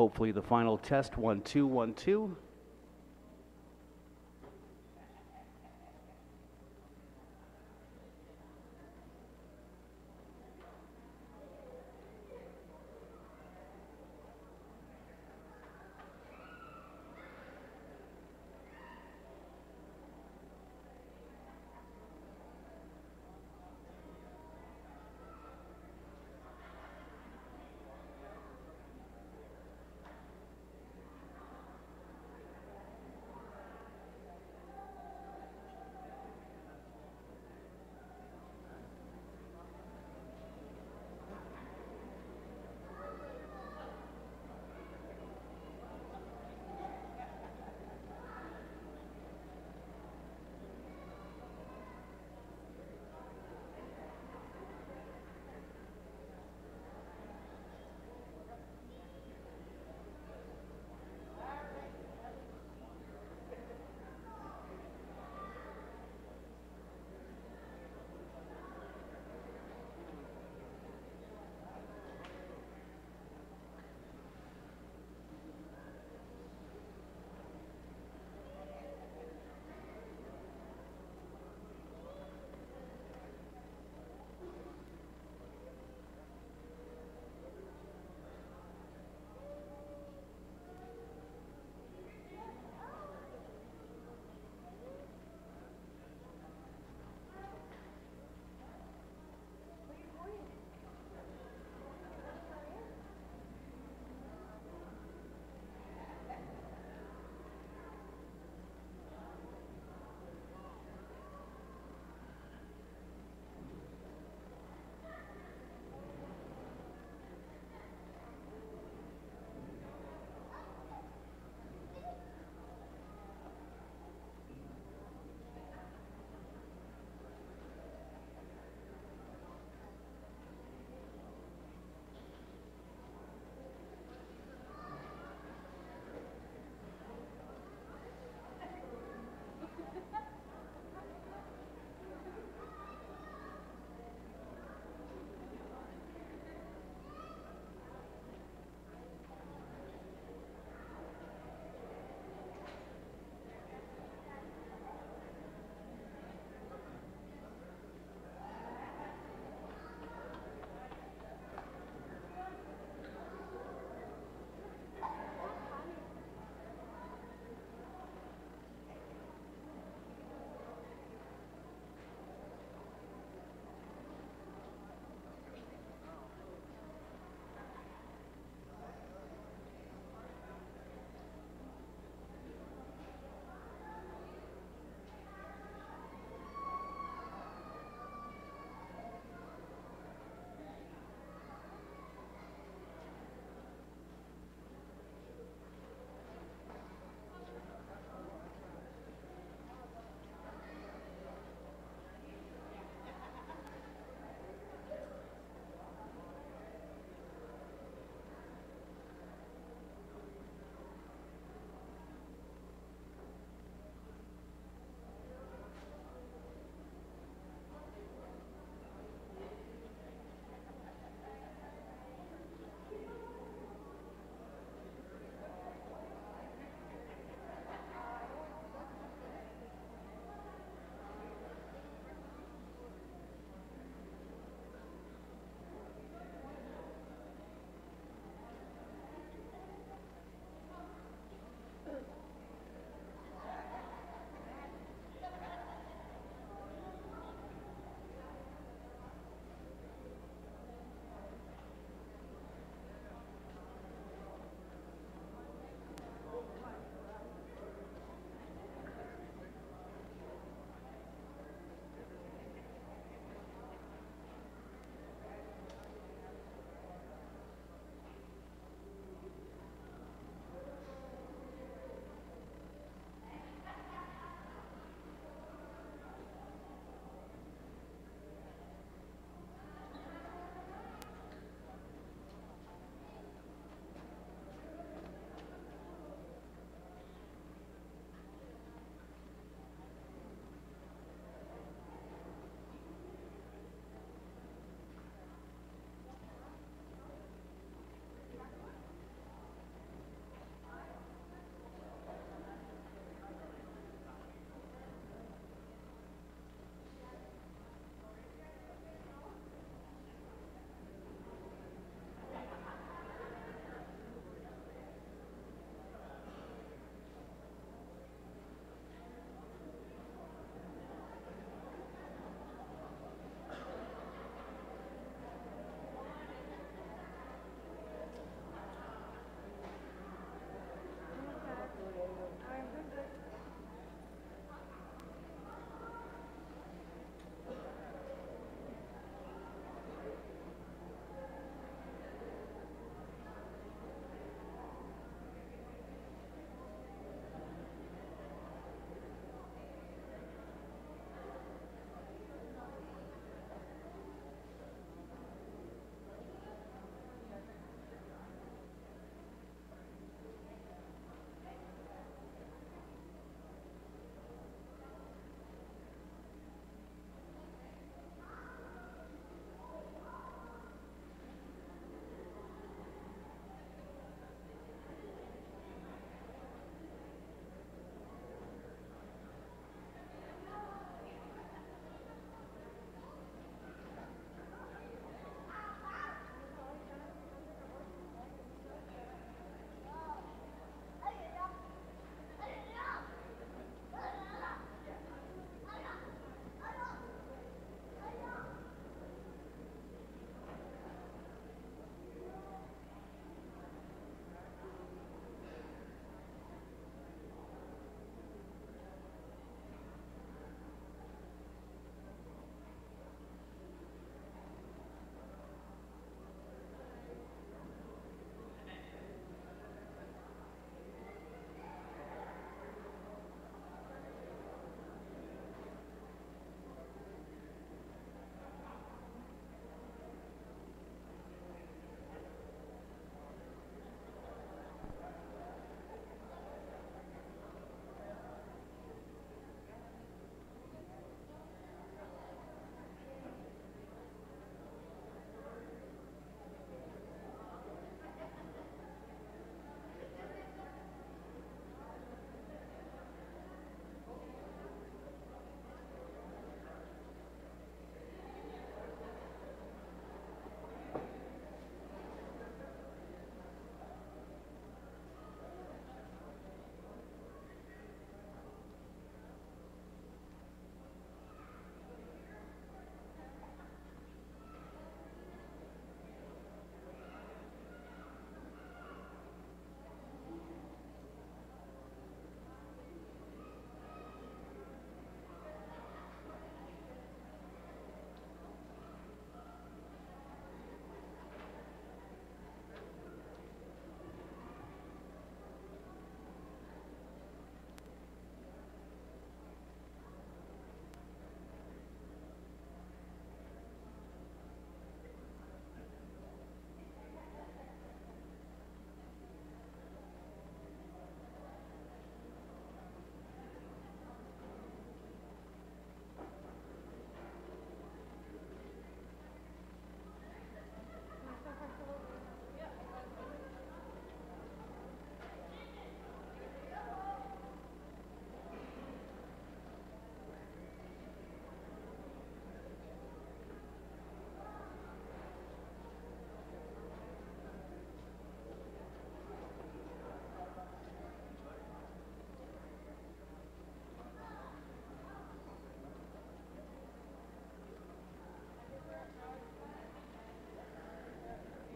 Hopefully the final test, 1, 2, 1, 2.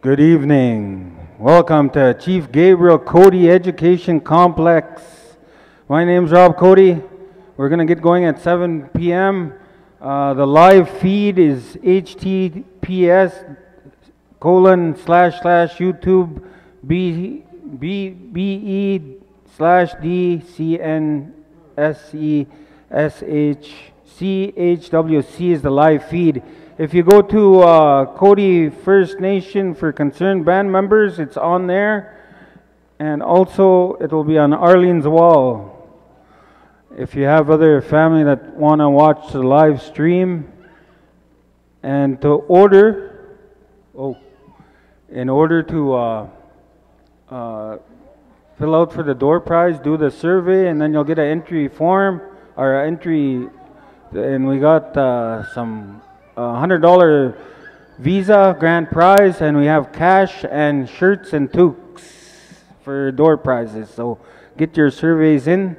Good evening. Welcome to Chief Gabriel Cote Education Complex. My name's Rob Cote. We're going to get going at 7 p.m. The live feed is https://YouTube BE/DCNSESHCHWC is the live feed. If you go to Cote First Nation for Concerned Band members, it's on there. And also, it will be on Arlene's wall. If you have other family that want to watch the live stream, and to order, in order to fill out for the door prize, do the survey, and then you'll get an entry form, or entry, and we got some $100 Visa grand prize, and we have cash and shirts and toques for door prizes. So get your surveys in.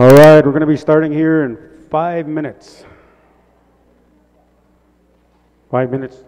All right, we're going to be starting here in 5 minutes. 5 minutes.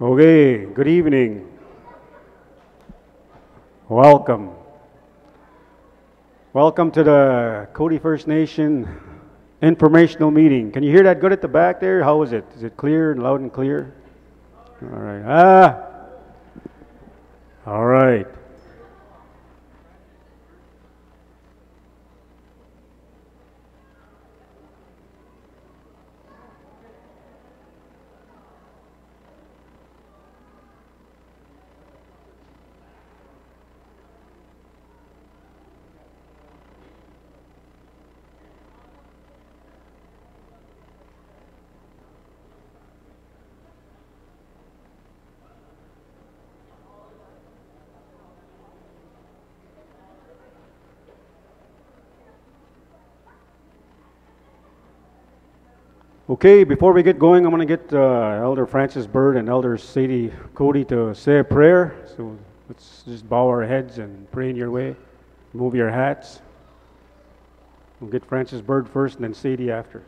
Okay, good evening. Welcome. Welcome to the Cote First Nation informational meeting. Can you hear that good at the back there? How is it? Is it clear and loud and clear? All right. All right. Okay, before we get going, I'm going to get Elder Francis Bird and Elder Sadie Cote to say a prayer. So let's just bow our heads and pray in your way. Move your hats. We'll get Francis Bird first and then Sadie after.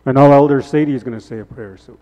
And now Elder Sadie is going to say a prayer. So.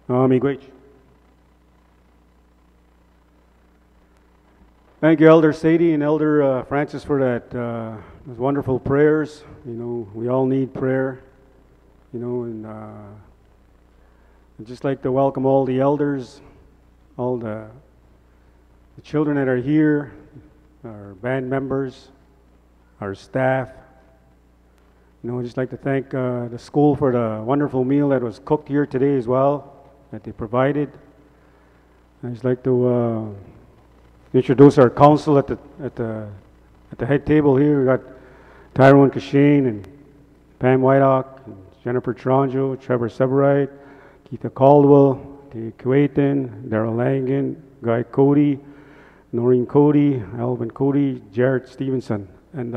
Miigwech. Thank you, Elder Sadie and Elder Francis, for those wonderful prayers. You know, we all need prayer. You know, and I'd just like to welcome all the elders, all the children that are here, our band members, our staff. You know, I'd just like to thank the school for the wonderful meal that was cooked here today as well, that they provided. I'd just like to introduce our council at the head table here. We got Tyrone Kashane and Pam Whiteock, and Jennifer Tronjo, Trevor Severide, Keitha Caldwell, Dave Kuwaitan, Daryl Langan, Guy Cote, Noreen Cote, Alvin Cote, Jared Stevenson. And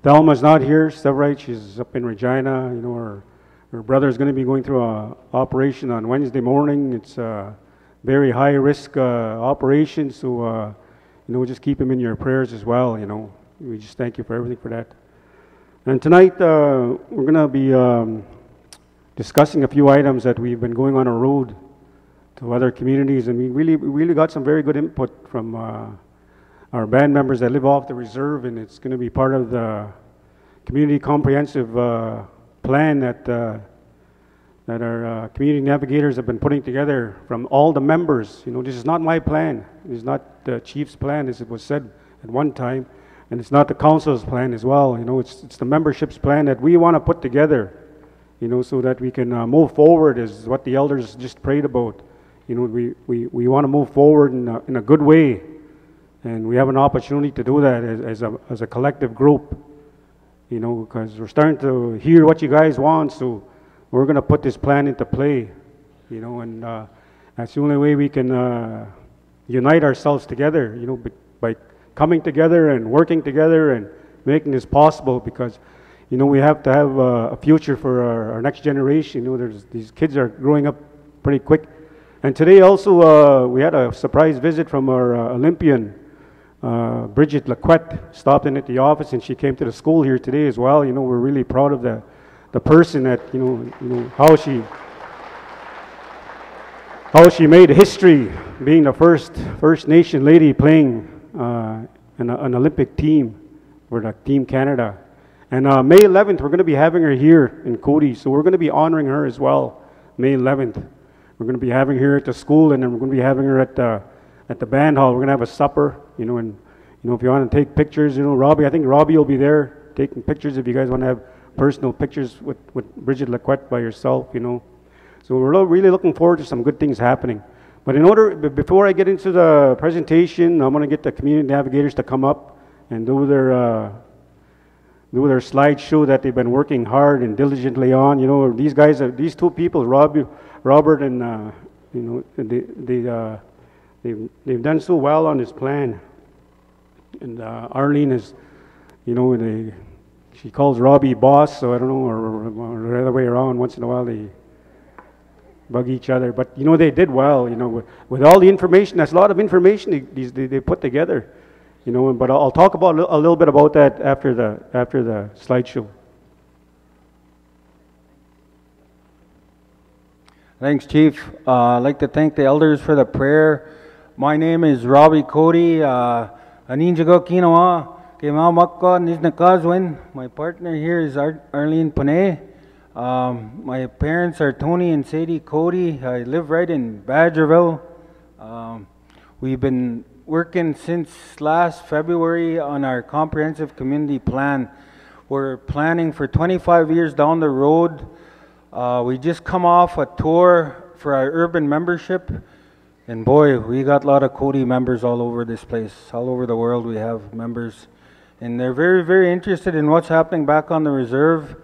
Thelma's not here, Severide, she's up in Regina. You know, her brother is going to be going through an operation on Wednesday morning. It's a very high risk operation, so you know, just keep him in your prayers as well. You know, we just thank you for everything for that. And tonight we're going to be discussing a few items that we've been going on a road to other communities, and we really got some very good input from our band members that live off the reserve, and it's going to be part of the community comprehensive plan that our community navigators have been putting together from all the members. You know, this is not my plan. This is not the chief's plan, as it was said at one time, and it's not the council's plan as well. You know, it's the membership's plan that we want to put together, you know, so that we can move forward, is what the elders just prayed about. You know, we want to move forward in a good way, and we have an opportunity to do that as a collective group, you know, because we're starting to hear what you guys want, so we're going to put this plan into play, you know, and that's the only way we can unite ourselves together, you know, by coming together and working together and making this possible, because, you know, we have to have a future for our next generation. You know, these kids are growing up pretty quick. And today also we had a surprise visit from our Olympian, Bridget Laquette, stopped in at the office, and she came to the school here today as well. You know, we're really proud of the person that, you know how she made history, being the First Nation lady playing an Olympic team for the Team Canada. And May 11th, we're going to be having her here in Cote, so we're going to be honoring her as well. May 11th, we're going to be having her at the school, and then we're going to be having her at the band hall. We're going to have a supper, you know, and you know, if you want to take pictures, you know, I think Robbie will be there taking pictures if you guys want to have personal pictures with Bridget Laquette by yourself, you know. So we're really looking forward to some good things happening. But before I get into the presentation, I'm going to get the community navigators to come up and do their slideshow that they've been working hard and diligently on. You know, these two people, Robert and you know, they've done so well on this plan. And Arlene is, you know, she calls Robbie boss, so I don't know, or the other way around. Once in a while they bug each other, but you know, they did well. You know, with all the information, that's a lot of information they put together. You know, but I'll talk about a little bit about that after the slideshow. Thanks, Chief. I'd like to thank the elders for the prayer. My name is Robbie Cote. Aninjago Kinawa. My partner here is Arlene Panay. My parents are Tony and Sadie Cote. I live right in Badgerville. We've been working since last February on our comprehensive community plan. We're planning for 25 years down the road. We just come off a tour for our urban membership, and boy, we got a lot of Cote members all over this place. All over the world we have members, and they're very, very interested in what's happening back on the reserve,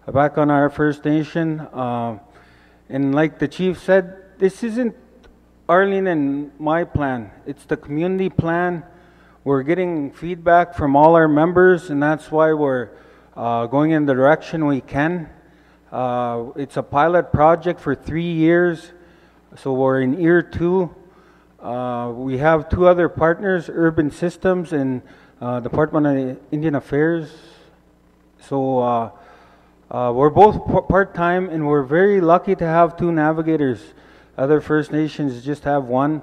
back on our First Nation. And like the chief said, this isn't Arlene and my plan. It's the community plan. We're getting feedback from all our members, and that's why we're going in the direction we can. It's a pilot project for 3 years, so we're in year 2. We have 2 other partners, Urban Systems and Department of Indian Affairs. So we're both part-time, and we're very lucky to have 2 navigators. Other First Nations just have one,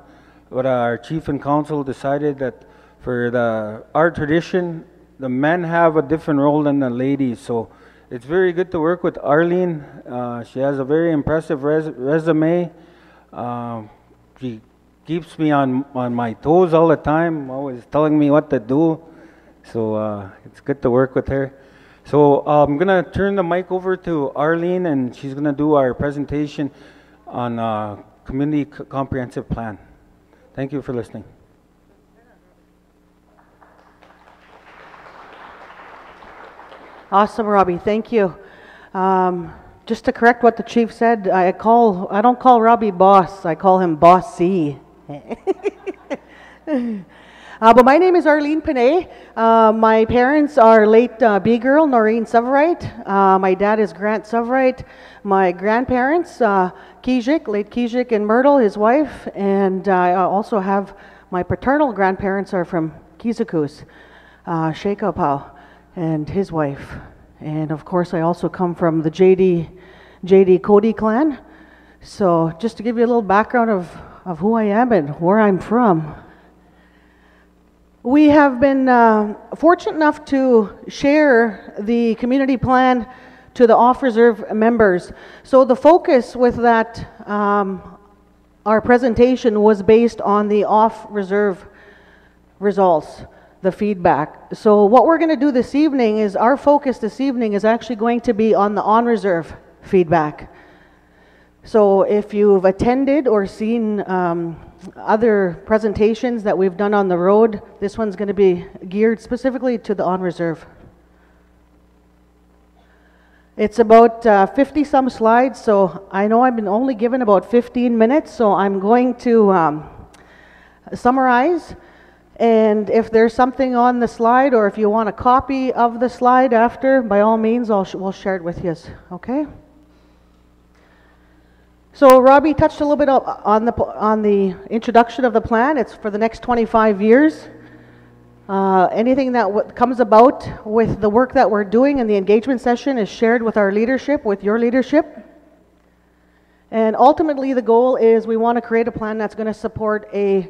but our chief and council decided that for our tradition, the men have a different role than the ladies. So it's very good to work with Arlene. She has a very impressive resume. She keeps me on my toes all the time, always telling me what to do. So it's good to work with her. So I'm going to turn the mic over to Arlene, and she's going to do our presentation on Community Comprehensive Plan. Thank you for listening. Awesome, Robbie. Thank you. Just to correct what the chief said, I don't call Robbie boss. I call him bossy. But my name is Arlene Panay. My parents are late B-girl Noreen Severite. My dad is Grant Severite. My grandparents, Kijik, late Kijik and Myrtle, his wife. And I also have my paternal grandparents are from Kizakus, Shekapau and his wife. And of course, I also come from the JD Cote clan. So just to give you a little background of who I am and where I'm from. We have been fortunate enough to share the community plan to the off-reserve members. So the focus with that, our presentation was based on the off-reserve results, the feedback. So what we're going to do this evening is, our focus this evening is actually going to be on the on-reserve feedback. So if you've attended or seen other presentations that we've done on the road, this one's going to be geared specifically to the on-reserve. It's about 50-some slides, so I know I've been only given about 15 minutes, so I'm going to summarize. And if there's something on the slide, or if you want a copy of the slide after, by all means, we'll share it with you. Okay? So Robbie touched a little bit on the introduction of the plan. It's for the next 25 years. Anything that comes about with the work that we're doing in the engagement session is shared with our leadership, with your leadership. And ultimately the goal is we want to create a plan that's going to support a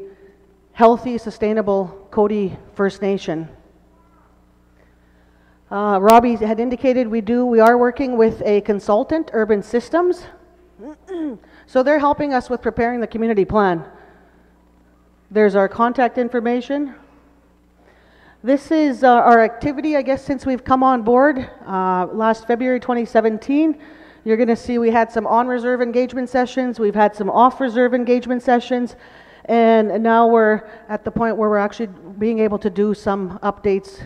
healthy, sustainable Cote First Nation. Robbie had indicated we are working with a consultant, Urban Systems. So they're helping us with preparing the community plan. There's our contact information. This is our activity, I guess, since we've come on board last February 2017. You're going to see we had some on-reserve engagement sessions, we've had some off-reserve engagement sessions, and now we're at the point where we're actually being able to do some updates.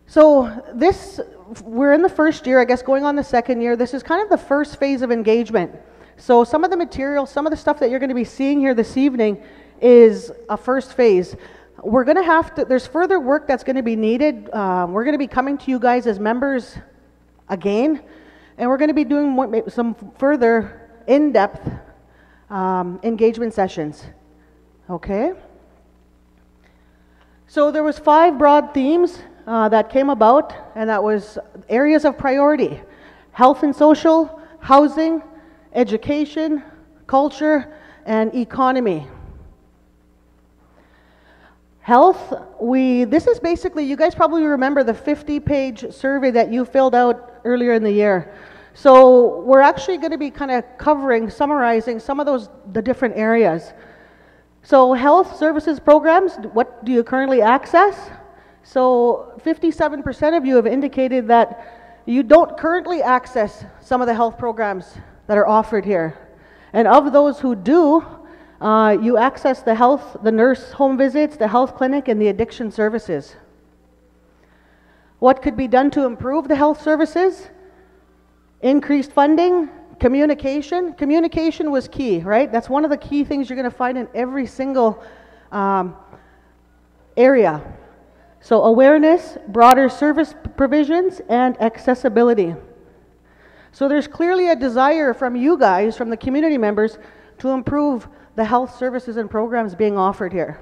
So we're in the first year, I guess, going on the second year. This is kind of the first phase of engagement. So some of the material, some of the stuff that you're going to be seeing here this evening is a first phase. We're going to have to, there's further work that's going to be needed. We're going to be coming to you guys as members again, and we're going to be doing some further in-depth engagement sessions. Okay? So there was 5 broad themes that came about, and that was areas of priority: health and social, housing, education, culture, and economy. Health, this is basically, you guys probably remember the 50-page survey that you filled out earlier in the year. So we're actually going to be kind of summarizing some of the different areas. So health services programs, what do you currently access? So 57% of you have indicated that you don't currently access some of the health programs that are offered here. And of those who do, you access the nurse home visits, the health clinic, and the addiction services. What could be done to improve the health services? Increased funding, communication. Communication was key, right? That's one of the key things you're going to find in every single area. So awareness, broader service provisions, and accessibility. So there's clearly a desire from you guys, from the community members, to improve the health services and programs being offered here.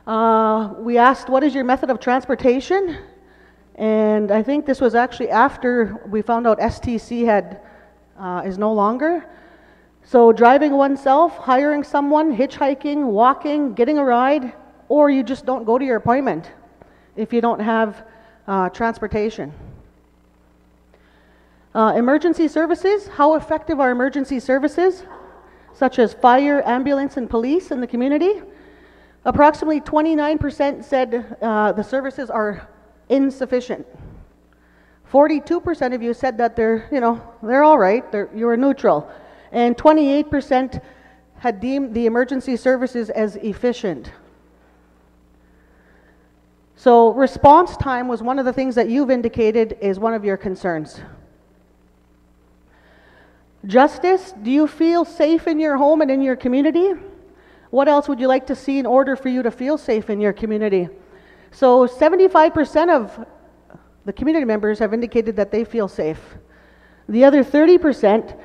We asked, what is your method of transportation? And I think this was actually after we found out STC had is no longer. So driving oneself, hiring someone, hitchhiking, walking, getting a ride, or you just don't go to your appointment if you don't have transportation. Emergency services, how effective are emergency services, such as fire, ambulance, and police in the community? Approximately 29% said the services are insufficient. 42% of you said that they're all right, you were neutral. And 28% had deemed the emergency services as efficient. So response time was one of the things that you've indicated is one of your concerns. Justice, do you feel safe in your home and in your community? What else would you like to see in order for you to feel safe in your community? So 75% of the community members have indicated that they feel safe. The other 30%,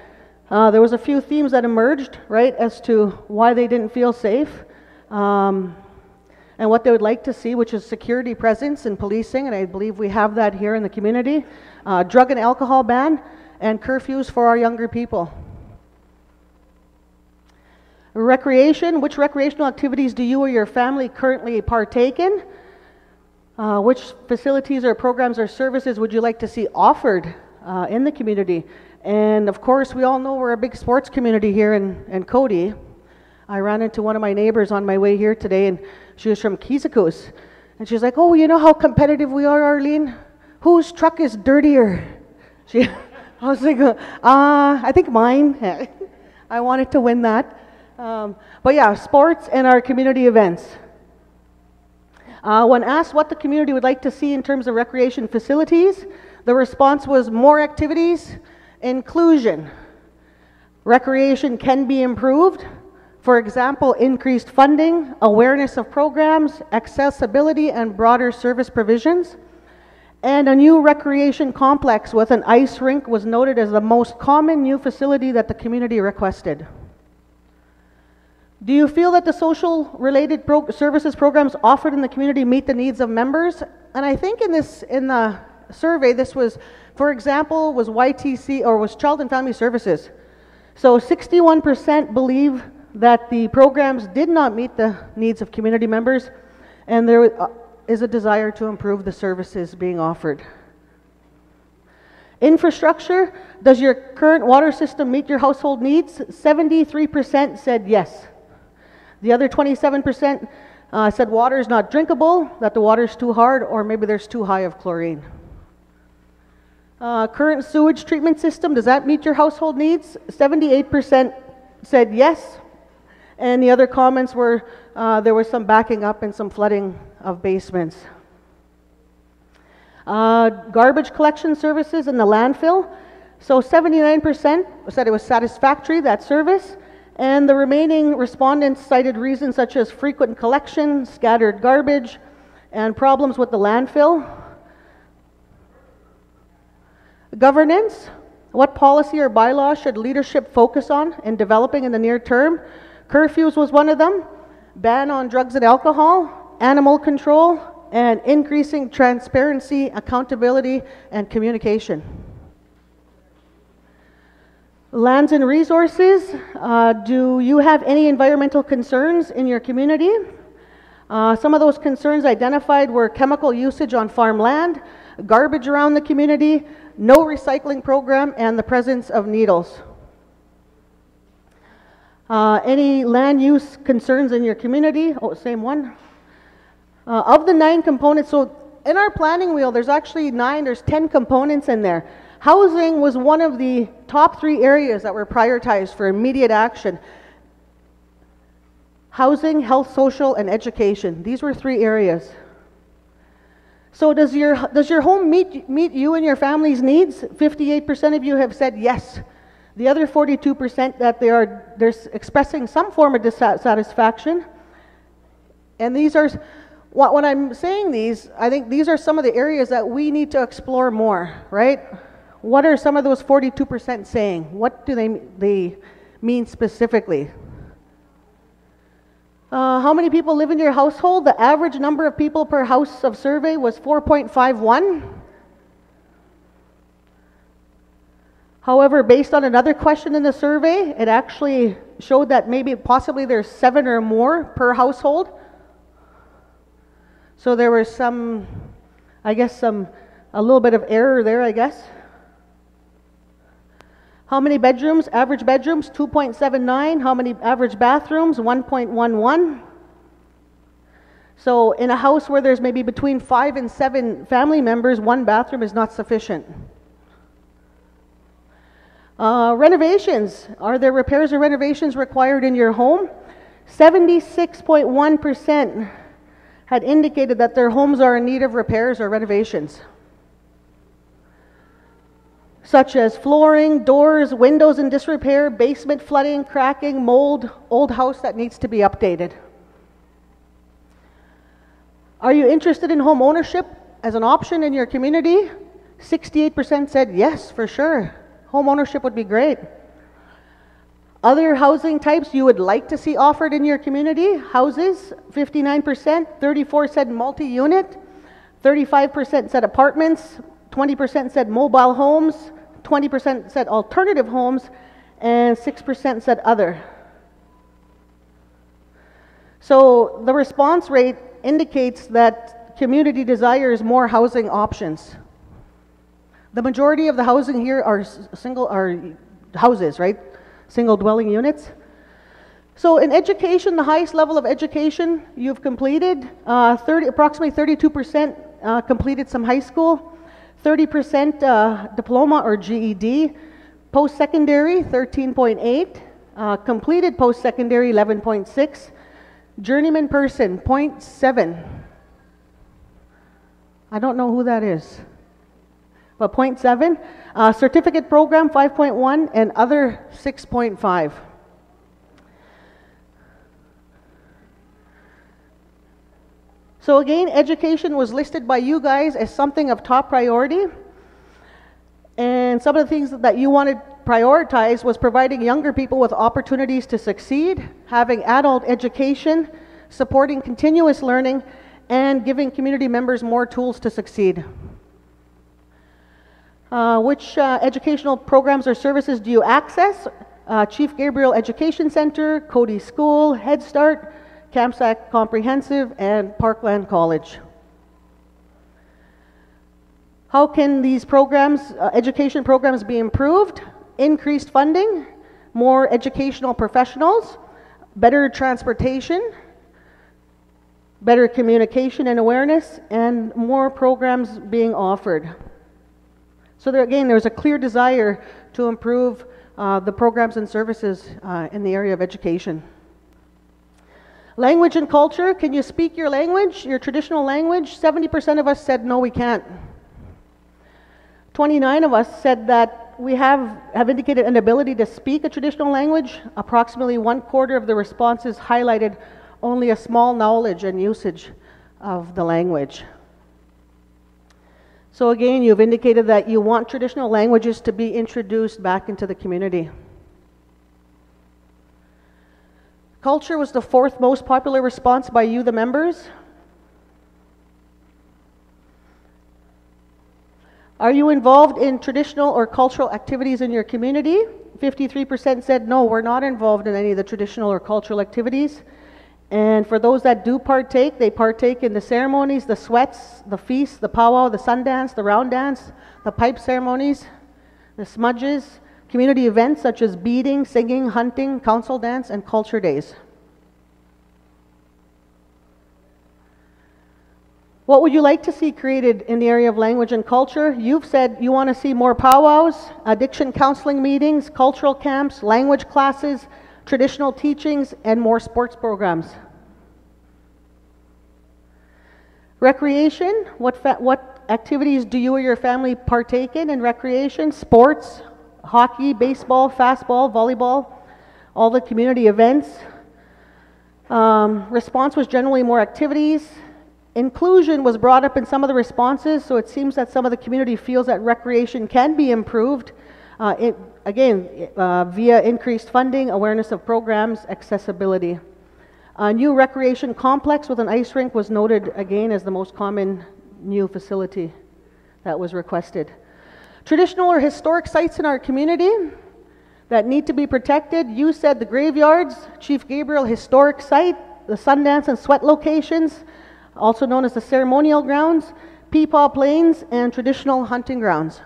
there was a few themes that emerged, right, as to why they didn't feel safe, and what they would like to see, which is security presence and policing, and I believe we have that here in the community, drug and alcohol ban, and curfews for our younger people. Recreation, which recreational activities do you or your family currently partake in? Which facilities or programs or services would you like to see offered in the community? And of course, we all know we're a big sports community here in Cote. I ran into one of my neighbors on my way here today, and she was from Kizakus. And she's like, oh, you know how competitive we are, Arlene? Whose truck is dirtier? I was like, I think mine. I wanted to win that. But yeah, sports and our community events. When asked what the community would like to see in terms of recreation facilities, the response was more activities, inclusion. Recreation can be improved. For example, increased funding, awareness of programs, accessibility, and broader service provisions. And a new recreation complex with an ice rink was noted as the most common new facility that the community requested. Do you feel that the social-related services programs offered in the community meet the needs of members? And I think in the survey, this was, for example, was YTC, or was Child and Family Services. So 61% believe that the programs did not meet the needs of community members, and there is a desire to improve the services being offered. Infrastructure, does your current water system meet your household needs? 73% said yes. The other 27% said water is not drinkable, that the water is too hard, or maybe there's too high of chlorine. Current sewage treatment system, does that meet your household needs? 78% said yes. And the other comments were there was some backing up and some flooding of basements. Garbage collection services in the landfill. So 79% said it was satisfactory, that service. And the remaining respondents cited reasons such as frequent collection, scattered garbage, and problems with the landfill. Governance. What policy or bylaw should leadership focus on in developing in the near term? Curfews was one of them. Ban on drugs and alcohol, animal control, and increasing transparency, accountability, and communication. Lands and resources. Do you have any environmental concerns in your community? Some of those concerns identified were chemical usage on farmland, garbage around the community, no recycling program, and the presence of needles. Any land use concerns in your community? Oh, same one. Of the 9 components, so in our planning wheel, there's actually 9, there's 10 components in there. Housing was one of the top 3 areas that were prioritized for immediate action. Housing, health, social, and education. These were 3 areas. So does your home meet you and your family's needs? 58% of you have said yes. The other 42% that they're expressing some form of dissatisfaction. And these are, when I'm saying these, I think these are some of the areas that we need to explore more, right? What are some of those 42% saying? What do they mean specifically? How many people live in your household? The average number of people per house of survey was 4.51. However, based on another question in the survey, it actually showed that maybe possibly there's 7 or more per household. So there was some, I guess, a little bit of error there, I guess. How many bedrooms? Average bedrooms, 2.79. How many average bathrooms? 1.11. So in a house where there's maybe between 5 and 7 family members, 1 bathroom is not sufficient. Renovations. Are there repairs or renovations required in your home? 76.1% had indicated that their homes are in need of repairs or renovations, such as flooring, doors, windows in disrepair, basement flooding, cracking, mold, old house that needs to be updated. Are you interested in home ownership as an option in your community? 68% said yes, for sure. Home ownership would be great. Other housing types you would like to see offered in your community? Houses, 59%, 34% said multi-unit, 35% said apartments, 20% said mobile homes, 20% said alternative homes, and 6% said other. So the response rate indicates that community desires more housing options. The majority of the housing here are houses, right? Single dwelling units. So in education, the highest level of education you've completed, approximately 32% completed some high school, 30% diploma or GED, post-secondary 13.8, completed post-secondary 11.6, journeyman person 0.7. I don't know who that is. But 0.7, certificate program 5.1, and other 6.5. So again, education was listed by you guys as something of top priority. And some of the things that you wanted prioritized was providing younger people with opportunities to succeed, having adult education, supporting continuous learning, and giving community members more tools to succeed. Which educational programs or services do you access? Chief Gabriel Education Center, Cote School, Head Start, Kamsack Comprehensive, and Parkland College. How can these programs, education programs, be improved? Increased funding, more educational professionals, better transportation, better communication and awareness, and more programs being offered. So there, again, there's a clear desire to improve the programs and services in the area of education. Language and culture. Can you speak your language, your traditional language? 70% of us said no, we can't. 29 of us said that we have indicated an ability to speak a traditional language. Approximately 1/4 of the responses highlighted only a small knowledge and usage of the language. So again, you've indicated that you want traditional languages to be introduced back into the community. Culture was the 4th most popular response by you, the members. Are you involved in traditional or cultural activities in your community? 53% said no, we're not involved in any of the traditional or cultural activities. And for those that do partake, they partake in the ceremonies, the sweats, the feasts, the powwow, the sundance, the round dance, the pipe ceremonies, the smudges, community events such as beading, singing, hunting, council dance, and culture days. What would you like to see created in the area of language and culture? You've said you want to see more powwows, addiction counseling meetings, cultural camps, language classes, traditional teachings, and more sports programs. Recreation, what activities do you or your family partake in recreation? Sports, hockey, baseball, fastball, volleyball, all the community events. Response was generally more activities. Inclusion was brought up in some of the responses, so it seems that some of the community feels that recreation can be improved, via increased funding, awareness of programs, accessibility. A new recreation complex with an ice rink was noted again as the most common new facility that was requested. Traditional or historic sites in our community that need to be protected. You said the graveyards, Chief Gabriel Historic Site, the Sundance and Sweat locations, also known as the ceremonial grounds, Peepaw Plains, and traditional hunting grounds.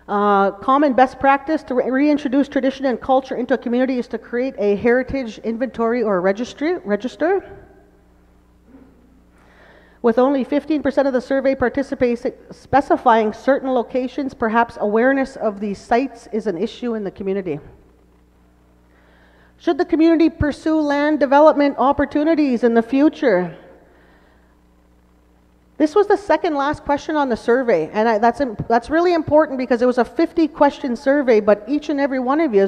Common best practice to reintroduce tradition and culture into a community is to create a heritage inventory or register. With only 15% of the survey participants specifying certain locations, perhaps awareness of these sites is an issue in the community. Should the community pursue land development opportunities in the future? This was the second last question on the survey, and that's really important because it was a 50-question survey, but each and every one of you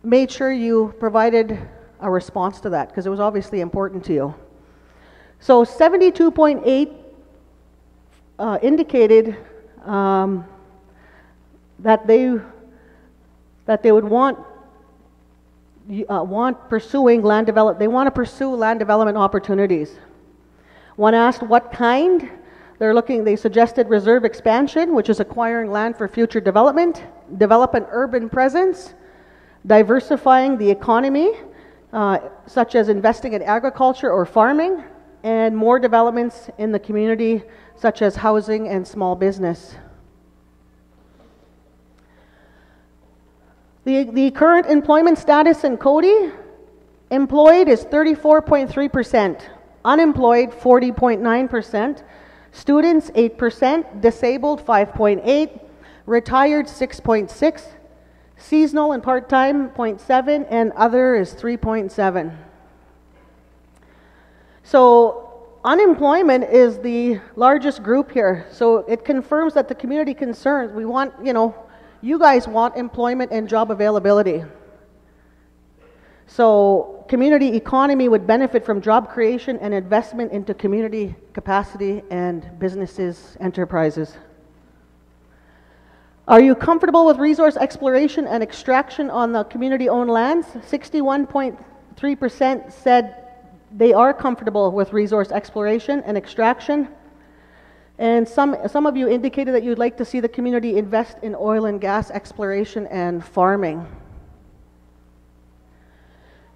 made sure you provided a response to that because it was obviously important to you. So 72.8 indicated that they would want pursuing land develop. They want to pursue land development opportunities. When asked what kind, they suggested reserve expansion, which is acquiring land for future development, develop an urban presence, diversifying the economy, such as investing in agriculture or farming, and more developments in the community, such as housing and small business. The current employment status in Cote, employed is 34.3%, unemployed 40.9%, students 8%, disabled 5.8%, retired 6.6%, seasonal and part-time 0.7%, and other is 3.7%. So unemployment is the largest group here. So it confirms that the community concerns, we want, you guys want employment and job availability. So community economy would benefit from job creation and investment into community capacity and businesses, enterprises. Are you comfortable with resource exploration and extraction on the community-owned lands? 61.3% said they are comfortable with resource exploration and extraction. And some of you indicated that you'd like to see the community invest in oil and gas exploration and farming.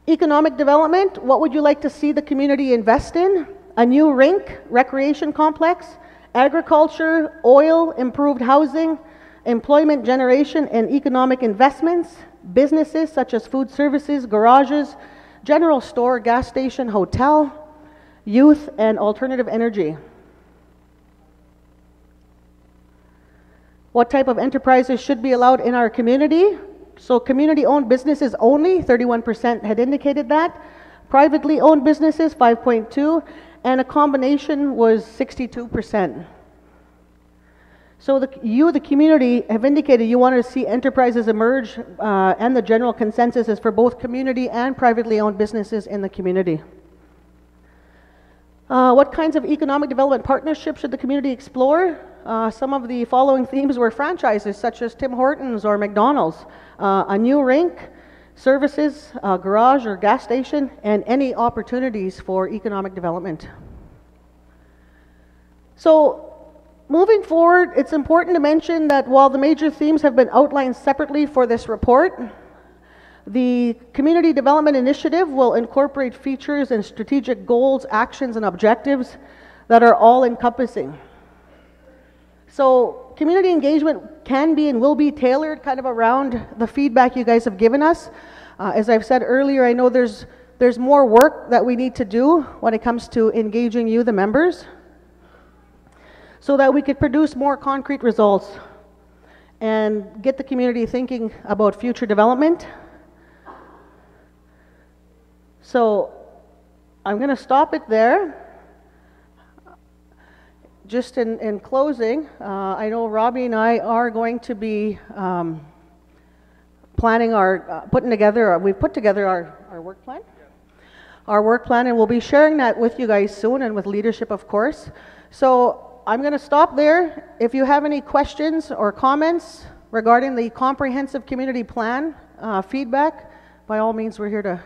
Economic development, what would you like to see the community invest in? A new rink, recreation complex, agriculture, oil, improved housing, employment generation and economic investments, businesses such as food services, garages, general store, gas station, hotel, youth, and alternative energy. What type of enterprises should be allowed in our community? So community-owned businesses only, 31% had indicated that. Privately owned businesses, 5.2%, and a combination was 62%. So the community, have indicated you want to see enterprises emerge, and the general consensus is for both community and privately owned businesses in the community. What kinds of economic development partnerships should the community explore? Some of the following themes were franchises such as Tim Hortons or McDonald's, a new rink, services, garage or gas station, and any opportunities for economic development. So moving forward, it's important to mention that while the major themes have been outlined separately for this report, the Community Development Initiative will incorporate features and strategic goals, actions, and objectives that are all-encompassing. So community engagement can be and will be tailored kind of around the feedback you guys have given us. As I've said earlier, I know there's more work that we need to do when it comes to engaging you, the members, so that we could produce more concrete results and get the community thinking about future development. So I'm going to stop it there. Just in closing, I know Robbie and I are going to be planning we've put together our work plan. Our work plan, and we'll be sharing that with you guys soon and with leadership, of course. So I'm going to stop there. If you have any questions or comments regarding the comprehensive community plan, feedback, by all means, we're here to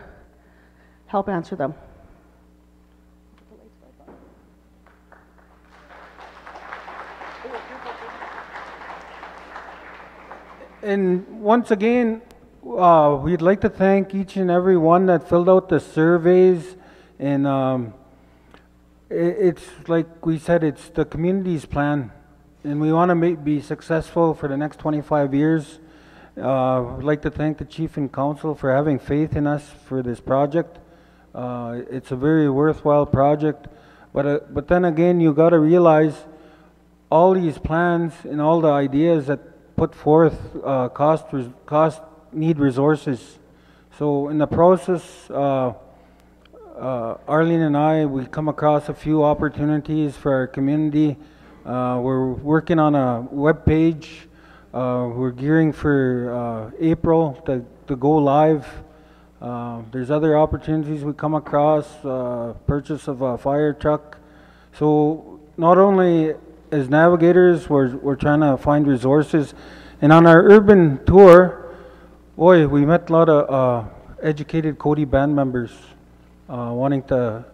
help answer them. And once again, we'd like to thank each and every one that filled out the surveys. And it's like we said, it's the community's plan. And we want to be successful for the next 25 years. I'd like to thank the chief and council for having faith in us for this project. It's a very worthwhile project. But then again, you got to realize all these plans and all the ideas that put forth need resources. So in the process, Arlene and we come across a few opportunities for our community. We're working on a web page. We're gearing for April to go live. There's other opportunities we come across, purchase of a fire truck. So not only as navigators, we're trying to find resources. And on our urban tour, boy, we met a lot of educated Cote band members wanting to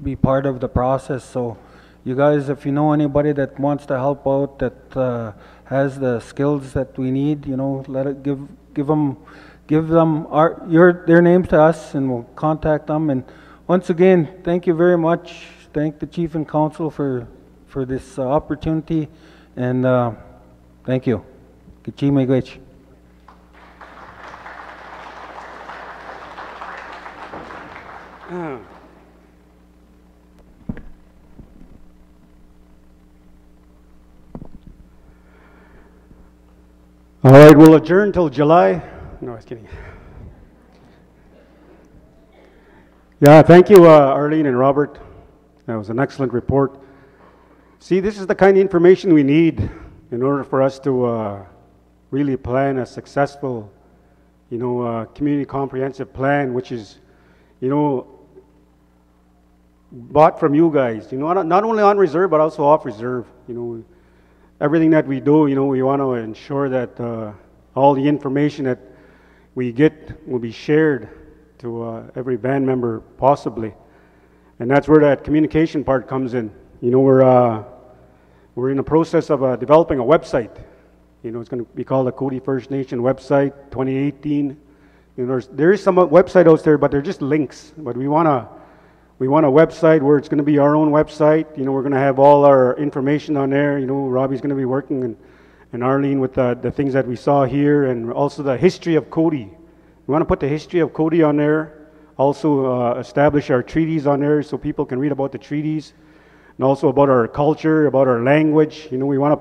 be part of the process. So you guys, if you know anybody that wants to help out, that has the skills that we need, give them their names to us, and we'll contact them. And once again, thank you very much. Thank the chief and council for this opportunity, and thank you. Kichime gwech. All right, we'll adjourn till July. No, I was kidding. Yeah, thank you, Arlene and Robert. That was an excellent report. See, this is the kind of information we need in order for us to really plan a successful, community comprehensive plan, which is, bought from you guys. Not only on reserve, but also off reserve. Everything that we do, we want to ensure that all the information that we get will be shared to every band member possibly. And that's where that communication part comes in. We're in the process of developing a website. It's going to be called the Cote First Nation website 2018. There is some website out there, but they're just links. But we want a website where it's going to be our own website. We're going to have all our information on there. Robbie's going to be working and Arlene with the things that we saw here, and also the history of Cote. We want to put the history of Cote on there. Also establish our treaties on there so people can read about the treaties, and also about our culture, about our language. We want to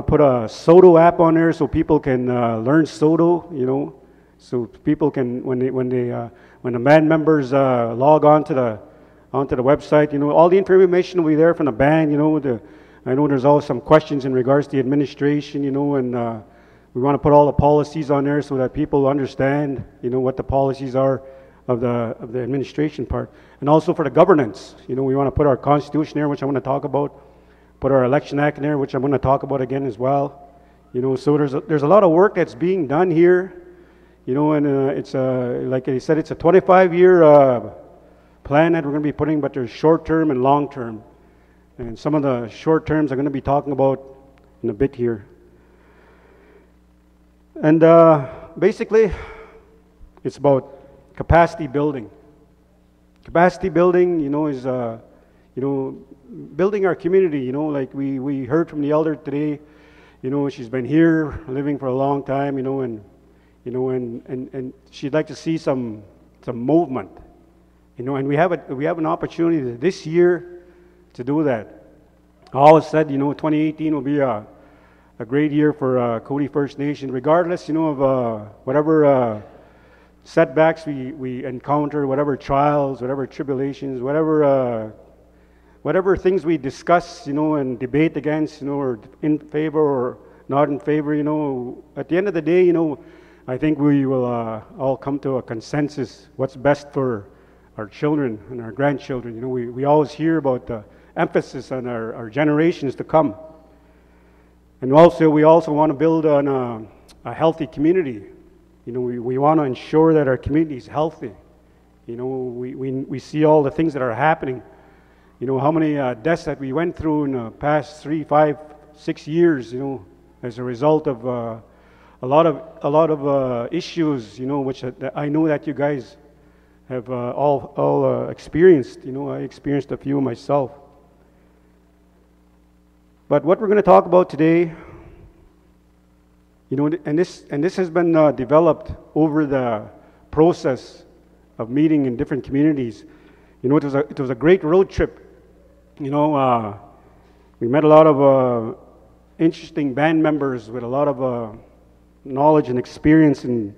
put a Soto app on there so people can learn Soto. So people can when the band members log on to the website, all the information will be there from the band. I know there's always some questions in regards to the administration, and we want to put all the policies on there so that people understand, what the policies are of the administration part. And also for the governance, we want to put our constitution there, which I want to talk about, put our election act in there, which I'm going to talk about again as well. So there's a lot of work that's being done here, and it's like I said, it's a 25-year plan that we're going to be putting, but there's short-term and long-term. And some of the short terms I'm going to be talking about in a bit here. And basically, it's about capacity building. Capacity building, is building our community. Like we heard from the elder today. She's been here living for a long time. And she'd like to see some movement. And we have an opportunity this year to do that. I always said, 2018 will be a great year for Cote First Nation, regardless, of whatever setbacks we encounter, whatever trials, whatever tribulations, whatever things we discuss, and debate against, or in favor or not in favor, at the end of the day, I think we will all come to a consensus what's best for our children and our grandchildren. We always hear about the emphasis on our generations to come. And also, we also want to build on a healthy community. We want to ensure that our community is healthy. We see all the things that are happening. How many deaths that we went through in the past 3, 5, 6 years, as a result of a lot of issues, you know, which I know that you guys have all experienced. You know, I experienced a few myself. But what we're going to talk about today, you know, and this has been developed over the process of meeting in different communities. You know, it was a great road trip. You know, we met a lot of interesting band members with a lot of knowledge and experience in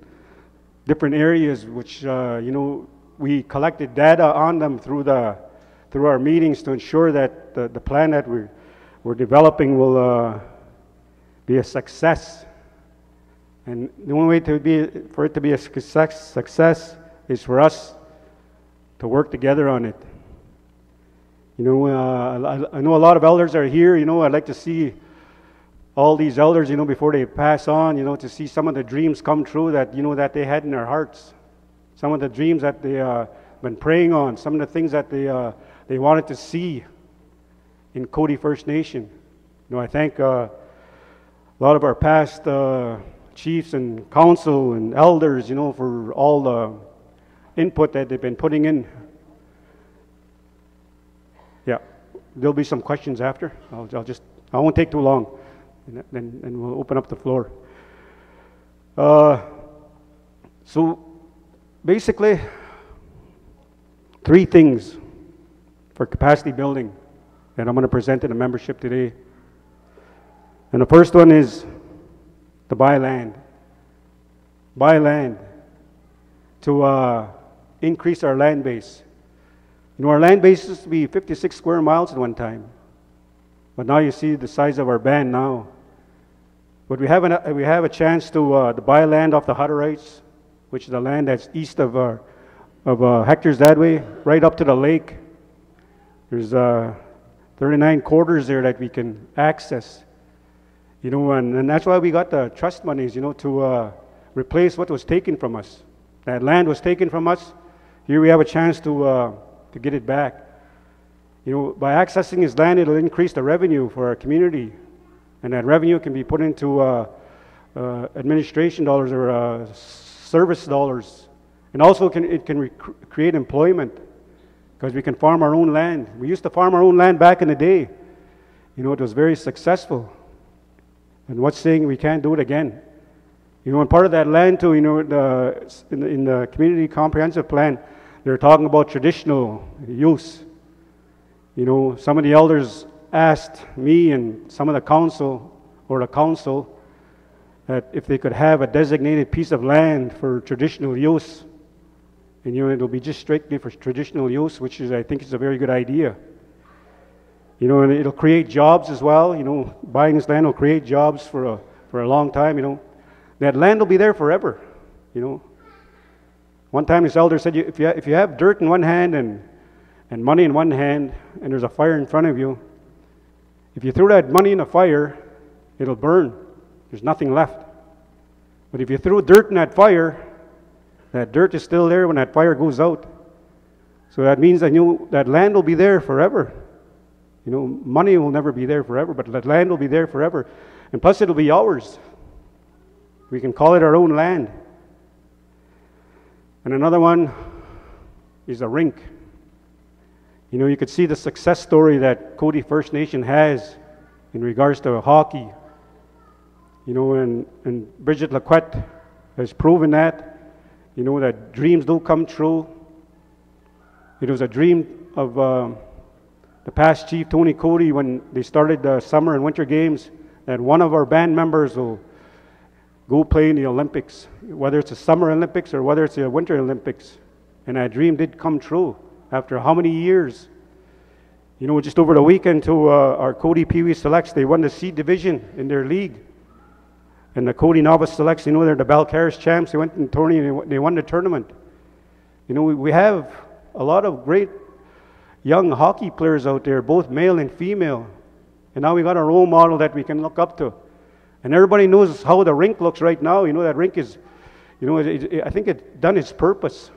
different areas, which you know, we collected data on them through our meetings to ensure that the plan that we're developing will be a success. And the only way for it to be a success is for us to work together on it. You know, I know a lot of elders are here. You know, I'd like to see all these elders, you know, before they pass on, you know, to see some of the dreams come true that, you know, that they had in their hearts. Some of the dreams that they been praying on, some of the things that they wanted to see in Cote First Nation. You know, I thank a lot of our past chiefs and council and elders, you know, for all the input that they've been putting in. Yeah, there'll be some questions after. I won't take too long, and then we'll open up the floor. So basically, 3 things for capacity building that I'm going to present to the membership today. And the first one is to buy land. Buy land to increase our land base. You know, our land base used to be 56 square miles at one time. But now you see the size of our band now. But we have a chance to buy land off the Hutterites, which is the land that's east of Hector's that way, right up to the lake. There's 39 quarters there that we can access. You know, and that's why we got the trust monies, you know, to replace what was taken from us. That land was taken from us. Here we have a chance to get it back. You know, by accessing this land, it'll increase the revenue for our community. And that revenue can be put into administration dollars or service dollars. And also it can create employment, because we can farm our own land. We used to farm our own land back in the day. You know, it was very successful. And what's saying we can't do it again? You know, and part of that land too, you know, in the community comprehensive plan, they're talking about traditional use. You know, some of the elders asked me and some of the council that if they could have a designated piece of land for traditional use. And, you know, it'll be just strictly for traditional use, which is, I think, is a very good idea. You know, and it'll create jobs as well. You know, buying this land will create jobs for a long time. You know, that land will be there forever. You know, one time this elder said, if you have dirt in one hand and money in one hand, and there's a fire in front of you, if you throw that money in a fire, it'll burn. There's nothing left. But if you throw dirt in that fire, that dirt is still there when that fire goes out. So that means that, you know, that land will be there forever. You know, money will never be there forever, but that land will be there forever. And plus, it'll be ours. We can call it our own land. And another one is a rink. You know, you could see the success story that Cote First Nation has in regards to hockey. You know, and Bridget Laquette has proven that, you know, that dreams do come true. It was a dream of the past chief, Tony Cote, when they started the summer and winter games, that one of our band members will go play in the Olympics, whether it's the Summer Olympics or whether it's the Winter Olympics. And that dream did come true after how many years? You know, just over the weekend to our Cote Pee Wee Selects, they won the C Division in their league. And the Cote Novice Selects, you know, they're the Balcarres champs. They went in the tourney and they won the tournament. You know, we have a lot of great young hockey players out there, both male and female. And now we got a role model that we can look up to. And everybody knows how the rink looks right now. You know, that rink is, you know, I think it's done its purpose.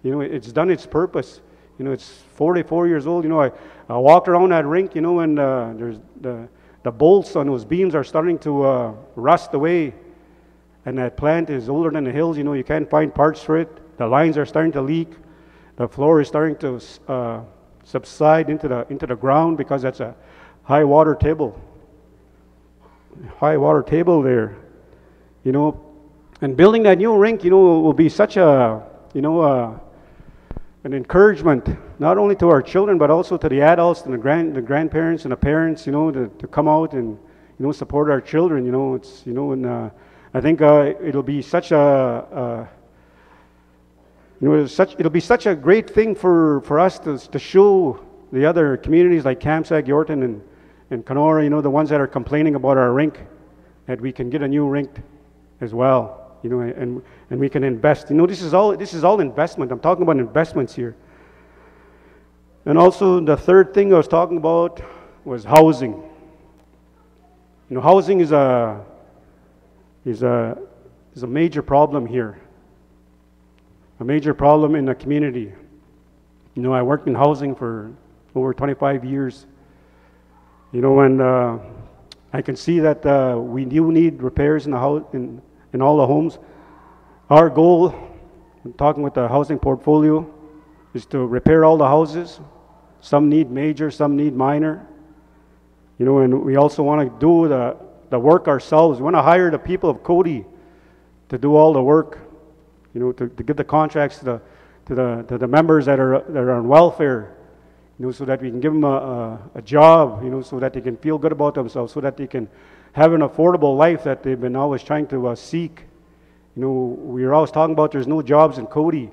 You know, it's done its purpose. You know, it's 44 years old. You know, I walked around that rink, you know, and there's the bolts on those beams are starting to rust away. and that plant is older than the hills, you know, you can't find parts for it. The lines are starting to leak. The floor is starting to subside into the ground because that's a high water table. High water table there, you know. And building that new rink, you know, will be such a, you know, an encouragement, not only to our children, but also to the adults and the grandparents and the parents, you know, to come out and, you know, support our children, you know. It's, you know, and I think it'll be such a, you know, it'll be such a great thing for us to show the other communities like Kamsack, Yorton, and Kenora, you know, the ones that are complaining about our rink, that we can get a new rink as well, you know, and we can invest. You know, this is all investment. I'm talking about investments here. And also the third thing I was talking about was housing. You know, housing is a major problem here. A major problem in the community. You know, I worked in housing for over 25 years. You know, and I can see that we do need repairs in the house, in all the homes. Our goal, I'm talking with the housing portfolio, is to repair all the houses. Some need major, some need minor. You know, and we also want to do the work ourselves. We want to hire the people of Cote to do all the work. You know, to give the contracts to the members that are on welfare. You know, so that we can give them a job, you know, so that they can feel good about themselves, so that they can have an affordable life that they've been always trying to seek. You know, we're always talking about there's no jobs in Cote, you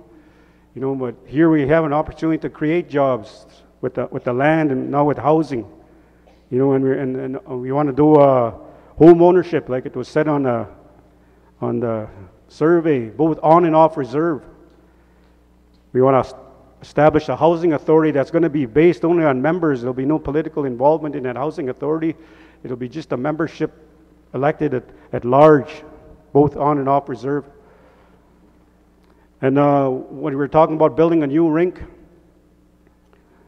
know, but here we have an opportunity to create jobs with the land and now with housing. You know, and we want to do home ownership, like it was said on the survey, both on and off reserve. We want to establish a housing authority that's going to be based only on members. There'll be no political involvement in that housing authority. It'll be just a membership elected at large, both on and off reserve. And when we were talking about building a new rink,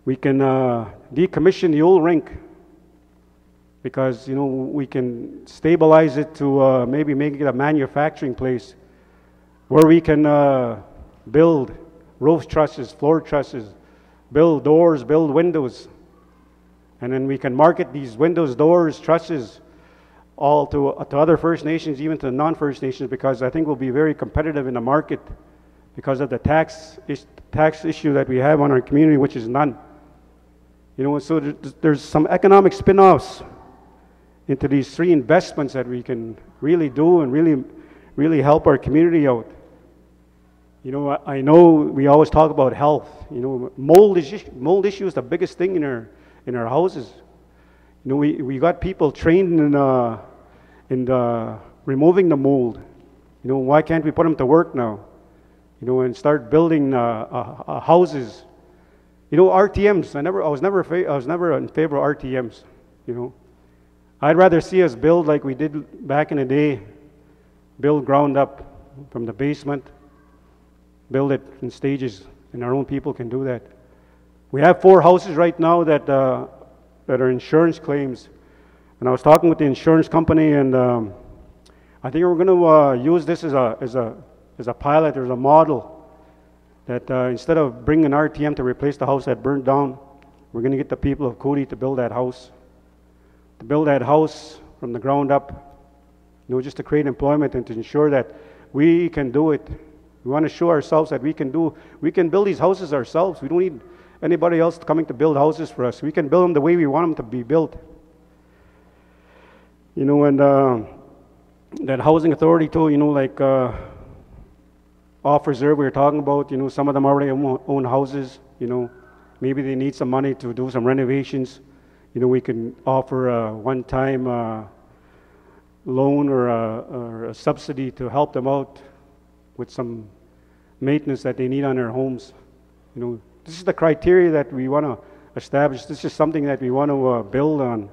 we can decommission the old rink because, you know, we can stabilize it to maybe make it a manufacturing place where we can build roof trusses, floor trusses, build doors, build windows. And then we can market these windows, doors, trusses all to other First Nations, even to non-First Nations, because I think we'll be very competitive in the market because of the tax issue that we have on our community, which is none. You know, so there's some economic spin-offs into these three investments that we can really do and really help our community out. You know, I know we always talk about health. You know, mold issue is the biggest thing in our houses. You know, we got people trained in removing the mold. You know, why can't we put them to work now? You know, and start building houses. You know, RTMs. I was never in favor of RTMs. You know, I'd rather see us build like we did back in the day. Build ground up from the basement. Build it in stages, and our own people can do that. We have 4 houses right now that are insurance claims, and I was talking with the insurance company, and I think we're going to use this as a pilot or as a model. That instead of bringing an RTM to replace the house that burned down, we're going to get the people of Cote to build that house. To build that house from the ground up, you know, just to create employment and to ensure that we can do it. We want to show ourselves that we can build these houses ourselves. We don't need anybody else coming to build houses for us. We can build them the way we want them to be built. You know, and that housing authority too, you know, like off reserve we were talking about, you know, some of them already own houses, you know, maybe they need some money to do some renovations. You know, we can offer a one-time loan or a subsidy to help them out with some maintenance that they need on their homes. You know, this is the criteria that we want to establish. This is something that we want to build on.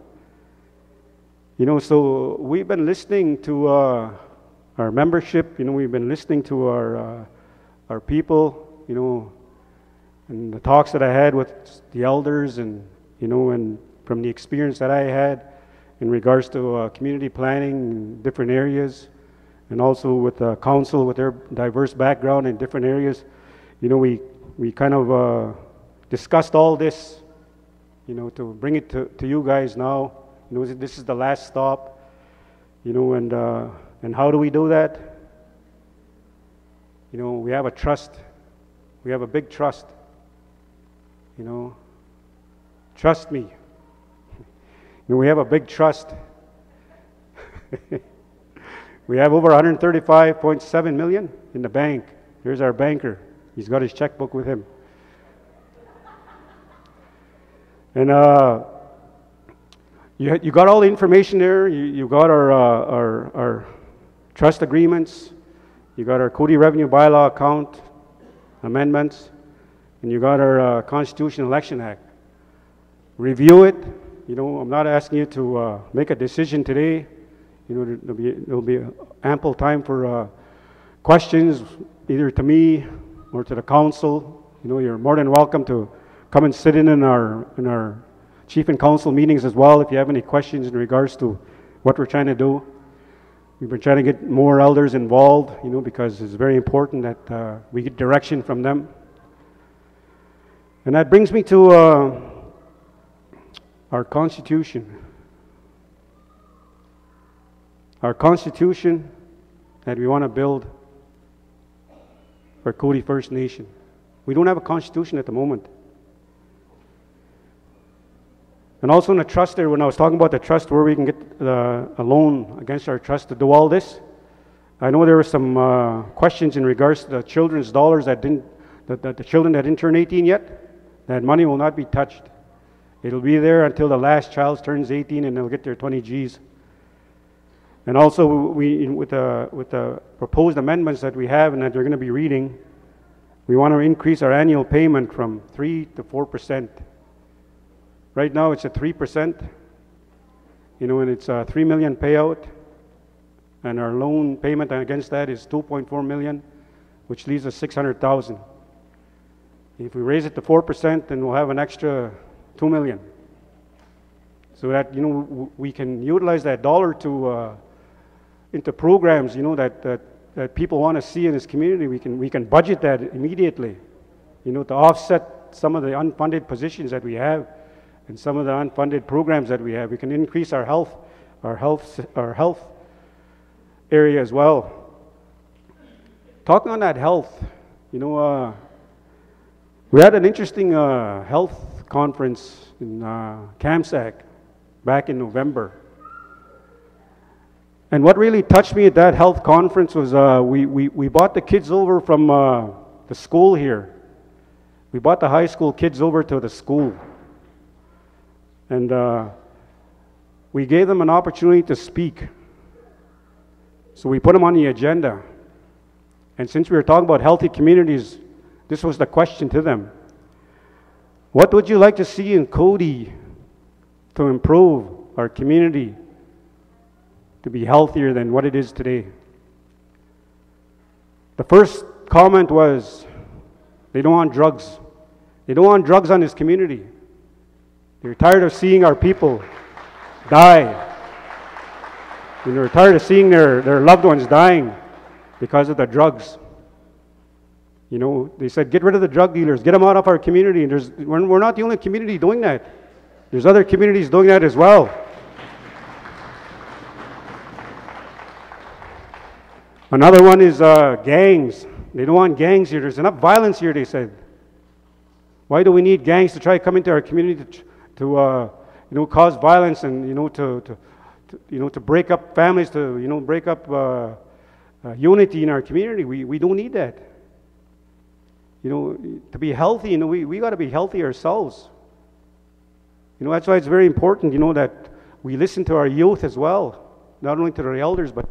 You know, so we've been listening to our membership. You know, we've been listening to our people. You know, and the talks that I had with the elders, and you know, and from the experience that I had in regards to community planning in different areas, and also with the council with their diverse background in different areas. You know, we kind of discussed all this, you know, to bring it to you guys now. You know, this is the last stop, you know, and how do we do that? You know, we have a trust. We have a big trust. You know, trust me. You know, we have a big trust. We have over 135.7 million in the bank. Here's our banker. He's got his checkbook with him. And you got all the information there. You got our trust agreements. You got our Cote Revenue Bylaw account amendments. And you got our Constitution Election Act. Review it. You know, I'm not asking you to make a decision today. You know, there'll be ample time for questions, either to me or to the council. You know, you're more than welcome to come and sit in our chief and council meetings as well if you have any questions in regards to what we're trying to do. We've been trying to get more elders involved, you know, because it's very important that we get direction from them. And that brings me to our Constitution. Our Constitution that we want to build for Cote First Nation. We don't have a Constitution at the moment. And also in the trust there, when I was talking about the trust, where we can get a loan against our trust to do all this, I know there were some questions in regards to the children's dollars that the children that didn't turn 18 yet. That money will not be touched. It'll be there until the last child turns 18 and they'll get their 20 Gs. And also, with the proposed amendments that we have and that they're going to be reading, we want to increase our annual payment from 3 to 4%. Right now, it's at 3%, you know, and it's a $3 million payout, and our loan payment against that is $2.4 million, which leaves us $600,000. If we raise it to 4%, then we'll have an extra $2 million, so that, you know, we can utilize that dollar to into programs, you know, that people want to see in this community. We can budget that immediately, you know, to offset some of the unfunded positions that we have and some of the unfunded programs that we have. We can increase our health area as well. Talking on that health, you know, we had an interesting health conference in CAMSAC back in November. And what really touched me at that health conference was we brought the kids over from the school here. We brought the high school kids over to the school. And we gave them an opportunity to speak. So we put them on the agenda. And since we were talking about healthy communities, this was the question to them. What would you like to see in Cote to improve our community to be healthier than what it is today? The first comment was, they don't want drugs. They don't want drugs on this community. They're tired of seeing our people die. And they're tired of seeing their loved ones dying because of the drugs. You know, they said, get rid of the drug dealers, get them out of our community. And we're not the only community doing that. There's other communities doing that as well. Another one is gangs. They don't want gangs here. There's enough violence here, they said. Why do we need gangs to try to come into our community to you know, cause violence and, you know, to break up families, to, you know, break up unity in our community? We don't need that. You know, to be healthy, you know, we got to be healthy ourselves. You know, that's why it's very important, you know, that we listen to our youth as well, not only to the elders, but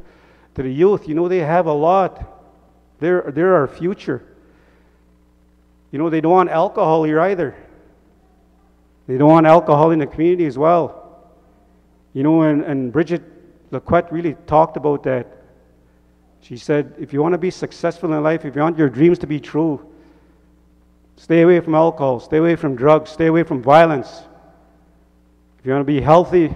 to the youth. You know, they have a lot. They're our future. You know, they don't want alcohol here either. They don't want alcohol in the community as well. You know, and Bridget Lequette really talked about that. She said, if you want to be successful in life, if you want your dreams to be true, stay away from alcohol, stay away from drugs, stay away from violence. If you want to be healthy,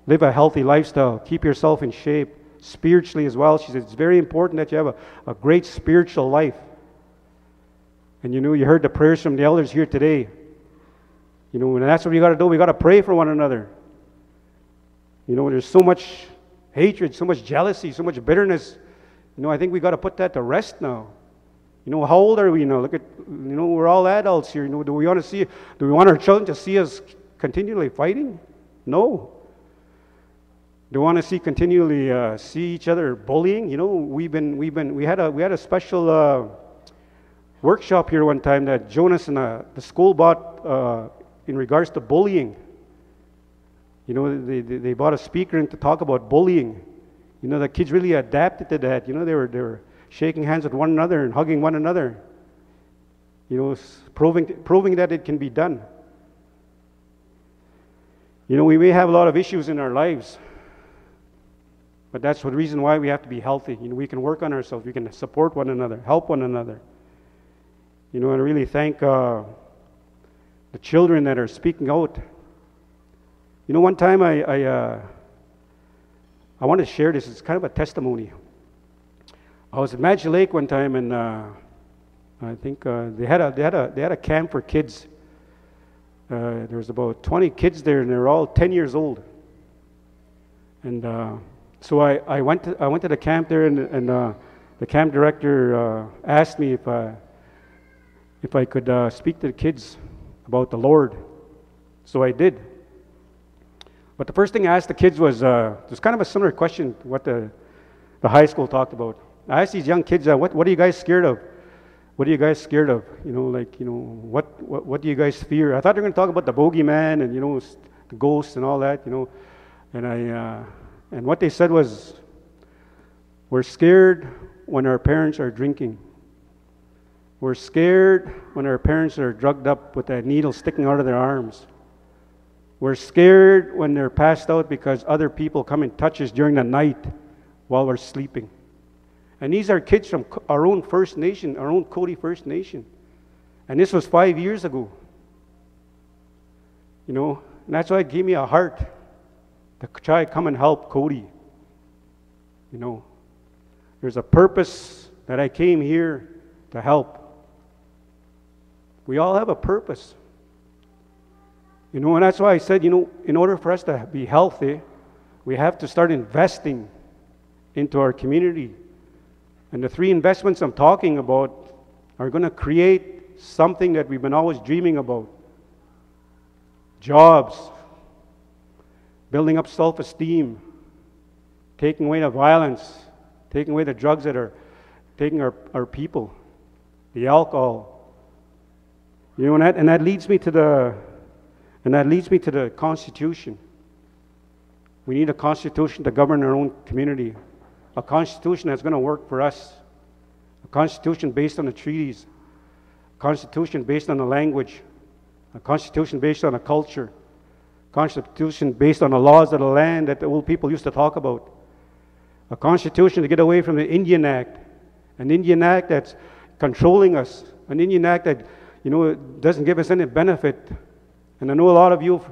live a healthy lifestyle, keep yourself in shape, spiritually as well. She said, it's very important that you have a great spiritual life. And you know, you heard the prayers from the elders here today. You know, and that's what we got to do. We got to pray for one another. You know, there's so much hatred, so much jealousy, so much bitterness. You know, I think we got to put that to rest now. You know, how old are we now? Look at, you know, we're all adults here. You know, do we want our children to see us continually fighting? No. Do we want to continually see each other bullying? You know, we had a special workshop here one time that Jonas and the school bought in regards to bullying. You know, they bought a speaker in to talk about bullying. You know, the kids really adapted to that. You know, they were shaking hands with one another and hugging one another. You know, proving that it can be done. You know, we may have a lot of issues in our lives, but that's the reason why we have to be healthy. You know, we can work on ourselves. We can support one another, help one another. You know, and I really thank the children that are speaking out. You know, one time I want to share this. It's kind of a testimony. I was at Magic Lake one time, and I think they had a camp for kids. There was about 20 kids there, and they were all 10 years old. And so I went to the camp there, and the camp director asked me if I could speak to the kids about the Lord. So I did. But the first thing I asked the kids was kind of a similar question to what the high school talked about. I asked these young kids, what are you guys scared of? What are you guys scared of? You know, like, you know, what do you guys fear? I thought they were going to talk about the bogeyman and, you know, the ghosts and all that, you know. And what they said was, we're scared when our parents are drinking. We're scared when our parents are drugged up with that needle sticking out of their arms. We're scared when they're passed out because other people come and touch us during the night while we're sleeping. And these are kids from our own First Nation, our own Cote First Nation. And this was 5 years ago. You know, and that's why it gave me a heart to try to come and help Cote. You know, there's a purpose that I came here to help. We all have a purpose. You know, and that's why I said, you know, in order for us to be healthy, we have to start investing into our community. And the 3 investments I'm talking about are going to create something that we've been always dreaming about. Jobs, building up self-esteem, taking away the violence, taking away the drugs that are taking our people, the alcohol. You know, and that leads me to the Constitution. We need a Constitution to govern our own community. A Constitution that's going to work for us. A Constitution based on the treaties. A Constitution based on the language. A Constitution based on a culture. A Constitution based on the laws of the land that the old people used to talk about. A Constitution to get away from the Indian Act. An Indian Act that's controlling us. An Indian Act that, you know, doesn't give us any benefit. And I know a lot of you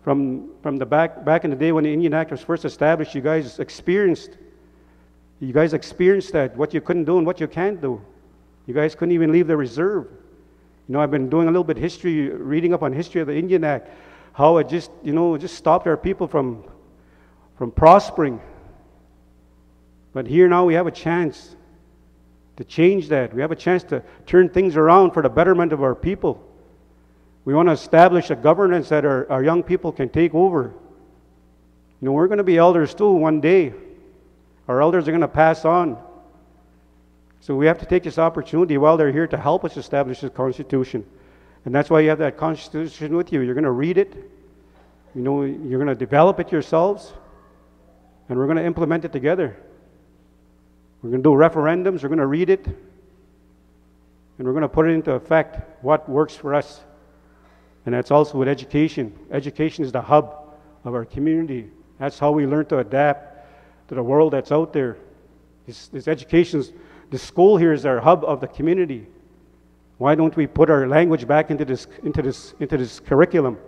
from the back in the day when the Indian Act was first established, you guys experienced that, what you couldn't do and what you can't do. You guys couldn't even leave the reserve. You know, I've been doing a little bit history, reading up on history of the Indian Act, how it just, you know, just stopped our people from prospering. But here now we have a chance to change that. We have a chance to turn things around for the betterment of our people. We want to establish a governance that our young people can take over. You know, we're going to be elders too one day. Our elders are going to pass on. So we have to take this opportunity while they're here to help us establish this Constitution. And that's why you have that Constitution with you. You're going to read it. You know, you're going to develop it yourselves. And we're going to implement it together. We're going to do referendums. We're going to read it. And we're going to put it into effect, what works for us. And that's also with education. Education is the hub of our community. That's how we learn to adapt to the world that's out there. This education, the school here is our hub of the community. Why don't we put our language back into this curriculum?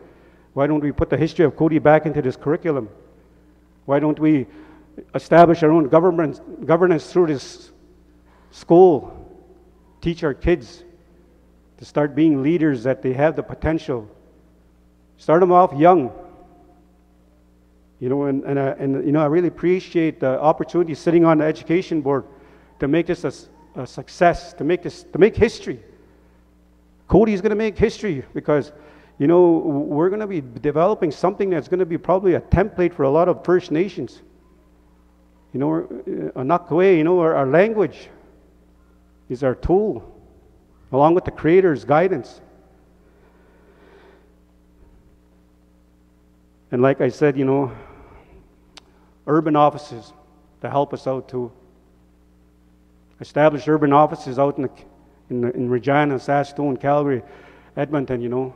Why don't we put the history of Cote back into this curriculum? Why don't we establish our own governance through this school, teach our kids to start being leaders, that they have the potential. Start them off young. You know, and you know, I really appreciate the opportunity sitting on the education board to make this a success, to make history. Cote is going to make history because, you know, we're going to be developing something that's going to be probably a template for a lot of First Nations. You know, Anakwe, you know, our language is our tool, along with the Creator's guidance. And like I said, you know, urban offices to help us out too. Establish urban offices out in Regina, Saskatoon, Calgary, Edmonton, you know.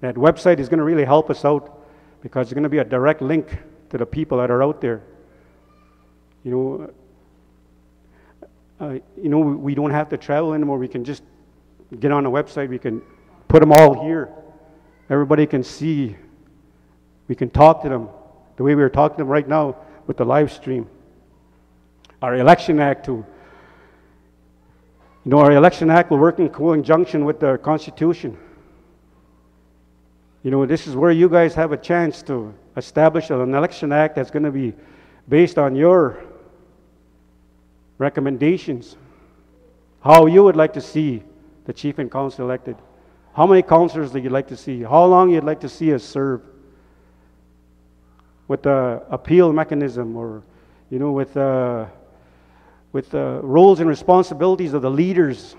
That website is going to really help us out because it's going to be a direct link to the people that are out there. You know, we don't have to travel anymore. We can just get on a website. We can put them all here. Everybody can see. We can talk to them the way we are talking to them right now with the live stream. Our Election Act too. You know, our Election Act will work in conjunction with the Constitution. You know, this is where you guys have a chance to establish an Election Act that's going to be based on your recommendations. How you would like to see the chief and council elected. How many councillors that you'd like to see. How long you'd like to see us serve. With the appeal mechanism, or, you know, with the roles and responsibilities of the leaders.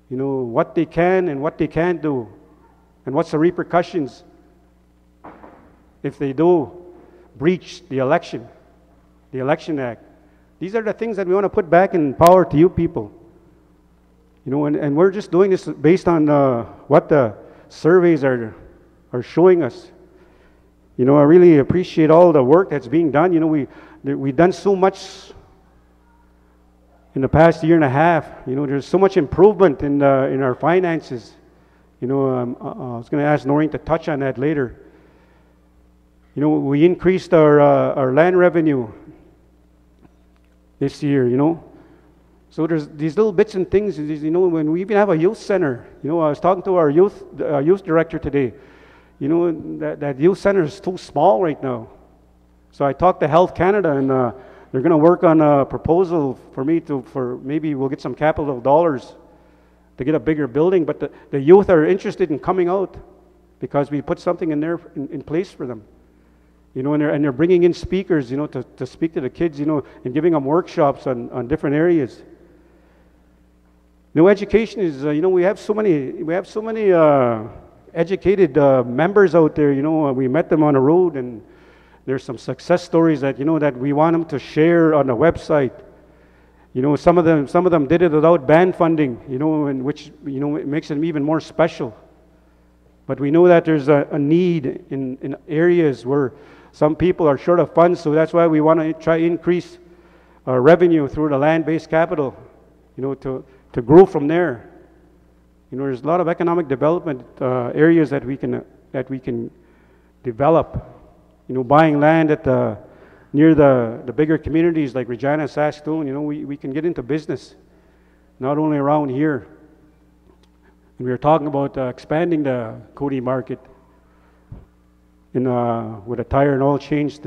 You know, what they can and what they can't do. And what's the repercussions if they do breach the Election Act. These are the things that we want to put back in power to you people. You know, and we're just doing this based on what the surveys are showing us. You know, I really appreciate all the work that's being done. You know, we've done so much in the past year and a half. You know, there's so much improvement in our finances. You know, I was going to ask Noreen to touch on that later. You know, we increased our land revenue this year, you know. So there's these little bits and things, you know, when we even have a youth center. You know, I was talking to our youth director today. You know, that youth center is too small right now. So I talked to Health Canada, and they're going to work on a proposal for me for maybe we'll get some capital dollars to get a bigger building. But the youth are interested in coming out because we put something in there in place for them. You know, and they're bringing in speakers, you know, to speak to the kids, you know, and giving them workshops on different areas. You know, education is, you know, we have so many educated members out there. You know, we met them on the road, and there's some success stories that, you know, that we want them to share on the website. You know, some of them did it without band funding, you know, and which, you know, it makes them even more special. But we know that there's a need in areas where some people are short of funds, so that's why we want to try to increase our revenue through the land-based capital, you know, to grow from there. You know, there's a lot of economic development areas that we can develop. You know, buying land near the bigger communities like Regina, Saskatoon. You know, we can get into business, not only around here. And we were talking about expanding the Cote market with a tire and oil change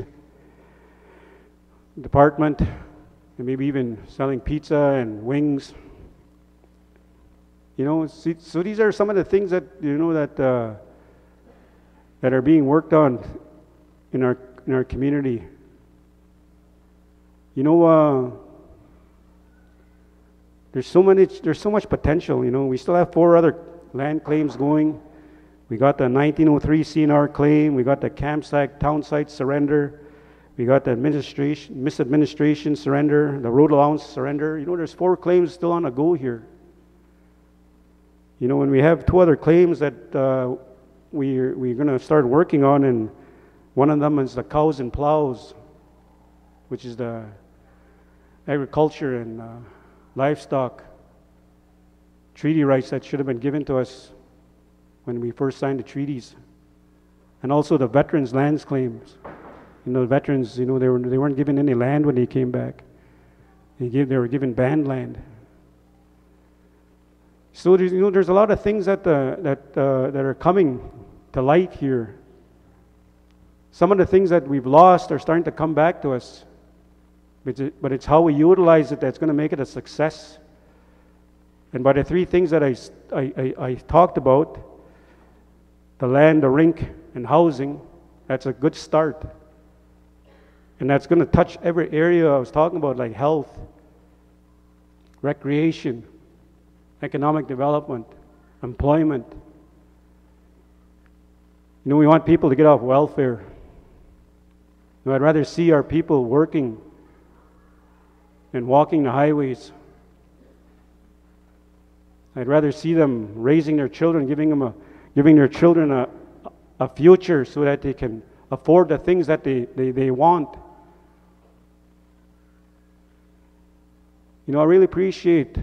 department, and maybe even selling pizza and wings. You know, so these are some of the things that, you know, that are being worked on in our community. You know, there's so much potential. You know, we still have 4 other land claims going. We got the 1903 CNR claim. We got the campsite town site surrender. We got the misadministration surrender, the road allowance surrender. You know, there's 4 claims still on the go here. You know, and we have 2 other claims that we're going to start working on, and one of them is the cows and plows, which is the agriculture and livestock treaty rights that should have been given to us when we first signed the treaties, and also the veterans' lands claims. The veterans, they weren't given any land when they came back. They were given band land. So there's a lot of things that are coming to light here. Some of the things that we've lost are starting to come back to us. But it's how we utilize it that's going to make it a success. And by the three things that I talked about, the land, the rink, and housing, that's a good start. And that's going to touch every area I was talking about, like health, recreation, economic development, employment. We want people to get off welfare. I'd rather see our people working and walking the highways. I'd rather see them raising their children, giving their children a future so that they can afford the things that they want. I really appreciate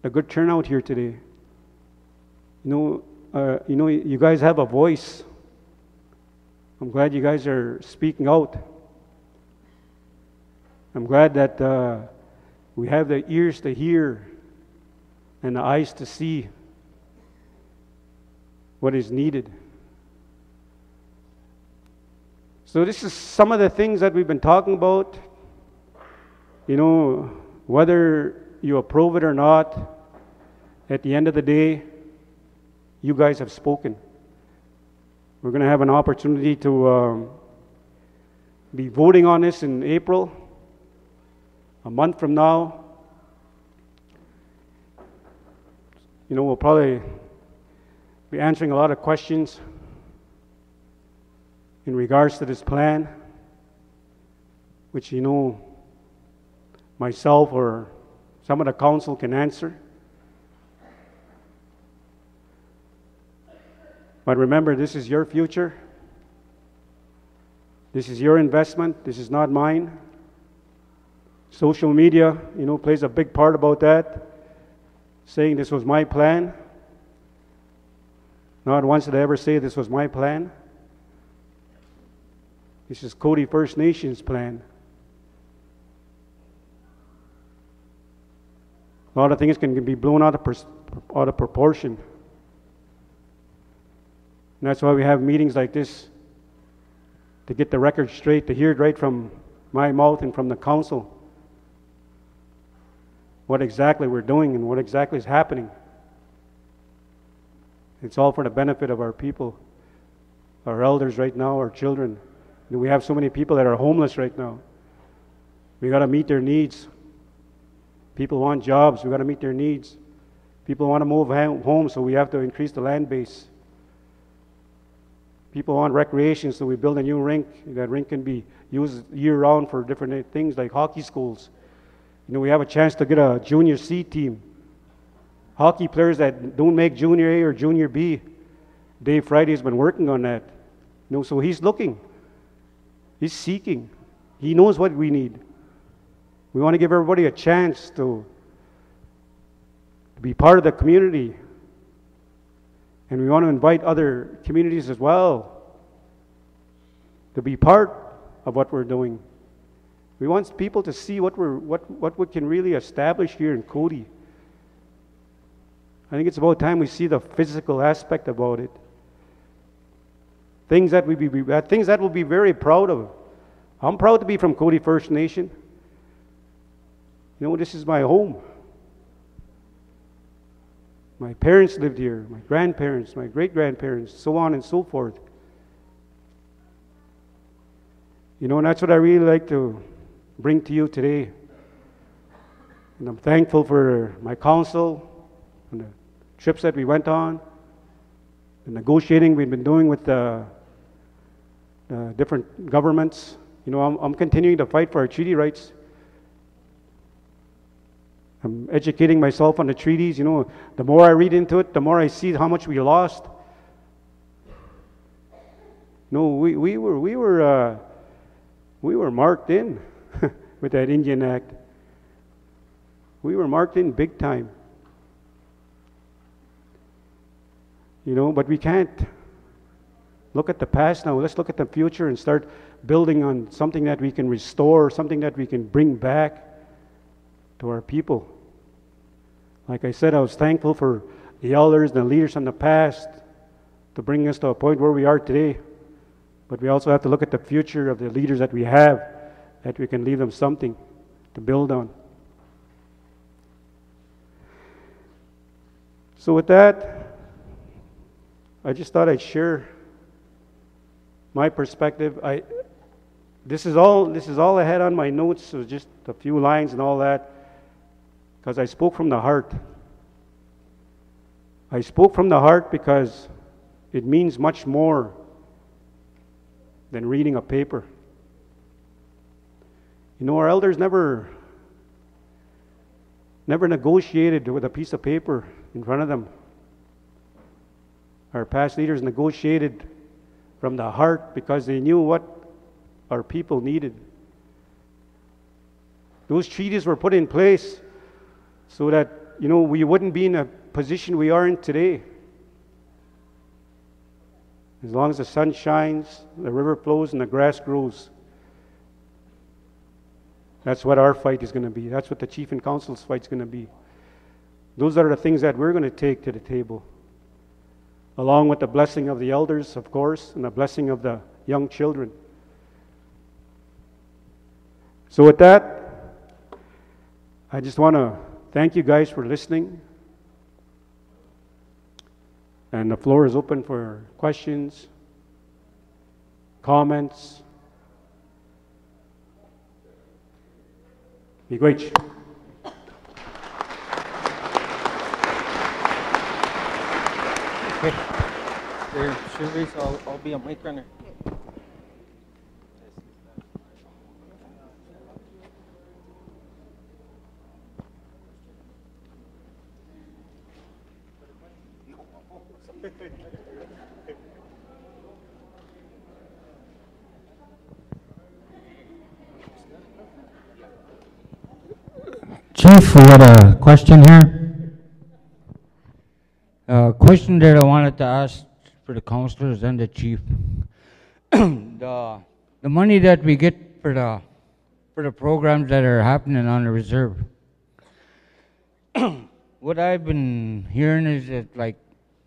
a good turnout here today. You guys have a voice. I'm glad you guys are speaking out. I'm glad that we have the ears to hear and the eyes to see what is needed. So this is some of the things that we've been talking about. Whether you approve it or not, at the end of the day, you guys have spoken. We're going to have an opportunity to be voting on this in April, a month from now. We'll probably be answering a lot of questions in regards to this plan, which myself or some of the council can answer. But remember, this is your future. This is your investment. This is not mine. Social media, plays a big part about that, saying this was my plan. Not once did I ever say this was my plan. This is Cote First Nations' plan. A lot of things can be blown out of proportion. And that's why we have meetings like this, to get the record straight, to hear it right from my mouth and from the council, what exactly we're doing and what exactly is happening. It's all for the benefit of our people, our elders right now, our children. And we have so many people that are homeless right now. We got to meet their needs. People want jobs, we got to meet their needs. People want to move home, so we have to increase the land base. People want recreation, so we build a new rink. That rink can be used year-round for different things like hockey schools. We have a chance to get a junior C team. Hockey players that don't make junior A or junior B. Dave Friday's been working on that. So he's looking. He's seeking. He knows what we need. We want to give everybody a chance to be part of the community. And we want to invite other communities as well to be part of what we're doing. We want people to see what we can really establish here in Cote. I think it's about time we see the physical aspect about it. Things that we'll be very proud of. I'm proud to be from Cote First Nation. This is my home. My parents lived here, my grandparents, my great-grandparents, so on and so forth. And that's what I really like to bring to you today. And I'm thankful for my council and the trips that we went on, the negotiating we've been doing with the different governments. I'm continuing to fight for our treaty rights. I'm educating myself on the treaties. The more I read into it, the more I see how much we lost. We were marked in with that Indian Act. We were marked in big time. But we can't look at the past now. Let's look at the future and start building on something that we can restore, something that we can bring back to our people. Like I said, I was thankful for the elders and the leaders from the past to bring us to a point where we are today. But we also have to look at the future of the leaders that we have, that we can leave them something to build on. So with that, I just thought I'd share my perspective. This is all I had on my notes. It was just a few lines and all that, because I spoke from the heart. I spoke from the heart because it means much more than reading a paper. You know, our elders never negotiated with a piece of paper in front of them. Our past leaders negotiated from the heart because they knew what our people needed. Those treaties were put in place so that, you know, we wouldn't be in a position we are in today. As long as the sun shines, the river flows, and the grass grows. That's what our fight is going to be. That's what the chief and council's fight is going to be. Those are the things that we're going to take to the table, along with the blessing of the elders, of course, and the blessing of the young children. So with that, I just want to thank you guys for listening. And the floor is open for questions, comments. Miigwech. Okay. There, Shirley, I'll be a mic runner. Chief, we got a question here. Question that I wanted to ask for the councillors and the chief. The money that we get for the programs that are happening on the reserve. What I've been hearing is that, like,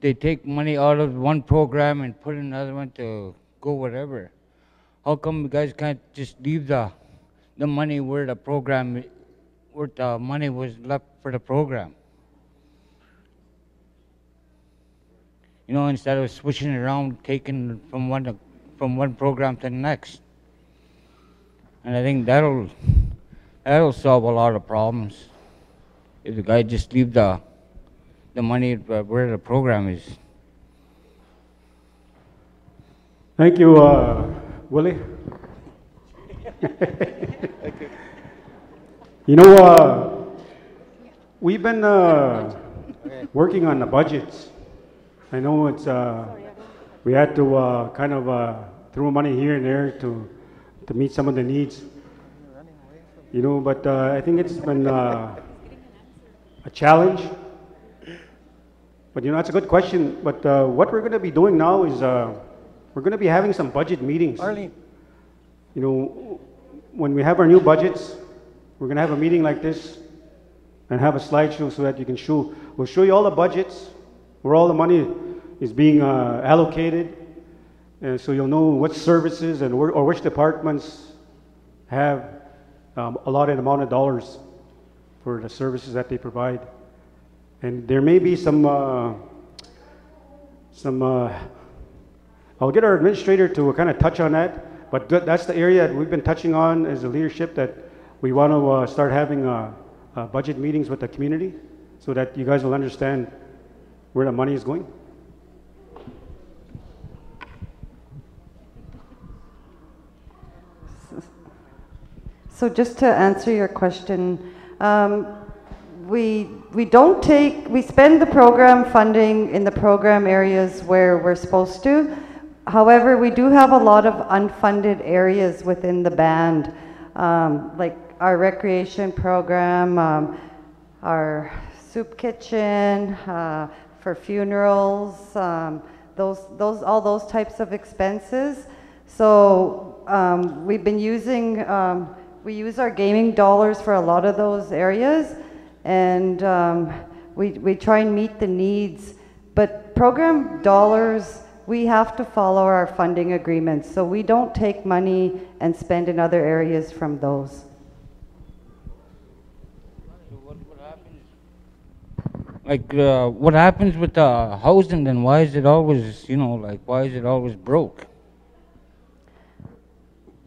they take money out of one program and put in another one to go whatever. How come you guys can't just leave the money where the money was left for the program? You know, instead of switching it around, taking from one program to the next. And I think that'll solve a lot of problems if the guy just leave the money where the program is. Thank you, Willie. You know, we've been working on the budgets. I know it's we had to kind of throw money here and there to meet some of the needs. You know, but I think it's been a challenge. But you know, that's a good question. But what we're going to be doing now is we're going to be having some budget meetings. Arlene. You know, when we have our new budgets, we're going to have a meeting like this and have a slideshow so that you can show. We'll show you all the budgets, where all the money is being allocated, and so you'll know what services and or which departments have allotted amount of dollars for the services that they provide. And there may be some I'll get our administrator to kind of touch on that, but that's the area that we've been touching on as a leadership, that we want to start having budget meetings with the community so that you guys will understand where the money is going. So just to answer your question, we spend the program funding in the program areas where we're supposed to. However, we do have a lot of unfunded areas within the band, like our recreation program, our soup kitchen, for funerals, all those types of expenses. So we've been using, we use our gaming dollars for a lot of those areas, and we try and meet the needs. But program dollars, we have to follow our funding agreements, so we don't take money and spend in other areas from those. What happens with the housing then? Why is it always, why is it always broke?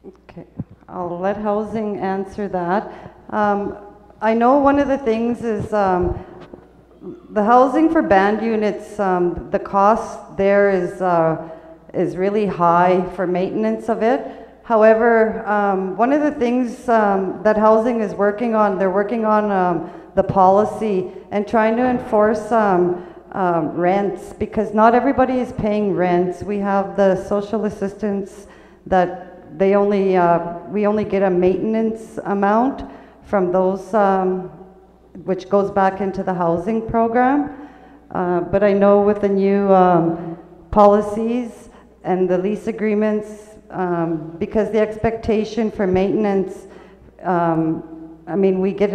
Okay, I'll let housing answer that. I know one of the things is the housing for band units, the cost there is really high for maintenance of it. However, one of the things that housing is working on, they're working on the policy and trying to enforce rents, because not everybody is paying rents. We have the social assistance that we only get a maintenance amount from those, which goes back into the housing program. But I know with the new policies and the lease agreements, because the expectation for maintenance, I mean, we get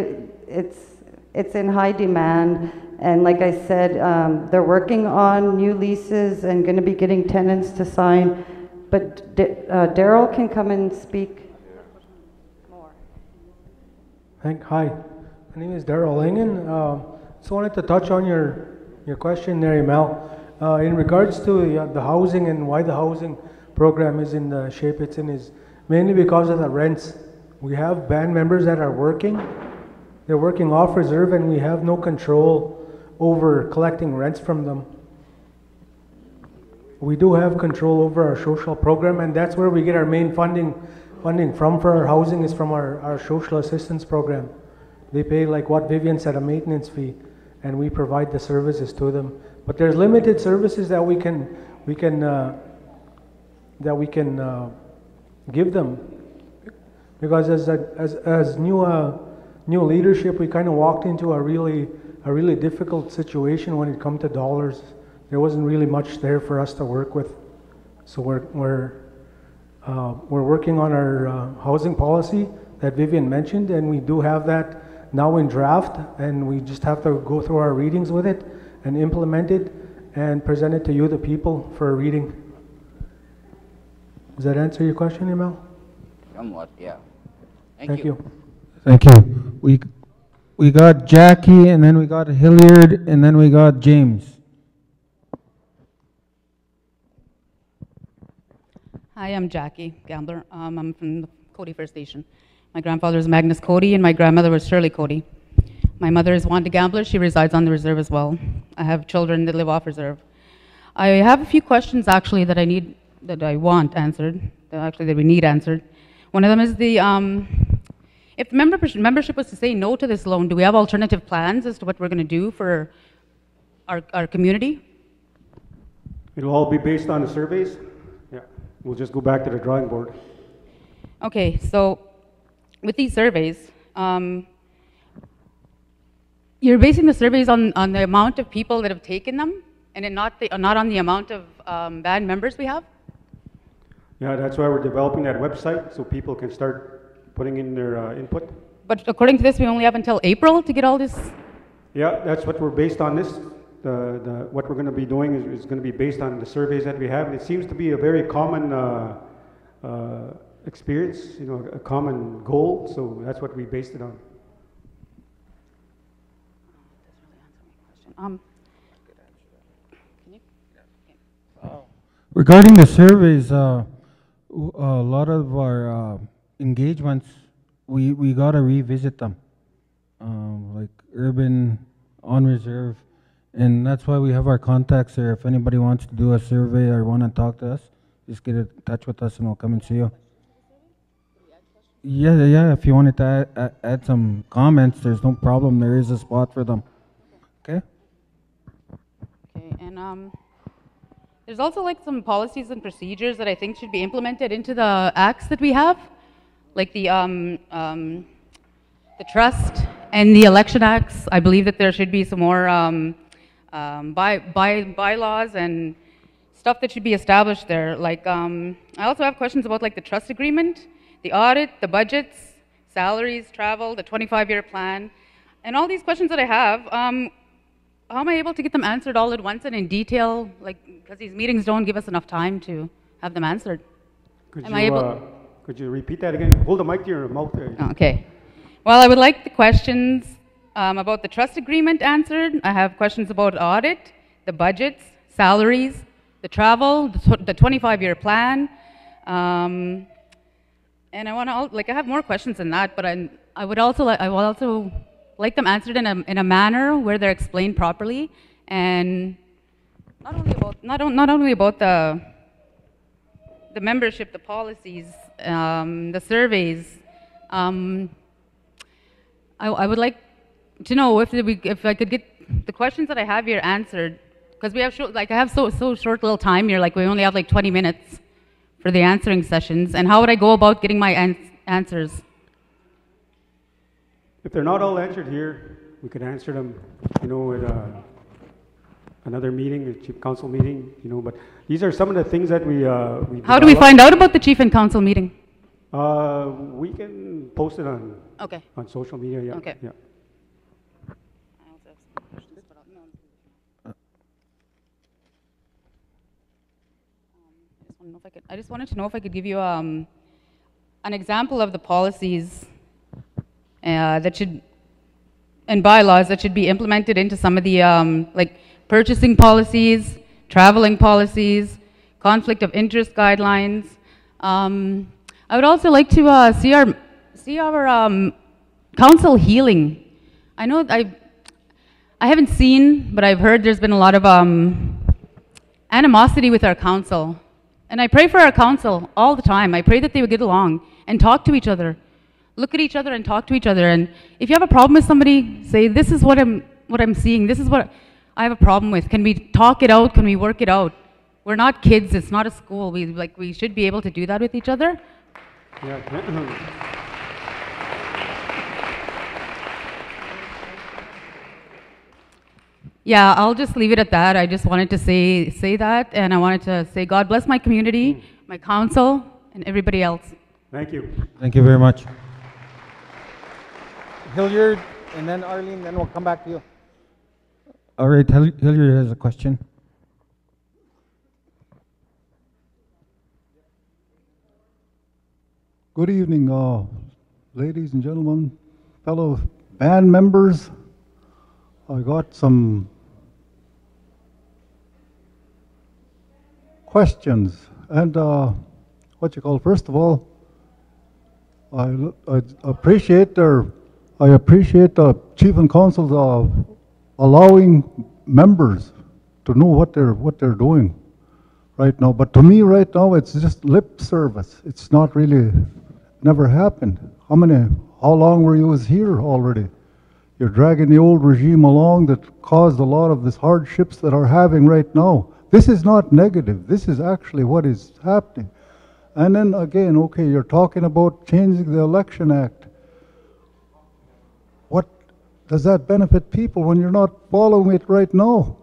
it's in high demand, and like I said, they're working on new leases and going to be getting tenants to sign. But Daryl can come and speak more. Hi, my name is Daryl Langen. Just wanted to touch on your question there, Mel. In regards to the housing and why the housing program is in the shape it's in is mainly because of the rents. We have band members that are working. They're working off reserve, and we have no control over collecting rents from them. We do have control over our social program, and that's where we get our main funding from for our housing is from our social assistance program. They pay, like what Vivian said, a maintenance fee, and we provide the services to them. But there's limited services that we can give them, because as new leadership, we kind of walked into a really difficult situation when it comes to dollars. There wasn't really much there for us to work with, so we're working on our housing policy that Vivian mentioned, and we do have that now in draft, and we just have to go through our readings with it and implement it and present it to you, the people, for a reading. Does that answer your question, Emil? Somewhat, yeah. Thank you. Thank you. We got Jackie, and then we got Hilliard, and then we got James. Hi, I'm Jackie Gambler. I'm from the Cote First Nation. My grandfather is Magnus Cote, and my grandmother was Shirley Cote. My mother is Wanda Gambler. She resides on the reserve as well. I have children that live off reserve. I have a few questions actually that I want answered, that we need answered. One of them is if membership was to say no to this loan, do we have alternative plans as to what we're going to do for our community? It'll all be based on the surveys. Yeah, we'll just go back to the drawing board. Okay, so with these surveys, you're basing the surveys on the amount of people that have taken them, and not on the amount of band members we have? Yeah, that's why we're developing that website, so people can start putting in their input. But according to this, we only have until April to get all this? Yeah, that's what we're based on this. What we're going to be doing is going to be based on the surveys that we have. And it seems to be a very common experience, a common goal. So that's what we based it on. Regarding the surveys, a lot of our engagements, we got to revisit them, like urban, on reserve, and that's why we have our contacts there. If anybody wants to do a survey or want to talk to us, just get in touch with us and we'll come and see you. Yeah, if you wanted to add some comments, there's no problem. There is a spot for them. Okay? Okay, and there's also like some policies and procedures that I think should be implemented into the acts that we have, like the trust and the election acts. I believe that there should be some more bylaws and stuff that should be established there. Like, I also have questions about like the trust agreement, the audit, the budgets, salaries, travel, the 25-year plan, and all these questions that I have. How am I able to get them answered all at once and in detail? Like, because these meetings don't give us enough time to have them answered. Could you repeat that again? Hold the mic to your mouth there. Okay. Well, I would like the questions about the trust agreement answered. I have questions about audit, the budgets, salaries, the travel, the 25-year plan, and I want to I have more questions than that. But I would also like them answered in a manner where they're explained properly, and not only about the membership, the policies, the surveys. I would like to know if I could get the questions that I have here answered, because we have I have so short little time here. Like, we only have like 20 minutes for the answering sessions, and how would I go about getting my answers? If they're not all answered here, we could answer them, at another meeting, a chief council meeting, but these are some of the things that we How do we find out about the chief and council meeting? We can post it on social media, yeah. Okay. Yeah. I just wanted to know if I could give you an example of the policies and bylaws that should be implemented into some of the like purchasing policies, traveling policies, conflict of interest guidelines. I would also like to see our council healing. I know I haven't seen, but I've heard there's been a lot of animosity with our council. And I pray for our council all the time. I pray that they would get along and talk to each other. Look at each other and talk to each other. And if you have a problem with somebody, say, this is what I'm seeing. This is what I have a problem with. Can we talk it out? Can we work it out? We're not kids. It's not a school. We should be able to do that with each other. Yeah. Yeah, I'll just leave it at that. I just wanted to say that, and I wanted to say God bless my community, my council, and everybody else. Thank you. Thank you very much. Hilliard, and then Arlene, then we'll come back to you. All right, Hilliard has a question. Good evening, ladies and gentlemen, fellow band members. I got some questions, and first of all, I appreciate the chief and council's allowing members to know what they're doing right now. But to me, right now, it's just lip service. It's not really, never happened. How long were you here already? You're dragging the old regime along that caused a lot of these hardships that are having right now. This is not negative. This is actually what is happening. And then again, okay, you're talking about changing the Election Act. What does that benefit people when you're not following it right now?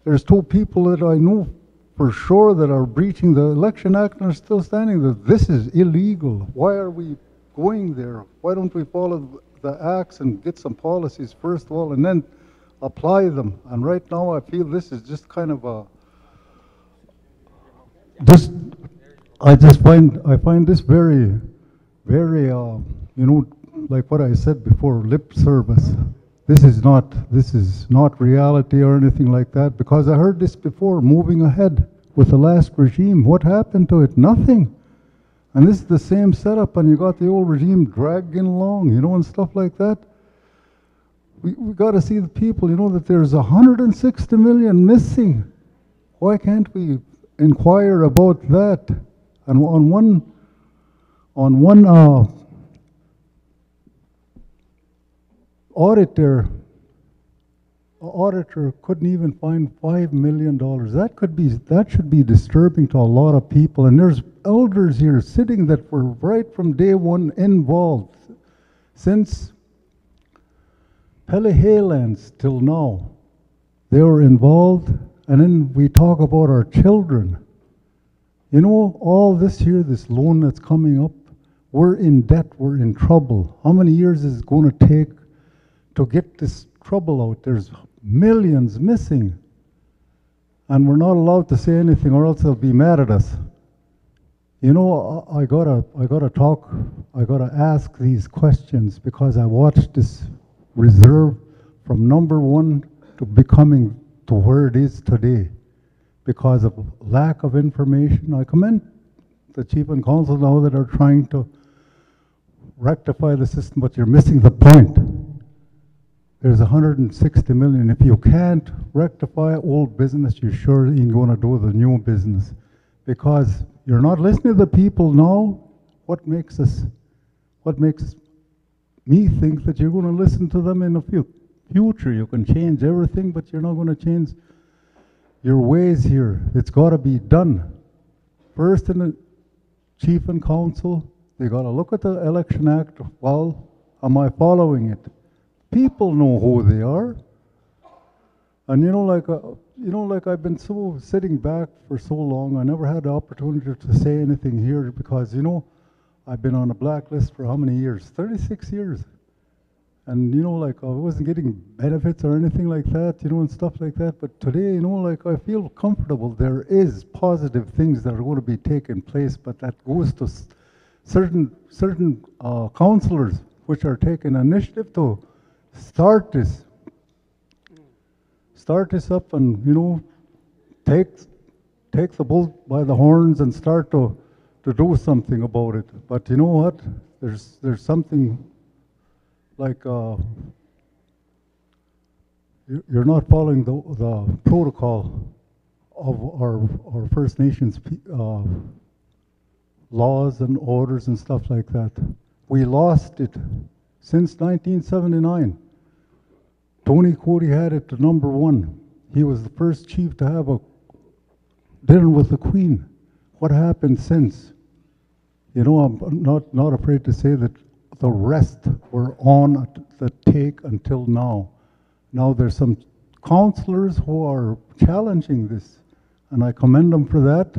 There's 2 people that I know for sure that are breaching the Election Act and are still standing there. This is illegal. Why are we going there? Why don't we follow the acts and get some policies first of all and then apply them? And right now I feel this is just kind of I find this very, very, like what I said before, lip service. This is not reality or anything like that, because I heard this before, moving ahead with the last regime. What happened to it? Nothing. And this is the same setup, and you got the old regime dragging along, and stuff like that. We got to see the people, that there's 160 million missing. Why can't we inquire about that? And on one auditor couldn't even find $5 million. That should be disturbing to a lot of people. And there's elders here sitting that were right from day one involved since Pelihaylands till now. They were involved, And then we talk about our children. You know, all this here, this loan that's coming up, we're in debt, we're in trouble. How many years is it going to take to get this trouble out? There's millions missing. And we're not allowed to say anything or else they'll be mad at us. You know, I gotta ask these questions because I watched this reserve from number one to becoming to where it is today because of lack of information. I commend the chief and council now that are trying to rectify the system, but you're missing the point. There's 160 million. If you can't rectify old business, you sure ain't gonna do the new business because you're not listening to the people now. What makes me think that you're going to listen to them in the future? You can change everything, but you're not going to change your ways here. It's got to be done. First, in the chief and council, they got to look at the election act. Well, am I following it? People know who they are. And like I've been so sitting back for so long, I never had the opportunity to say anything here because, I've been on a blacklist for how many years? 36 years. And, I wasn't getting benefits or anything like that, and stuff like that. But today, I feel comfortable. There is positive things that are going to be taking place, but that goes to certain councillors which are taking initiative to start this up and, take the bull by the horns and start to do something about it. But you know what? There's something like you're not following the protocol of our First Nations laws and orders and stuff like that. We lost it since 1979. Tony Cote had it to number one. He was the first chief to have a dinner with the Queen. What happened since? I'm not afraid to say that the rest were on the take until now. Now there's some councillors who are challenging this, and I commend them for that.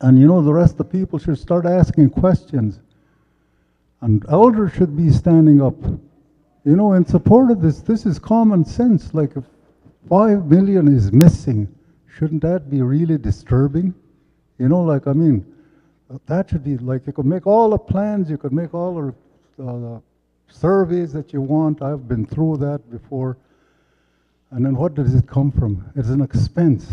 And the rest of the people should start asking questions. And elders should be standing up, in support of this. This is common sense. Like if 5 million is missing, shouldn't that be really disturbing? That should be like, you could make all the plans, you could make all the surveys that you want. I've been through that before. And then what does it come from? It's an expense.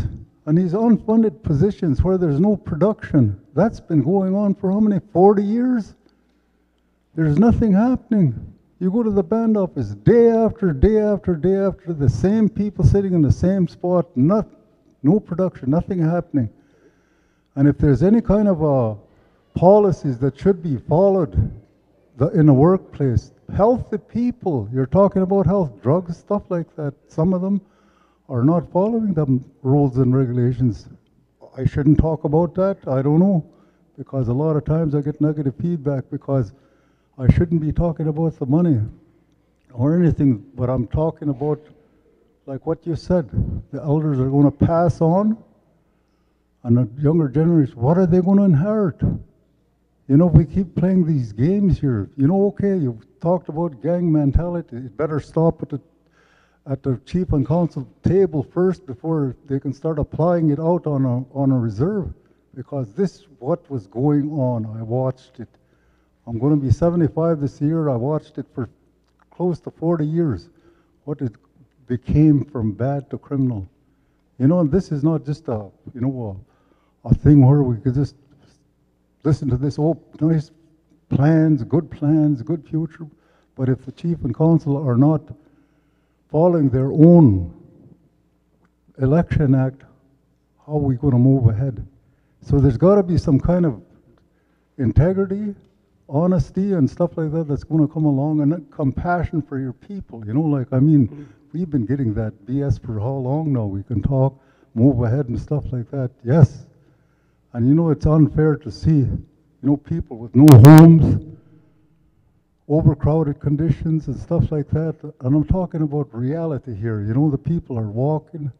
And these unfunded positions where there's no production, that's been going on for how many, 40 years? There's nothing happening. You go to the band office day after day after day after, the same people sitting in the same spot, no production, nothing happening. And if there's any kind of policies that should be followed in the workplace, healthy people, you're talking about health, drugs, stuff like that, some of them are not following them rules and regulations. I shouldn't talk about that, I don't know, because a lot of times I get negative feedback because I shouldn't be talking about the money or anything, but I'm talking about, like what you said, the elders are going to pass on, and the younger generation, what are they going to inherit? We keep playing these games here. Okay, you've talked about gang mentality. It better stop at the chief and council table first before they can start applying it out on a reserve, because this what was going on. I watched it. I'm going to be 75 this year. I watched it for close to 40 years. What it became from bad to criminal. And this is not just a thing where we could just listen to this, nice plans, good future. But if the chief and council are not following their own election act, how are we going to move ahead? So there's got to be some kind of integrity, honesty, and stuff like that that's going to come along, and compassion for your people. We've been getting that BS for how long now? We can talk, move ahead and stuff like that. Yes. And it's unfair to see, people with no homes, overcrowded conditions and stuff like that. And I'm talking about reality here. The people are walking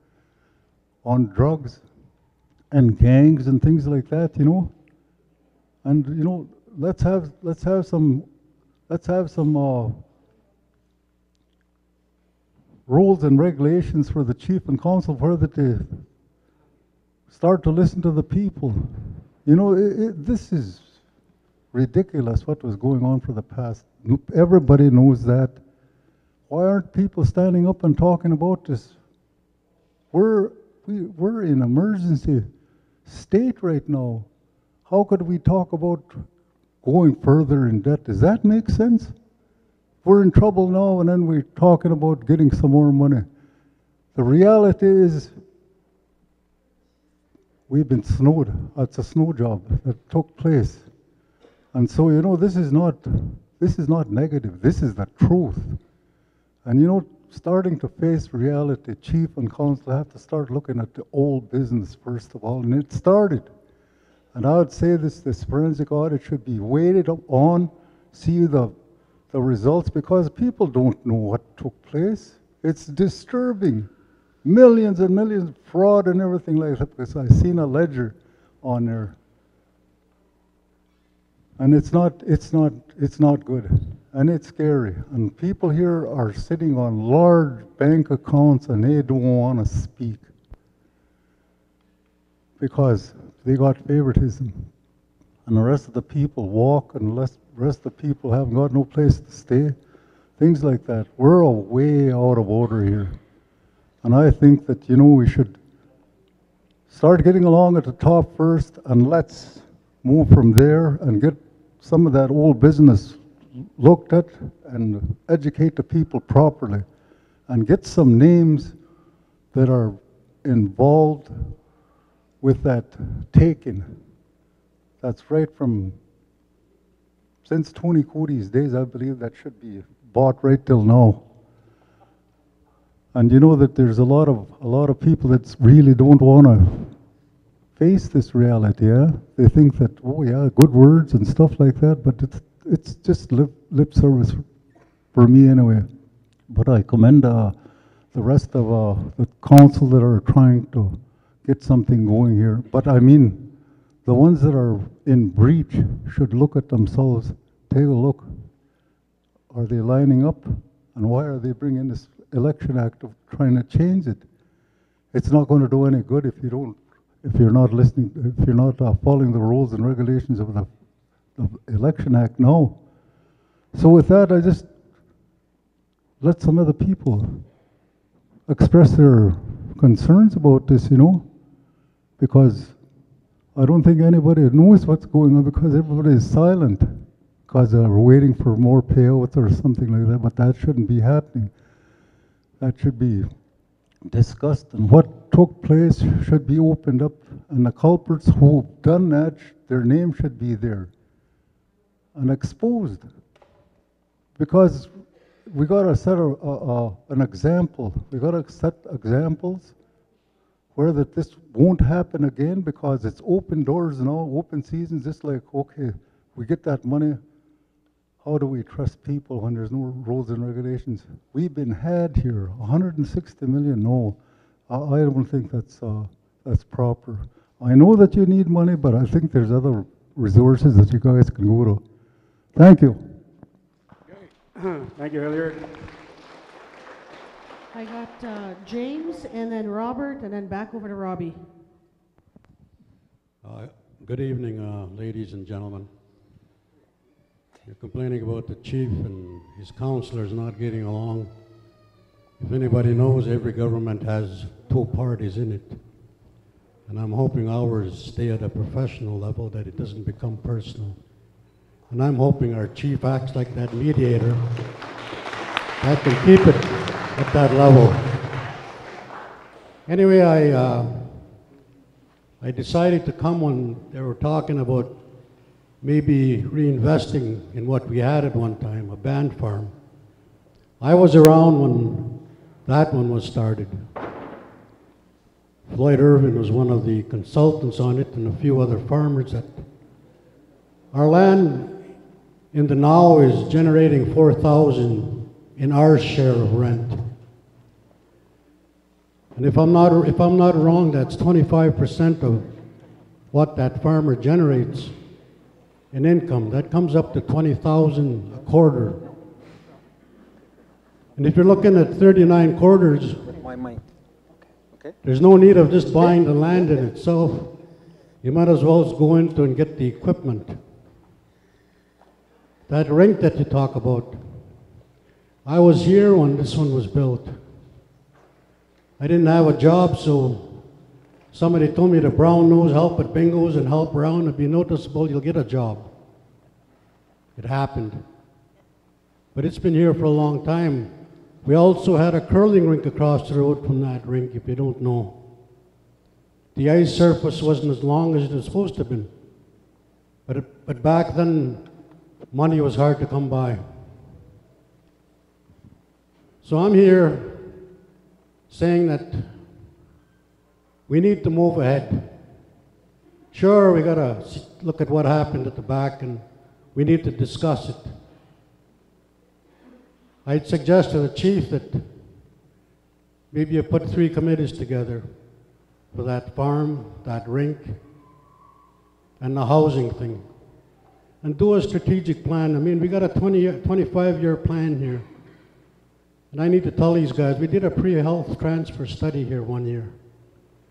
on drugs and gangs and things like that, you know. And you know, let's have some rules and regulations for the chief and council for that they start to listen to the people. You know, this is ridiculous what was going on for the past. Everybody knows that. Why aren't people standing up and talking about this? We're in emergency state right now. How could we talk about going further in debt? Does that make sense? We're in trouble now and then we're talking about getting some more money. The reality is we've been snowed. It's a snow job that took place. And so, you know, this is not negative. This is the truth. And you know, starting to face reality, chief and council have to start looking at the old business first of all, and it started. And I would say this forensic audit should be weighted up on, see the results, because people don't know what took place. It's disturbing. Millions and millions of fraud and everything like that, because I've seen a ledger on there. And it's not good. And it's scary. And people here are sitting on large bank accounts and they don't want to speak because they got favoritism. And the rest of the people walk, and the rest of the people haven't got no place to stay. Things like that. We're way out of order here. And I think that, you know, we should start getting along at the top first, and let's move from there and get some of that old business looked at and educate the people properly and get some names that are involved with that taking. That's right from since Tony Cote's days. I believe that should be bought right till now. And you know that there's a lot of people that really don't want to face this reality. Yeah, they think that, oh yeah, good words and stuff like that, but it's just lip service for me anyway. But I commend the rest of the council that are trying to get something going here. But I mean, the ones that are in breach should look at themselves, take a look. Are they lining up? And why are they bringing this election act of trying to change it? It's not going to do any good if you're not listening, if you're not following the rules and regulations of the election act now. So with that, I just let some other people express their concerns about this, you know, because I don't think anybody knows what's going on, because everybody is silent because they're waiting for more payouts or something like that. But that shouldn't be happening. That should be discussed, and what took place should be opened up, and the culprits who've done that, their name should be there and exposed, because we got to set an example. We got to set examples where that this won't happen again, because it's open doors now, open seasons. Just like, okay, we get that money. How do we trust people when there's no rules and regulations? We've been had here, 160 million. No, I don't think that's proper. I know that you need money, but I think there's other resources that you guys can go to. Thank you. Okay. Thank you, Hilliard. I got James, and then Robert, and then back over to Robbie. Good evening, ladies and gentlemen. You're complaining about the chief and his councillors not getting along. If anybody knows, every government has two parties in it. And I'm hoping ours stay at a professional level, that it doesn't become personal. And I'm hoping our chief acts like that mediator that can keep it at that level. Anyway, I decided to come when they were talking about maybe reinvesting in what we had at one time, a band farm. I was around when that one was started. Floyd Irvin was one of the consultants on it, and a few other farmers. That our land in the now is generating $4,000 in our share of rent. And if I'm not wrong, that's 25% of what that farmer generates in income. That comes up to 20,000 a quarter. And if you're looking at 39 quarters, there's no need of just buying the land in itself. You might as well go into and get the equipment. That rink that you talk about, I was here when this one was built. I didn't have a job, so somebody told me to brown nose, help at bingos and help around and be noticeable, you'll get a job. It happened. But it's been here for a long time. We also had a curling rink across the road from that rink, if you don't know. The ice surface wasn't as long as it was supposed to have been. But back then, money was hard to come by. So I'm here saying that we need to move ahead. Sure, we gotta look at what happened at the back and we need to discuss it. I'd suggest to the chief that maybe you put 3 committees together for that farm, that rink, and the housing thing. And do a strategic plan. I mean, we got a 25-year plan here. And I need to tell these guys, we did a pre-health transfer study here one year.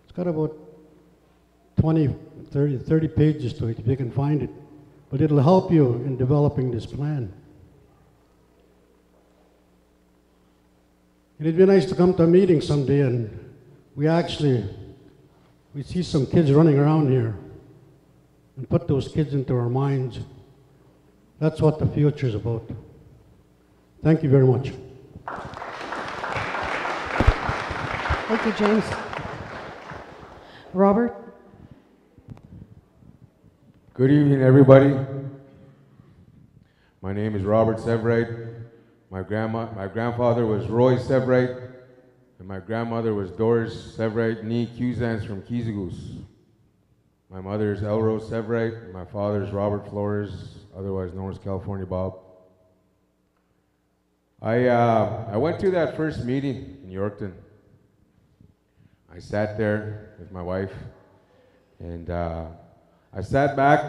It's got about 30 pages to it, if you can find it. But it'll help you in developing this plan. It'd be nice to come to a meeting someday and we see some kids running around here and put those kids into our minds. That's what the future's about. Thank you very much. Thank you, James. Robert? Good evening, everybody. My name is Robert Severite. My grandfather was Roy Severite, and my grandmother was Doris Severite Nee Cusans from Kizagoose. My mother is Elrose Severite, and my father is Robert Flores, otherwise known as California Bob. I went to that first meeting in Yorkton. I sat there with my wife, and I sat back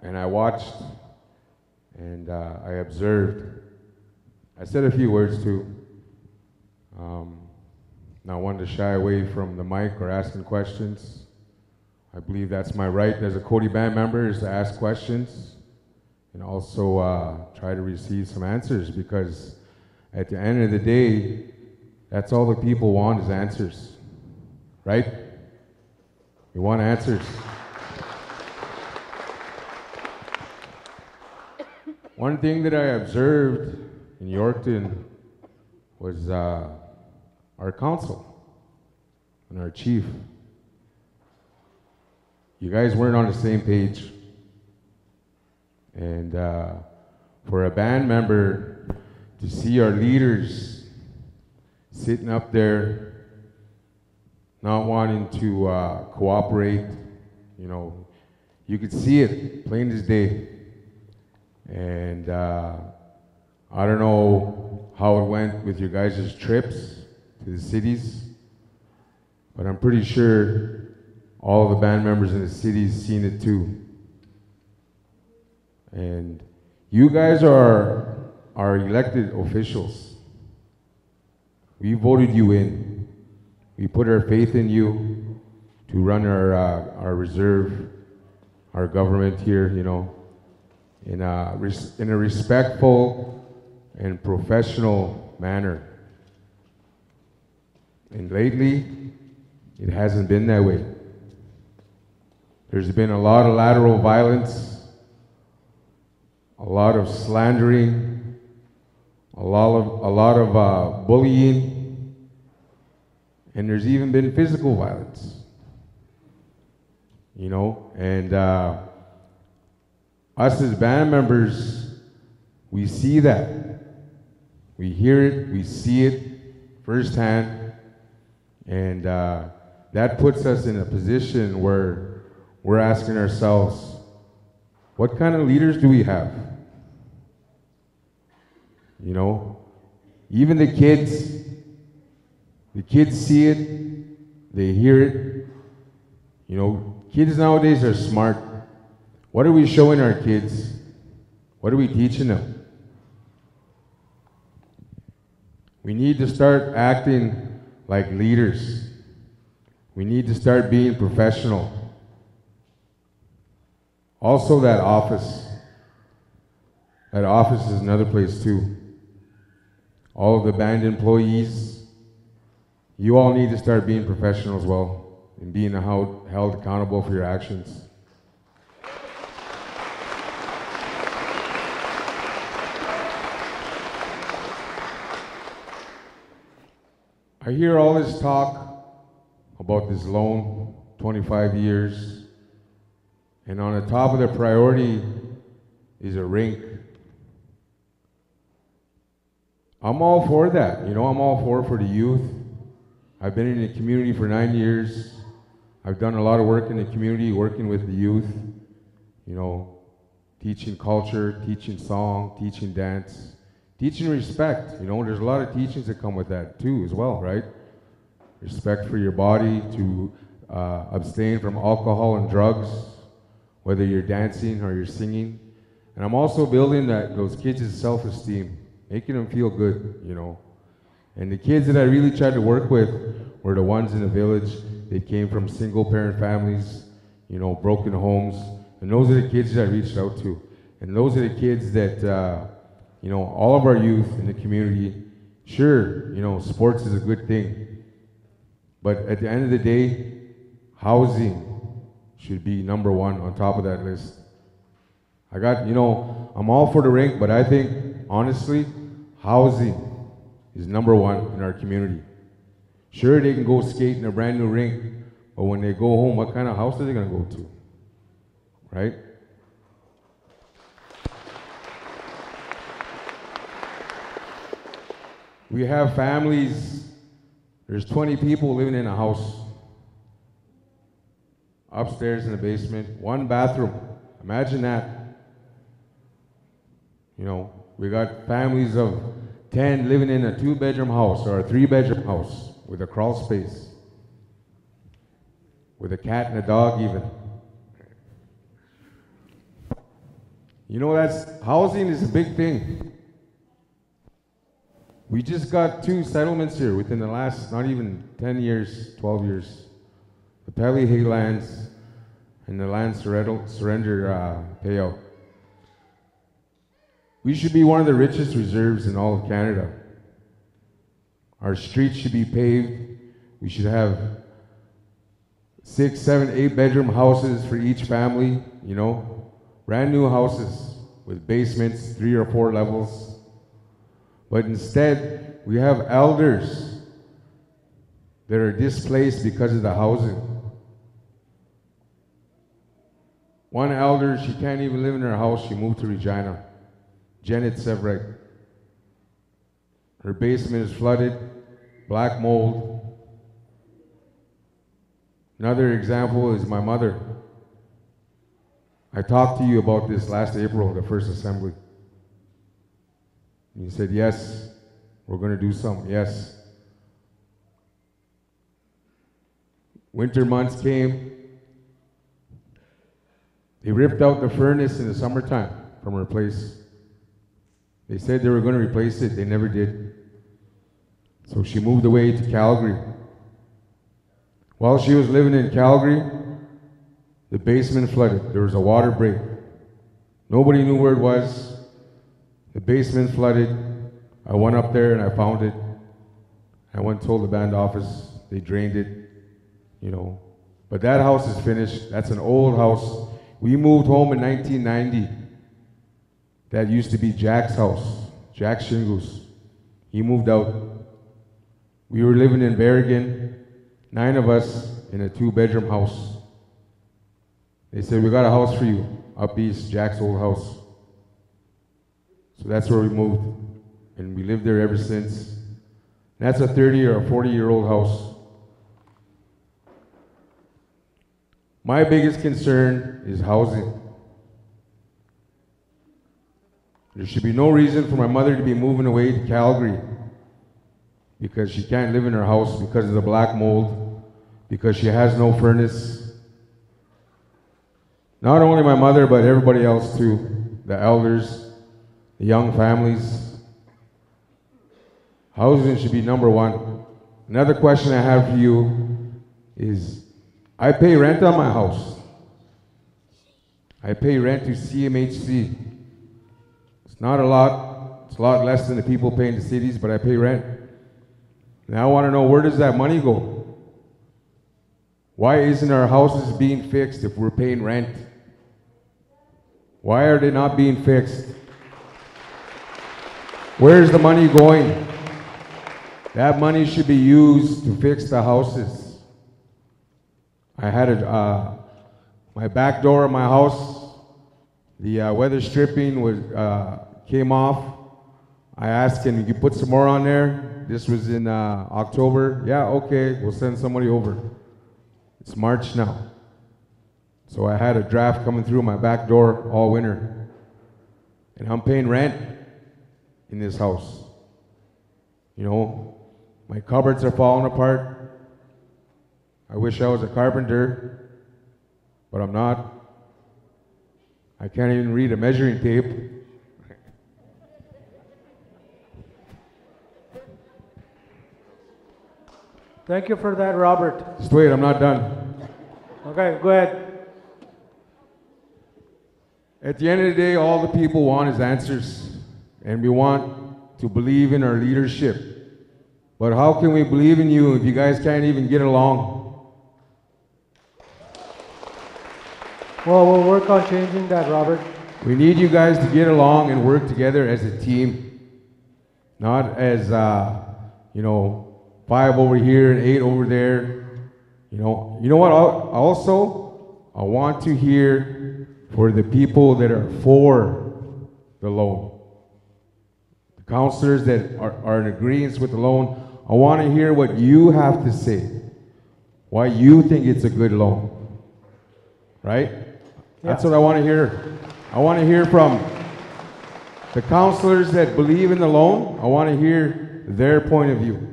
and I watched and I observed. I said a few words too. Not one to shy away from the mic or asking questions. I believe that's my right as a Cote band member, is to ask questions and also try to receive some answers, because at the end of the day, that's all the people want is answers, right? We want answers. One thing that I observed in Yorkton was our council and our chief. You guys weren't on the same page. And for a band member to see our leaders sitting up there not wanting to cooperate, you know, you could see it plain as day. And I don't know how it went with your guys' trips to the cities, but I'm pretty sure all of the band members in the cities seen it too. And you guys are our elected officials. We voted you in. We put our faith in you to run our reserve, our government here, you know, in a respectful and professional manner. And lately, it hasn't been that way. There's been a lot of lateral violence, a lot of slandering, a lot of bullying, and there's even been physical violence. You know, and us as band members, we see that. We hear it, we see it firsthand, and that puts us in a position where we're asking ourselves, what kind of leaders do we have? You know, even the kids see it, They hear it. You know, kids nowadays are smart. What are we showing our kids? What are we teaching them? We need to start acting like leaders. We need to start being professional. Also, that office. That office is another place too. All of the band employees, you all need to start being professional as well and being held accountable for your actions. I hear all this talk about this loan, 25 years, and on the top of the priority is a rink. I'm all for that, you know, I'm all for the youth. I've been in the community for 9 years. I've done a lot of work in the community, working with the youth, you know, teaching culture, teaching song, teaching dance, teaching respect. You know, there's a lot of teachings that come with that too as well, right? Respect for your body, to abstain from alcohol and drugs, whether you're dancing or you're singing. And I'm also building those kids' self-esteem, making them feel good, you know. And the kids that I really tried to work with were the ones in the village. They came from single-parent families, you know, broken homes. And those are the kids that I reached out to. And those are the kids that, you know, all of our youth in the community, sure, you know, sports is a good thing. But at the end of the day, housing should be number one on top of that list. You know, I'm all for the rink, but I think, honestly, housing is number one in our community. Sure, they can go skate in a brand new rink, but when they go home, what kind of house are they going to go to? Right? We have families, there's 20 people living in a house. Upstairs in the basement, one bathroom. Imagine that. You know, we got families of 10 living in a 2-bedroom house or a 3-bedroom house with a crawl space, with a cat and a dog even. You know, housing is a big thing. We just got 2 settlements here within the last, not even 10 years, 12 years. The Pelly Hay lands and the land surrender payout. We should be one of the richest reserves in all of Canada. Our streets should be paved. We should have 6, 7, 8-bedroom houses for each family, you know, brand new houses with basements, 3 or 4 levels. But instead, we have elders that are displaced because of the housing. One elder, she can't even live in her house. She moved to Regina. Janet Severett. Her basement is flooded, black mold. Another example is my mother. I talked to you about this last April, the first assembly. And you said, yes, we're going to do something, yes. Winter months came. They ripped out the furnace in the summertime from her place. They said they were going to replace it. They never did. So she moved away to Calgary. While she was living in Calgary, the basement flooded. There was a water break. Nobody knew where it was. The basement flooded. I went up there and I found it. I went and told the band office. They drained it, you know. But that house is finished. That's an old house. We moved home in 1990. That used to be Jack's house, Jack Shingus. He moved out. We were living in Berrigan, 9 of us in a 2-bedroom house. They said, we got a house for you, up east, Jack's old house. So that's where we moved. And we lived there ever since. And that's a 30 or a 40-year-old house. My biggest concern is housing. There should be no reason for my mother to be moving away to Calgary because she can't live in her house because of the black mold, because she has no furnace. Not only my mother, but everybody else too, the elders, the young families. Housing should be number one. Another question I have for you is, I pay rent on my house. I pay rent to CMHC. It's not a lot. It's a lot less than the people pay in the cities, but I pay rent. And I want to know, where does that money go? Why isn't our houses being fixed if we're paying rent? Why are they not being fixed? Where is the money going? That money should be used to fix the houses. I had my back door of my house, the weather stripping came off. I asked, can you put some more on there? This was in October. Yeah, okay, we'll send somebody over. It's March now. So I had a draft coming through my back door all winter. And I'm paying rent in this house. You know, my cupboards are falling apart. I wish I was a carpenter, but I'm not. I can't even read a measuring tape. Thank you for that, Robert. Just wait, I'm not done. Okay, go ahead. At the end of the day, all the people want is answers, and we want to believe in our leadership. But how can we believe in you if you guys can't even get along? Well, we'll work on changing that, Robert. We need you guys to get along and work together as a team, not as, you know, 5 over here and 8 over there. You know what? I want to hear for the people that are for the loan. The counselors that are in agreement with the loan, I want to hear what you have to say. Why you think it's a good loan. Right? That's what I want to hear. I want to hear from the counselors that believe in the loan. I want to hear their point of view.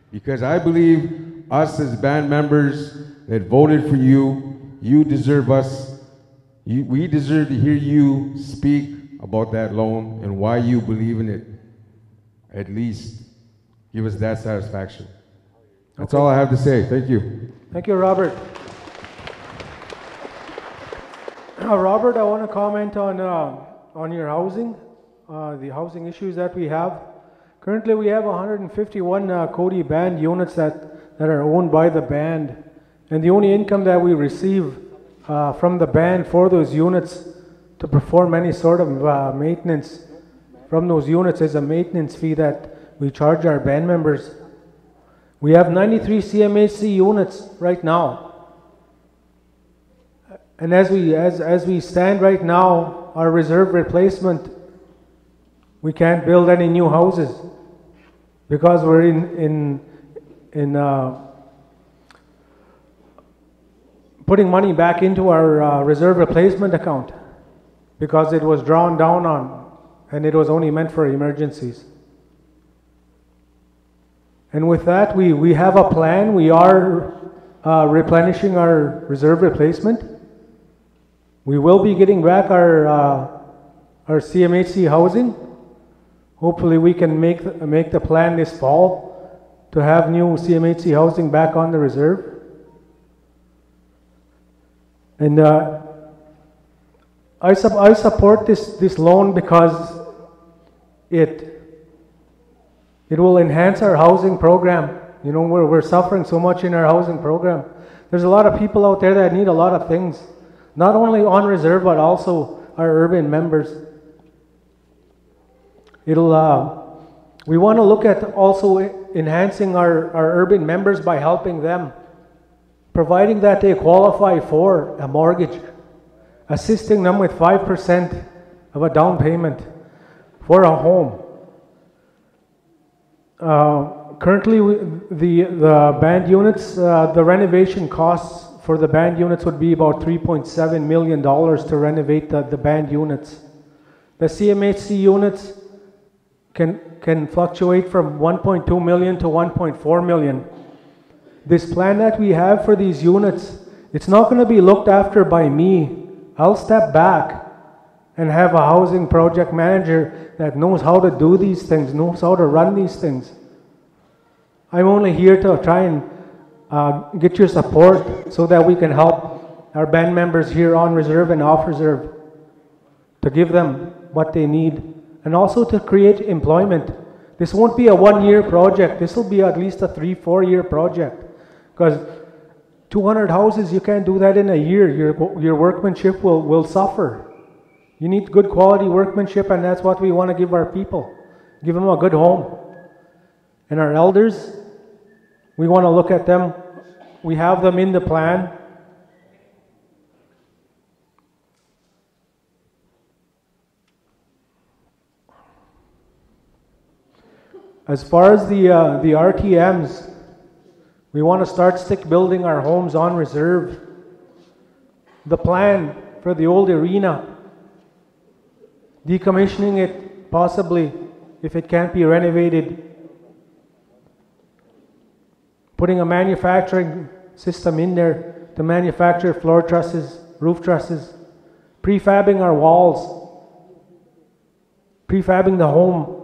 Because I believe us as band members that voted for you, you deserve us. We deserve to hear you speak about that loan and why you believe in it. At least give us that satisfaction. That's all I have to say. Thank you. Thank you, Robert. Robert, I want to comment on your housing, the housing issues that we have. Currently, we have 151 Cote band units that are owned by the band, and the only income that we receive from the band for those units to perform any sort of maintenance from those units is a maintenance fee that we charge our band members. We have 93 CMHC units right now, and as we stand right now, our reserve replacement, we can't build any new houses because we're in putting money back into our reserve replacement account because it was drawn down on and it was only meant for emergencies. And with that, we have a plan. We are replenishing our reserve replacement. We will be getting back our CMHC housing. Hopefully we can make the plan this fall to have new CMHC housing back on the reserve. And I support this loan because it will enhance our housing program. You know, we're suffering so much in our housing program. There's a lot of people out there that need a lot of things, not only on reserve but also our urban members. We want to look at also enhancing our urban members by helping them, providing that they qualify for a mortgage, assisting them with 5% of a down payment for a home. Currently, the band units, the renovation costs for the band units would be about $3.7 million to renovate the band units. The CMHC units can fluctuate from 1.2 million to 1.4 million. this plan that we have for these units, it's not going to be looked after by me. I'll step back and have a housing project manager that knows how to do these things, knows how to run these things. I'm only here to try and get your support so that we can help our band members here on reserve and off reserve, to give them what they need, and also to create employment. This won't be a 1-year project. This will be at least a 3-4 year project, because 200 houses, you can't do that in a year. Your workmanship will suffer. You need good quality workmanship, and that's what we want to give our people. Give them a good home. And our elders, we want to look at them. We have them in the plan. As far as the RTMs, we want to start stick building our homes on reserve. The plan for the old arena, decommissioning it possibly if it can't be renovated, putting a manufacturing system in there to manufacture floor trusses, roof trusses, prefabbing our walls, prefabbing the home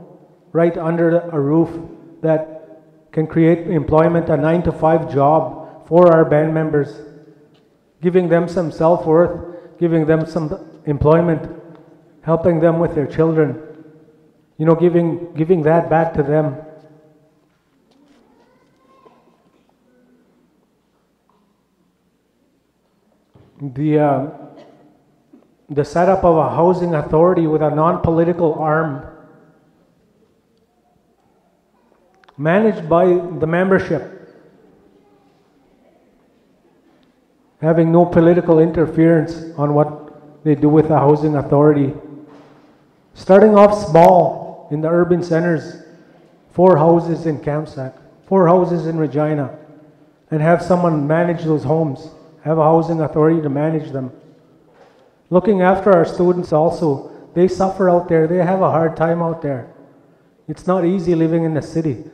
right under a roof that can create employment, a 9-to-5 job for our band members, giving them some self-worth, giving them some employment, helping them with their children, you know, giving that back to them. The setup of a housing authority with a non-political arm, managed by the membership, having no political interference on what they do with the housing authority. Starting off small in the urban centers, 4 houses in Kamsack, 4 houses in Regina, and have someone manage those homes, have a housing authority to manage them. Looking after our students also, they suffer out there, they have a hard time out there. It's not easy living in the city.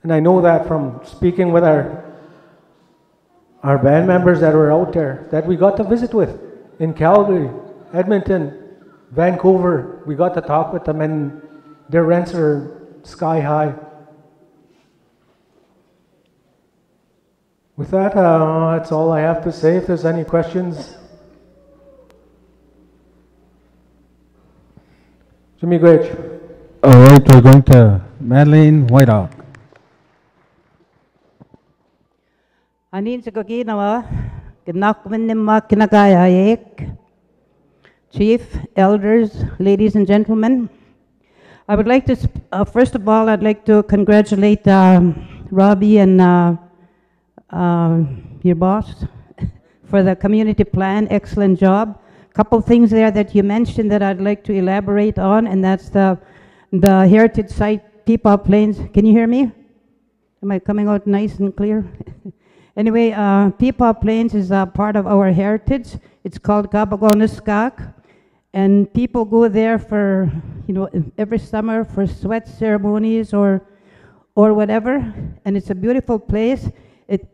And I know that from speaking with our band members that were out there, that we got to visit with in Calgary, Edmonton, Vancouver. We got to talk with them, and their rents are sky high. With that, that's all I have to say. If there's any questions. Jimmy Grage. All right, we're going to Madeleine Whiteout. Anin sa kakinawa, kinakminima kinakayayek, Chief, elders, ladies and gentlemen. I would like to, first of all, I'd like to congratulate Robbie and your boss for the community plan. Excellent job. Couple things there that you mentioned that I'd like to elaborate on, and that's the heritage site, Peepaw Plains. Can you hear me? Am I coming out nice and clear? Anyway, Peepaw Plains is a part of our heritage. It's called Kabagoniskak, and people go there for, you know, every summer for sweat ceremonies or whatever, and it's a beautiful place. It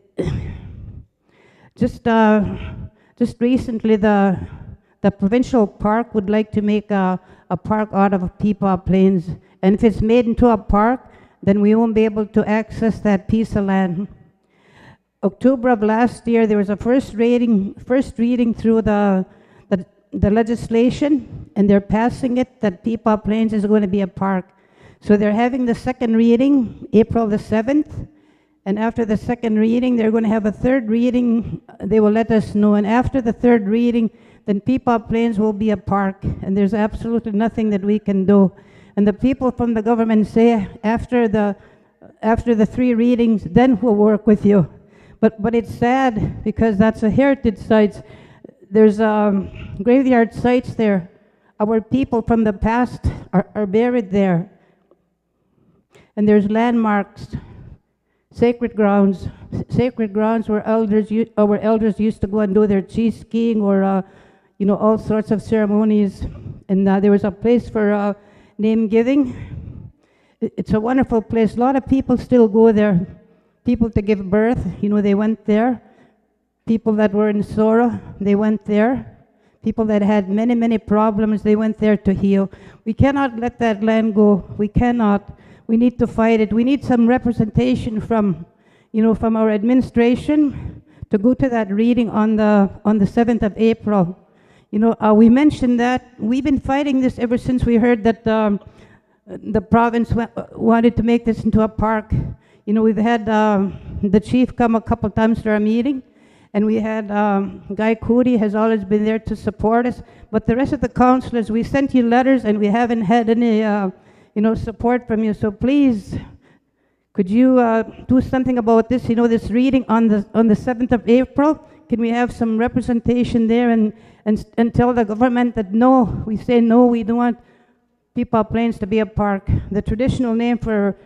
just recently the provincial park would like to make a park out of Peepaw Plains, and if it's made into a park, then we won't be able to access that piece of land. October of last year, there was a first reading through the legislation, and they're passing it that Peepaw Plains is going to be a park. So they're having the second reading April the 7th, and after the second reading, they're going to have a third reading. They will let us know, and after the third reading, then Peepaw Plains will be a park, and there's absolutely nothing that we can do. And the people from the government say after the 3 readings, then we'll work with you. But it's sad because that's a heritage site. There's graveyard sites there. Our people from the past are buried there. And there's landmarks, sacred grounds where our elders used to go and do their cheese skiing or you know, all sorts of ceremonies. And there was a place for name giving. It's a wonderful place. A lot of people still go there people to give birth, they went there. People that were in sorrow, they went there. People that had many, many problems, they went there to heal. We cannot let that land go. We cannot. We need to fight it. We need some representation from our administration to go to that reading on the 7th of April. We mentioned that we've been fighting this ever since we heard that the province wanted to make this into a park. We've had the chief come a couple times to our meeting, and we had Guy Cote has always been there to support us. But the rest of the councillors, we sent you letters, and we haven't had any, support from you. So please, could you do something about this? This reading on the 7th of April. Can we have some representation there and tell the government that no, we say no, we don't want Peepaw Plains to be a park. The traditional name for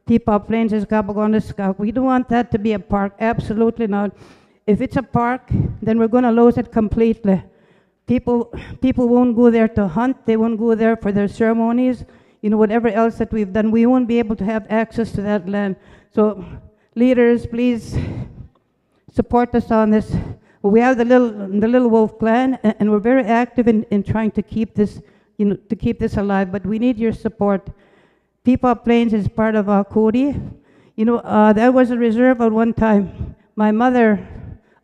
Peepaw Plains is Kabagondaskak. We don't want that to be a park, absolutely not. If it's a park, then we're going to lose it completely. People won't go there to hunt, they won't go there for their ceremonies, whatever else that we've done, we won't be able to have access to that land. So, leaders, please support us on this. We have the Little Wolf Clan, and we're very active in trying to keep this, to keep this alive, but we need your support. Peepaw Plains is part of Cote. There was a reserve at one time. My mother,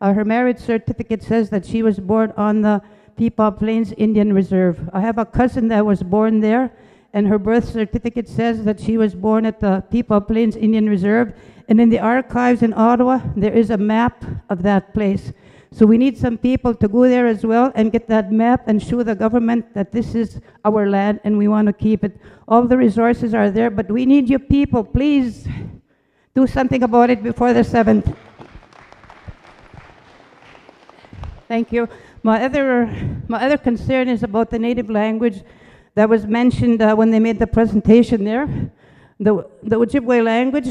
her marriage certificate says that she was born on the Peepaw Plains Indian Reserve. I have a cousin that was born there, and her birth certificate says that she was born at the Peepaw Plains Indian Reserve. And in the archives in Ottawa, there is a map of that place. So we need some people to go there as well and get that map and show the government that this is our land and we want to keep it. All the resources are there, but we need you people. Please do something about it before the 7th. Thank you. My other concern is about the native language that was mentioned when they made the presentation there. The Ojibwe language,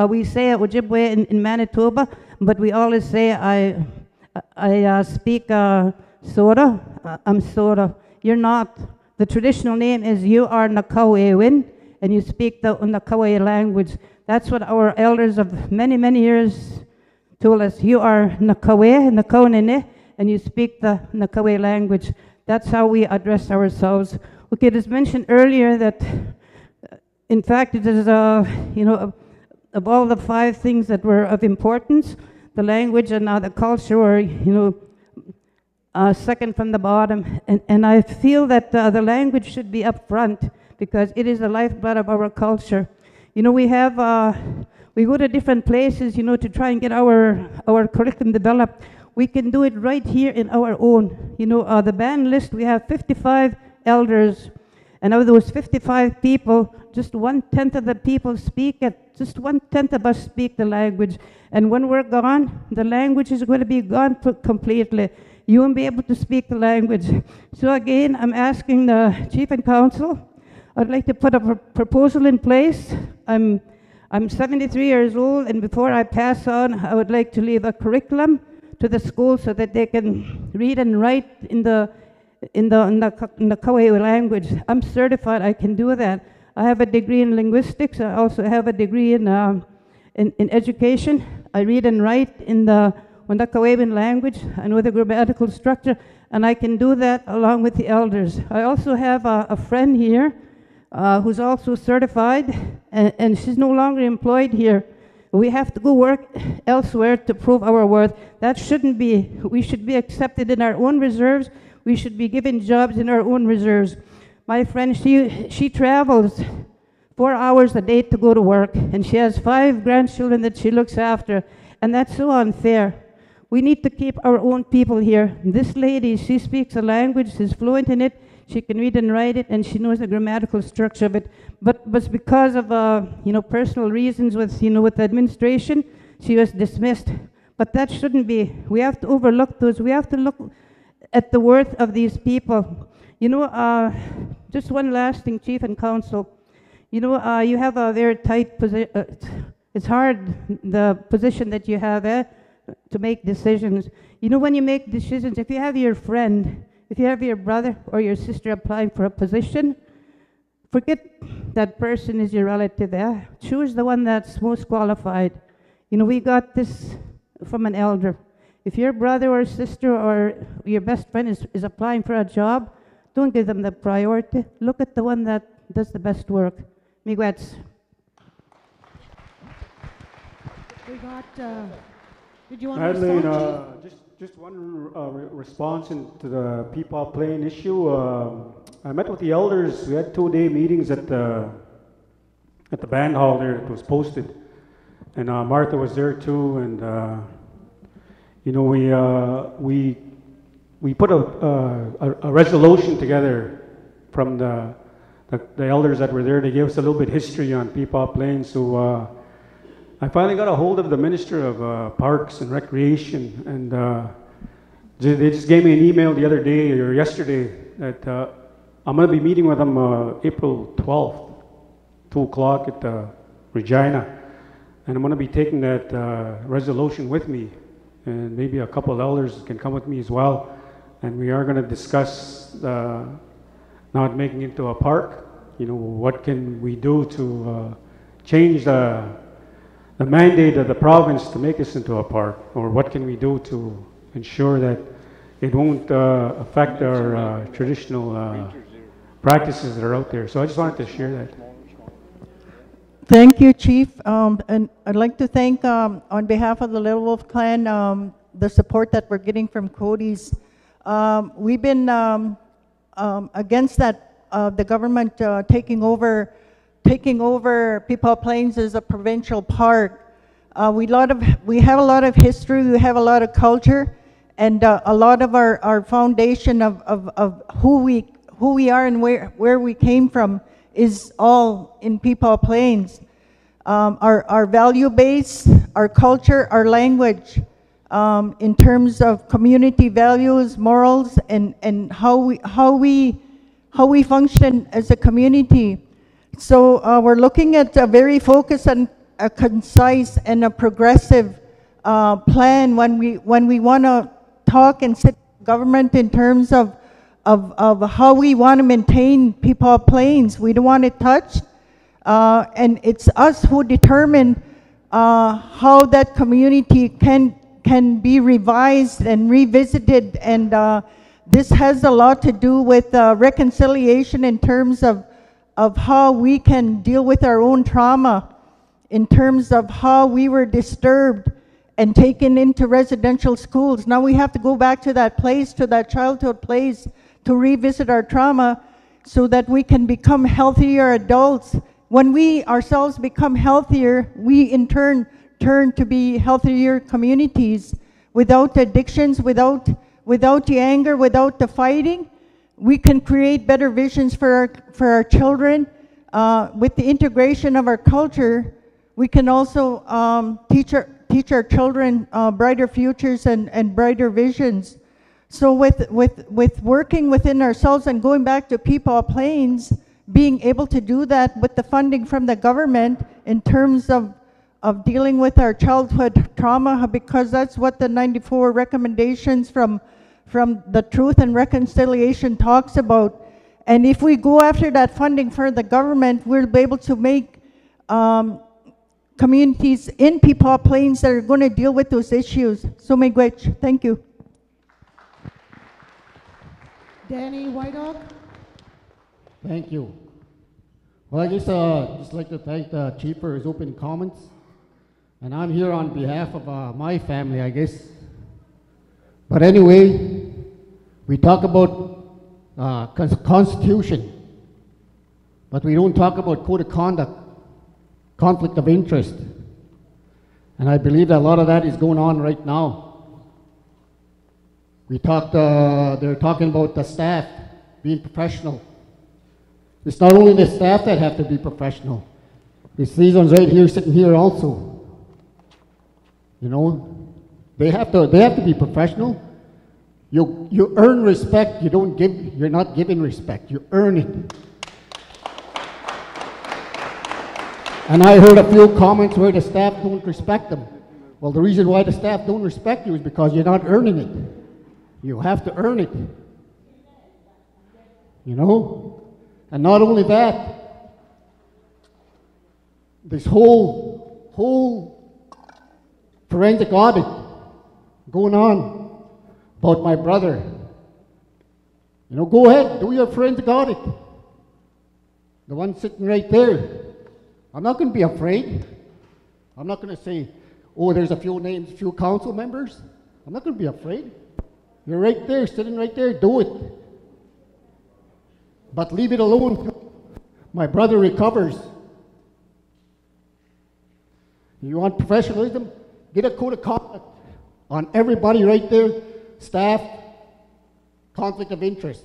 we say Ojibwe in Manitoba, but we always say I speak Soda. I'm Soda. You're not. The traditional name is you are Nakawewin, and you speak the Nakawe language. That's what our elders of many, many years told us. You are Nakawe, Nakaunene, and you speak the Nakawe language. That's how we address ourselves. Okay, it was mentioned earlier that, in fact, it is, of all the 5 things that were of importance, the language and the culture were, second from the bottom. And I feel that the language should be up front because it is the lifeblood of our culture. We go to different places, to try and get our curriculum developed. We can do it right here in our own. The band list, we have 55 elders. And of those 55 people, just 1/10 of the people speak it. Just 1/10 of us speak the language. And when we're gone, the language is going to be gone completely. You won't be able to speak the language. So again, I'm asking the Chief and Council, I'd like to put a proposal in place. I'm 73 years old, and before I pass on, I would like to leave a curriculum to the school so that they can read and write in the Kawe language. I'm certified, I can do that. I have a degree in linguistics. I also have a degree in education. I read and write in the Wandakaweban language. I know the grammatical structure, and I can do that along with the elders. I also have a friend here who's also certified, and she's no longer employed here. We have to go work elsewhere to prove our worth. That shouldn't be. We should be accepted in our own reserves. We should be given jobs in our own reserves. My friend, she travels 4 hours a day to go to work, and she has 5 grandchildren that she looks after, and that's so unfair. We need to keep our own people here. This lady, she speaks a language, she's fluent in it, she can read and write it, and she knows the grammatical structure of it. But because of personal reasons with the administration, she was dismissed. But that shouldn't be. We have to overlook those. We have to look at the worth of these people. Just one last thing, Chief and Council. You have a very tight position. It's hard, the position that you have to make decisions. When you make decisions, if you have your friend, if you have your brother or your sister applying for a position, forget that person is your relative. Choose the one that's most qualified. You know, we got this from an elder. If your brother or sister or your best friend is applying for a job, don't give them the priority. Look at the one that does the best work. Miigwets. We got, did you want to Madeleine, respond, Chief? just one response to the Peepaw Plain issue. I met with the elders. We had 2-day meetings at the band hall there. It was posted, and Martha was there too. And you know, we put a resolution together from the elders that were there. They gave us a little bit history on Peepaw Plain. So I finally got a hold of the Minister of Parks and Recreation, and they just gave me an email the other day or yesterday that I'm going to be meeting with them April 12th, 2 o'clock at Regina, and I'm going to be taking that resolution with me, and maybe a couple of elders can come with me as well, and we are going to discuss not making it into a park. You know, what can we do to change the mandate of the province to make this into a park, or what can we do to ensure that it won't affect our traditional practices that are out there. So I just wanted to share that. Thank you, Chief. And I'd like to thank, on behalf of the Little Wolf Clan, the support that we're getting from Cody's. We've been against that, the government taking over Peepaw Plains as a provincial park. We have a lot of history, we have a lot of culture, and a lot of our foundation of who we are and where we came from is all in Peepaw Plains. Our value base, our culture, our language, in terms of community values, morals, and how we function as a community. So we're looking at a very focused and a concise and a progressive plan when we want to talk and sit with government in terms of how we want to maintain Peepaw Plains. We don't want it touched, and it's us who determine how that community can be revised and revisited, and this has a lot to do with reconciliation in terms of how we can deal with our own trauma, in terms of how we were disturbed and taken into residential schools. Now we have to go back to that place, to that childhood place, to revisit our trauma so that we can become healthier adults. When we ourselves become healthier, we in turn to be healthier communities without addictions, without the anger, without the fighting. We can create better visions for our children. With the integration of our culture, we can also teach our children brighter futures and brighter visions. So with working within ourselves and going back to Peepaw Plains, being able to do that with the funding from the government in terms of dealing with our childhood trauma, because that's what the 94 recommendations from the Truth and Reconciliation talks about. And if we go after that funding for the government, we'll be able to make communities in Peepaw Plains that are going to deal with those issues. So miigwech. Thank you. Danny Whiteoak. Thank you. Well, I just like to thank the Chief for his open comments. And I'm here on behalf of my family, I guess. But anyway, we talk about Constitution, but we don't talk about code of conduct, conflict of interest. And I believe that a lot of that is going on right now. They're talking about the staff being professional. It's not only the staff that have to be professional. It's these ones right here, sitting here also. You know, they have to be professional. You earn respect. You're not giving respect. You earn it. And I heard a few comments where the staff don't respect them. Well, the reason why the staff don't respect you is because you're not earning it. You have to earn it. You know? And not only that, this whole forensic audit going on about my brother. You know, go ahead, do your forensic audit. The one sitting right there. I'm not going to be afraid. I'm not going to say, oh, there's a few names, a few council members. I'm not going to be afraid. You're right there, sitting right there, do it. But leave it alone. My brother recovers. You want professionalism? Get a code of conduct on everybody right there, staff, conflict of interest.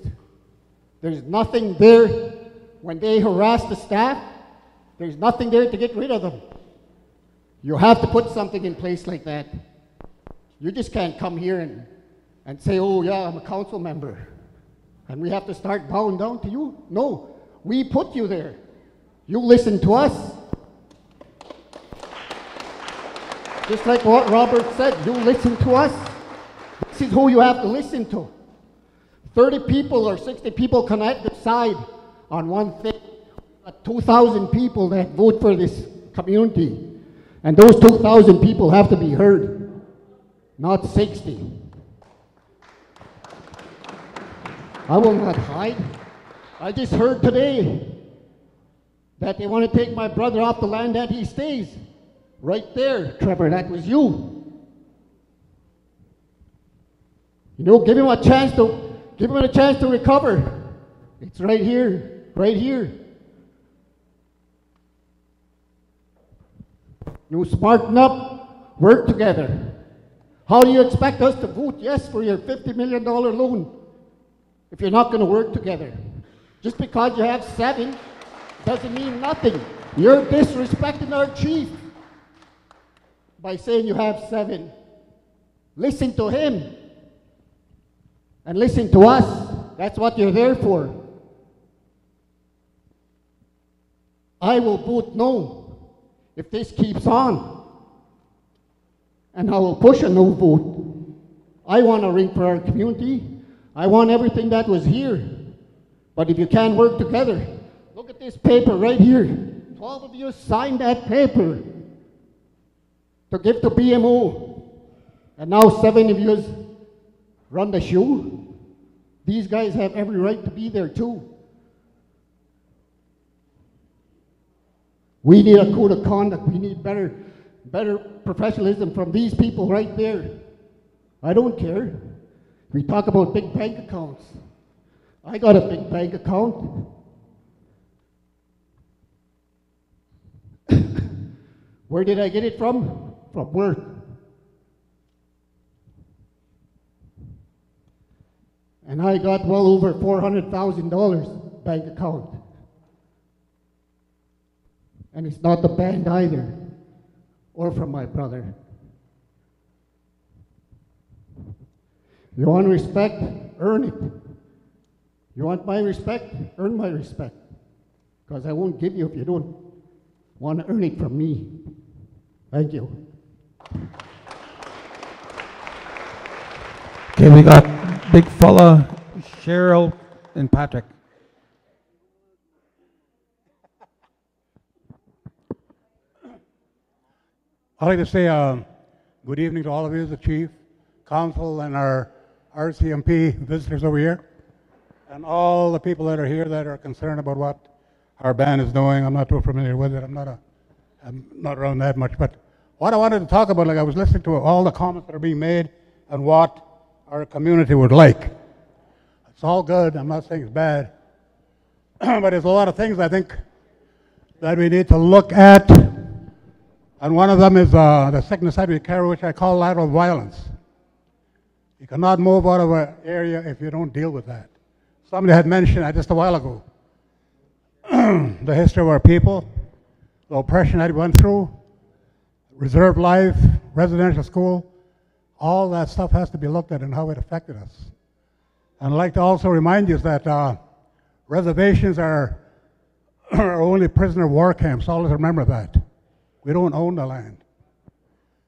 There's nothing there when they harass the staff. There's nothing there to get rid of them. You have to put something in place like that. You just can't come here and say, oh yeah, I'm a council member, and we have to start bowing down to you. No, we put you there. You listen to us. Just like what Robert said, you listen to us. This is who you have to listen to. 30 people or 60 people cannot decide on one thing. 2,000 people that vote for this community. And those 2,000 people have to be heard, not 60. I will not hide. I just heard today that they want to take my brother off the land that he stays. Right there, Trevor, that was you. You know, give him a chance to recover. It's right here, right here. You smarten up, work together. How do you expect us to vote yes for your $50 million loan if you're not going to work together? Just because you have 7 doesn't mean nothing. You're disrespecting our chief by saying you have 7. Listen to him and listen to us. That's what you're there for. I will vote no if this keeps on, and I will push a no vote. I want a ring for our community. I want everything that was here. But if you can't work together, look at this paper right here. 12 of you signed that paper to give to BMO, and now 7 of you run the show. These guys have every right to be there too. We need a code of conduct. We need better professionalism from these people right there. I don't care. We talk about big bank accounts. I got a big bank account. Where did I get it from? From work. And I got well over $400,000 bank account. And it's not the band either, or from my brother. You want respect? Earn it. You want my respect? Earn my respect. Because I won't give you if you don't want to earn it from me. Thank you. Okay, we got Big Fella, Cheryl, and Patrick. I'd like to say good evening to all of you, the chief, council, and our RCMP visitors over here, and all the people that are here that are concerned about what our band is doing. I'm not too familiar with it. I'm not around that much. But what I wanted to talk about, like I was listening to all the comments that are being made and what our community would like. It's all good. I'm not saying it's bad. But there's a lot of things I think that we need to look at. And one of them is the sickness that we carry, which I call lateral violence. You cannot move out of an area if you don't deal with that. Somebody had mentioned just a while ago the history of our people, the oppression that we went through, reserved life, residential school. All that stuff has to be looked at and how it affected us. And I'd like to also remind you that reservations are only prisoner of war camps. Always remember that. We don't own the land.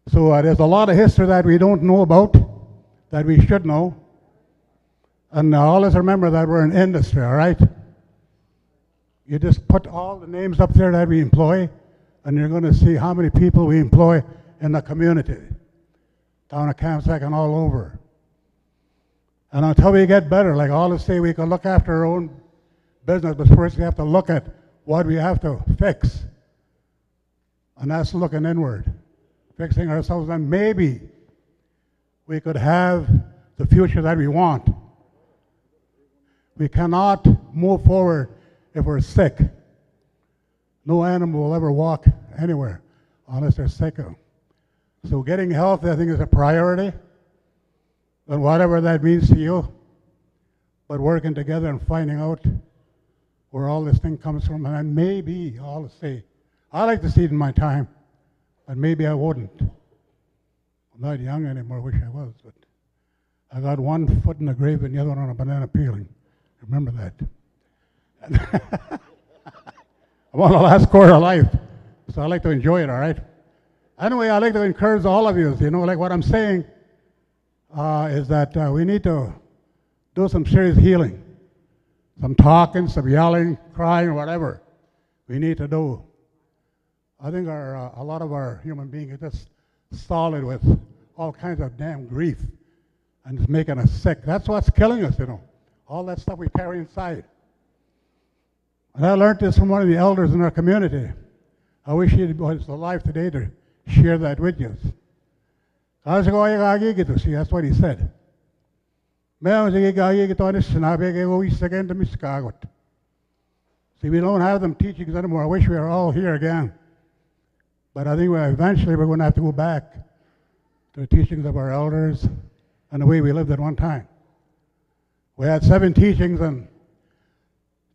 So there's a lot of history that we don't know about, that we should know. And always remember that we're an industry, all right? You just put all the names up there that we employ, and you're going to see how many people we employ in the community, down at Kamsack and all over. And until we get better, like all to say we can look after our own business, but first we have to look at what we have to fix. And that's looking inward, fixing ourselves, and maybe we could have the future that we want. We cannot move forward if we're sick. No animal will ever walk anywhere unless they're sick. So getting healthy, I think, is a priority, and whatever that means to you, but working together and finding out where all this thing comes from, and then maybe I'll say, I like to see it in my time, but maybe I wouldn't. I'm not young anymore, I wish I was, but I got one foot in the grave and the other one on a banana peeling. Remember that. I'm on the last quarter of life, so I like to enjoy it, all right? Anyway, I like to encourage all of you, like what I'm saying is that we need to do some serious healing. Some talking, some yelling, crying, whatever we need to do. I think a lot of our human beings are just solid with all kinds of damn grief, and it's making us sick. That's what's killing us, all that stuff we carry inside. And I learned this from one of the elders in our community. I wish he was alive today to share that with you. See, that's what he said. See, we don't have them teachings anymore. I wish we were all here again. But I think eventually we're going to have to go back to the teachings of our elders and the way we lived at one time. We had 7 teachings and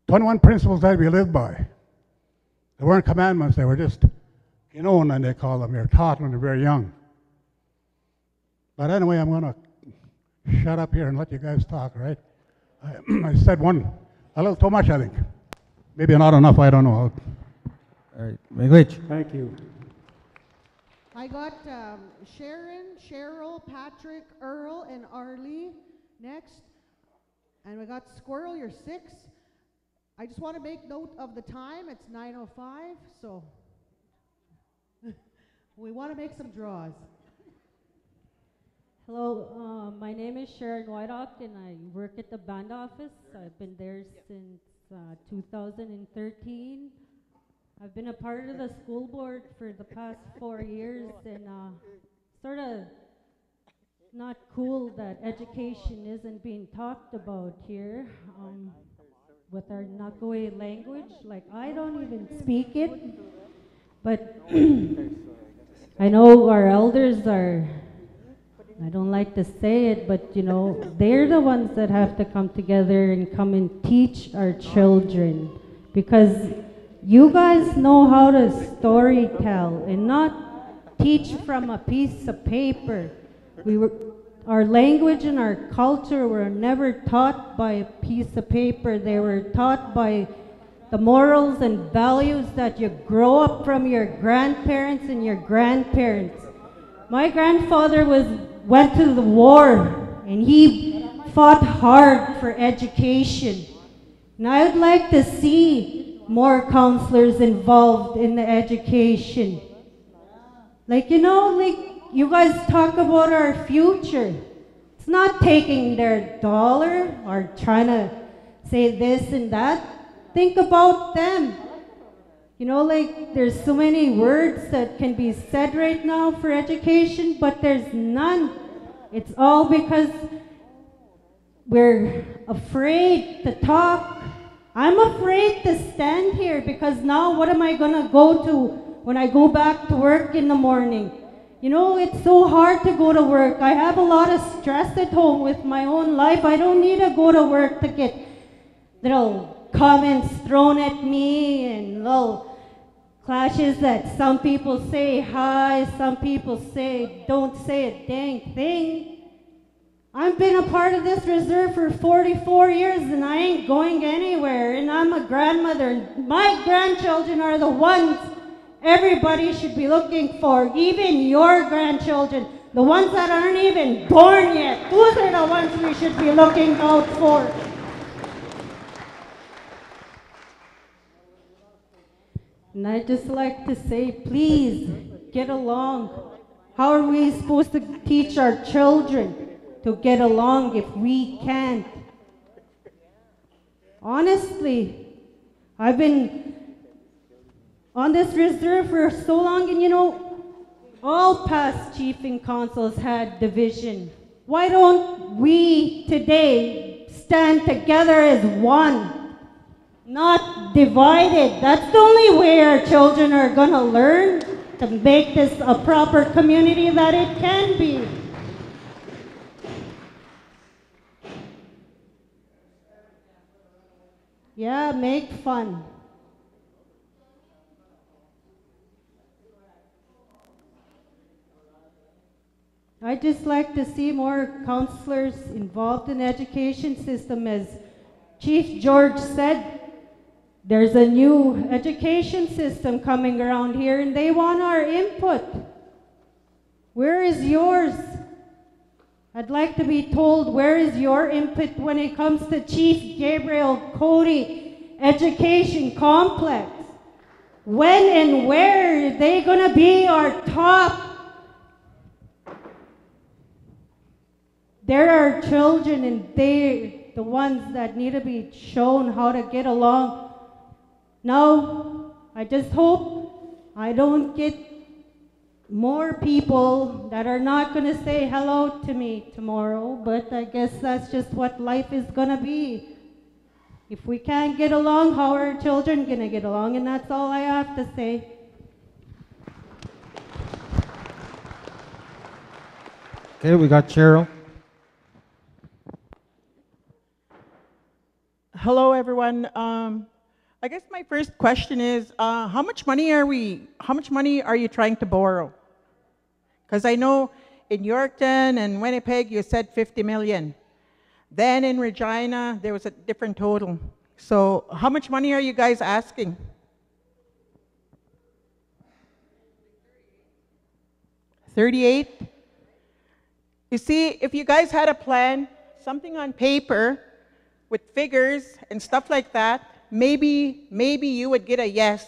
21 principles that we lived by. They weren't commandments, they were just, and they call them. They're taught when they're very young. But anyway, I'm going to shut up here and let you guys talk, all right? I said a little too much, I think. Maybe not enough, I don't know. All right, Miigwech. Thank you. I got Sharon, Cheryl, Patrick, Earl, and Arlie next. And we got Squirrel, you're 6. I just want to make note of the time. It's 9:05, so we want to make some draws. Hello, my name is Sharon Whiteock, and I work at the band office. I've been there since 2013. I've been a part of the school board for the past 4 years, and sort of not cool that education isn't being talked about here with our Nakaway language. Like, I don't even speak it, but I know our elders are, I don't like to say it, but they're the ones that have to come together and come and teach our children, because you guys know how to story tell and not teach from a piece of paper. Our language and our culture were never taught by a piece of paper. They were taught by the morals and values that you grow up from your grandparents and your grandparents. My grandfather went to the war, and he fought hard for education. And I would like to see more counselors involved in the education. Like you guys talk about our future. It's not taking their dollar or trying to say this and that. Think about them. There's so many words that can be said right now for education, but there's none. It's all because we're afraid to talk. I'm afraid to stand here because now what am I going to go to when I go back to work in the morning? It's so hard to go to work. I have a lot of stress at home with my own life. I don't need to go to work to get little comments thrown at me and little clashes that some people say hi, some people say don't say a dang thing. I've been a part of this reserve for 44 years and I ain't going anywhere, and I'm a grandmother, and my grandchildren are the ones everybody should be looking for, even your grandchildren, the ones that aren't even born yet. Those are the ones we should be looking out for. And I'd just like to say, please, get along. How are we supposed to teach our children to get along if we can't? Honestly, I've been on this reserve for so long, and you know, all past chief and councils had division. Why don't we today stand together as one, not divided? That's the only way our children are gonna learn to make this a proper community that it can be. Yeah, make fun. I'd just like to see more counselors involved in the education system. As Chief George said, there's a new education system coming around here and they want our input. Where is yours? I'd like to be told, where is your input when it comes to Chief Gabriel Cote Education Complex? When and where are they going to be our top? There are children and they're the ones that need to be shown how to get along. Now, I just hope I don't get more people that are not going to say hello to me tomorrow, but I guess that's just what life is going to be. If we can't get along, how are our children going to get along? And that's all I have to say. Okay, we got Cheryl. Hello, everyone. I guess my first question is, how much money are you trying to borrow? Because I know in Yorkton and Winnipeg, you said 50 million. Then in Regina, there was a different total. So how much money are you guys asking? $38? You see, if you guys had a plan, something on paper with figures and stuff like that, maybe you would get a yes.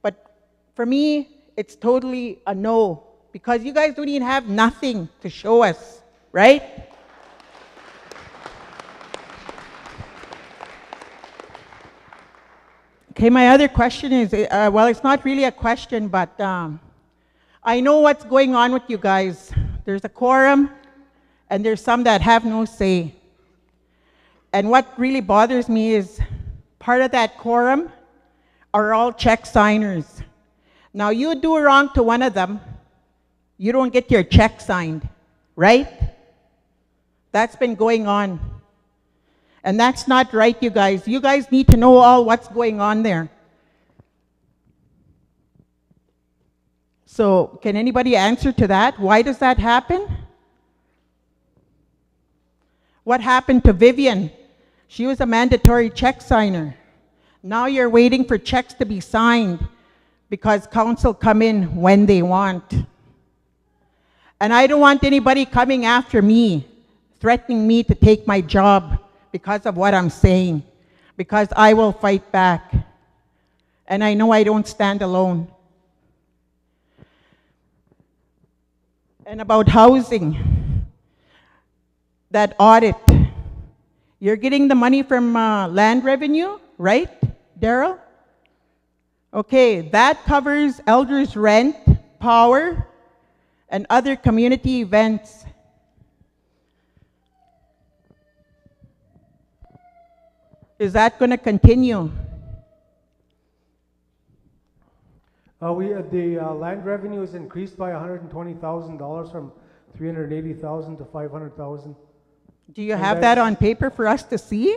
But for me, it's totally a no, because you guys don't even have nothing to show us, right? Okay, my other question is, well, it's not really a question, but I know what's going on with you guys. There's a quorum, and there's some that have no say. And what really bothers me is part of that quorum are all check signers. Now, you do wrong to one of them, you don't get your check signed, right? That's been going on. And that's not right, you guys. You guys need to know all what's going on there. So, can anybody answer to that? Why does that happen? What happened to Vivian? She was a mandatory check signer. Now you're waiting for checks to be signed because council come in when they want. And I don't want anybody coming after me, threatening me to take my job because of what I'm saying, because I will fight back. And I know I don't stand alone. And about housing, that audit, you're getting the money from land revenue, right, Daryl? Okay, that covers elders' rent, power, and other community events. Is that going to continue? The land revenue is increased by $120,000 from $380,000 to $500,000. Do you have that on paper for us to see?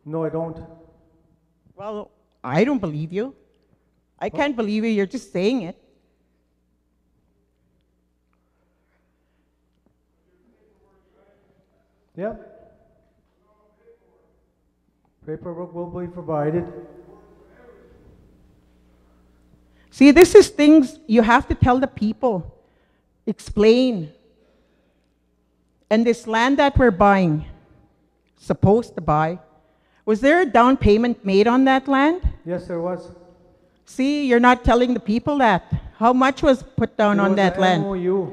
No, I don't. Well, I don't believe you. I can't believe you. You're just saying it. Yeah. Paperwork will be provided. See, this is things you have to tell the people. Explain. And this land that we're buying, supposed to buy, was there a down payment made on that land? Yes, there was. See, you're not telling the people that. How much was put down There on was that a land? MOU.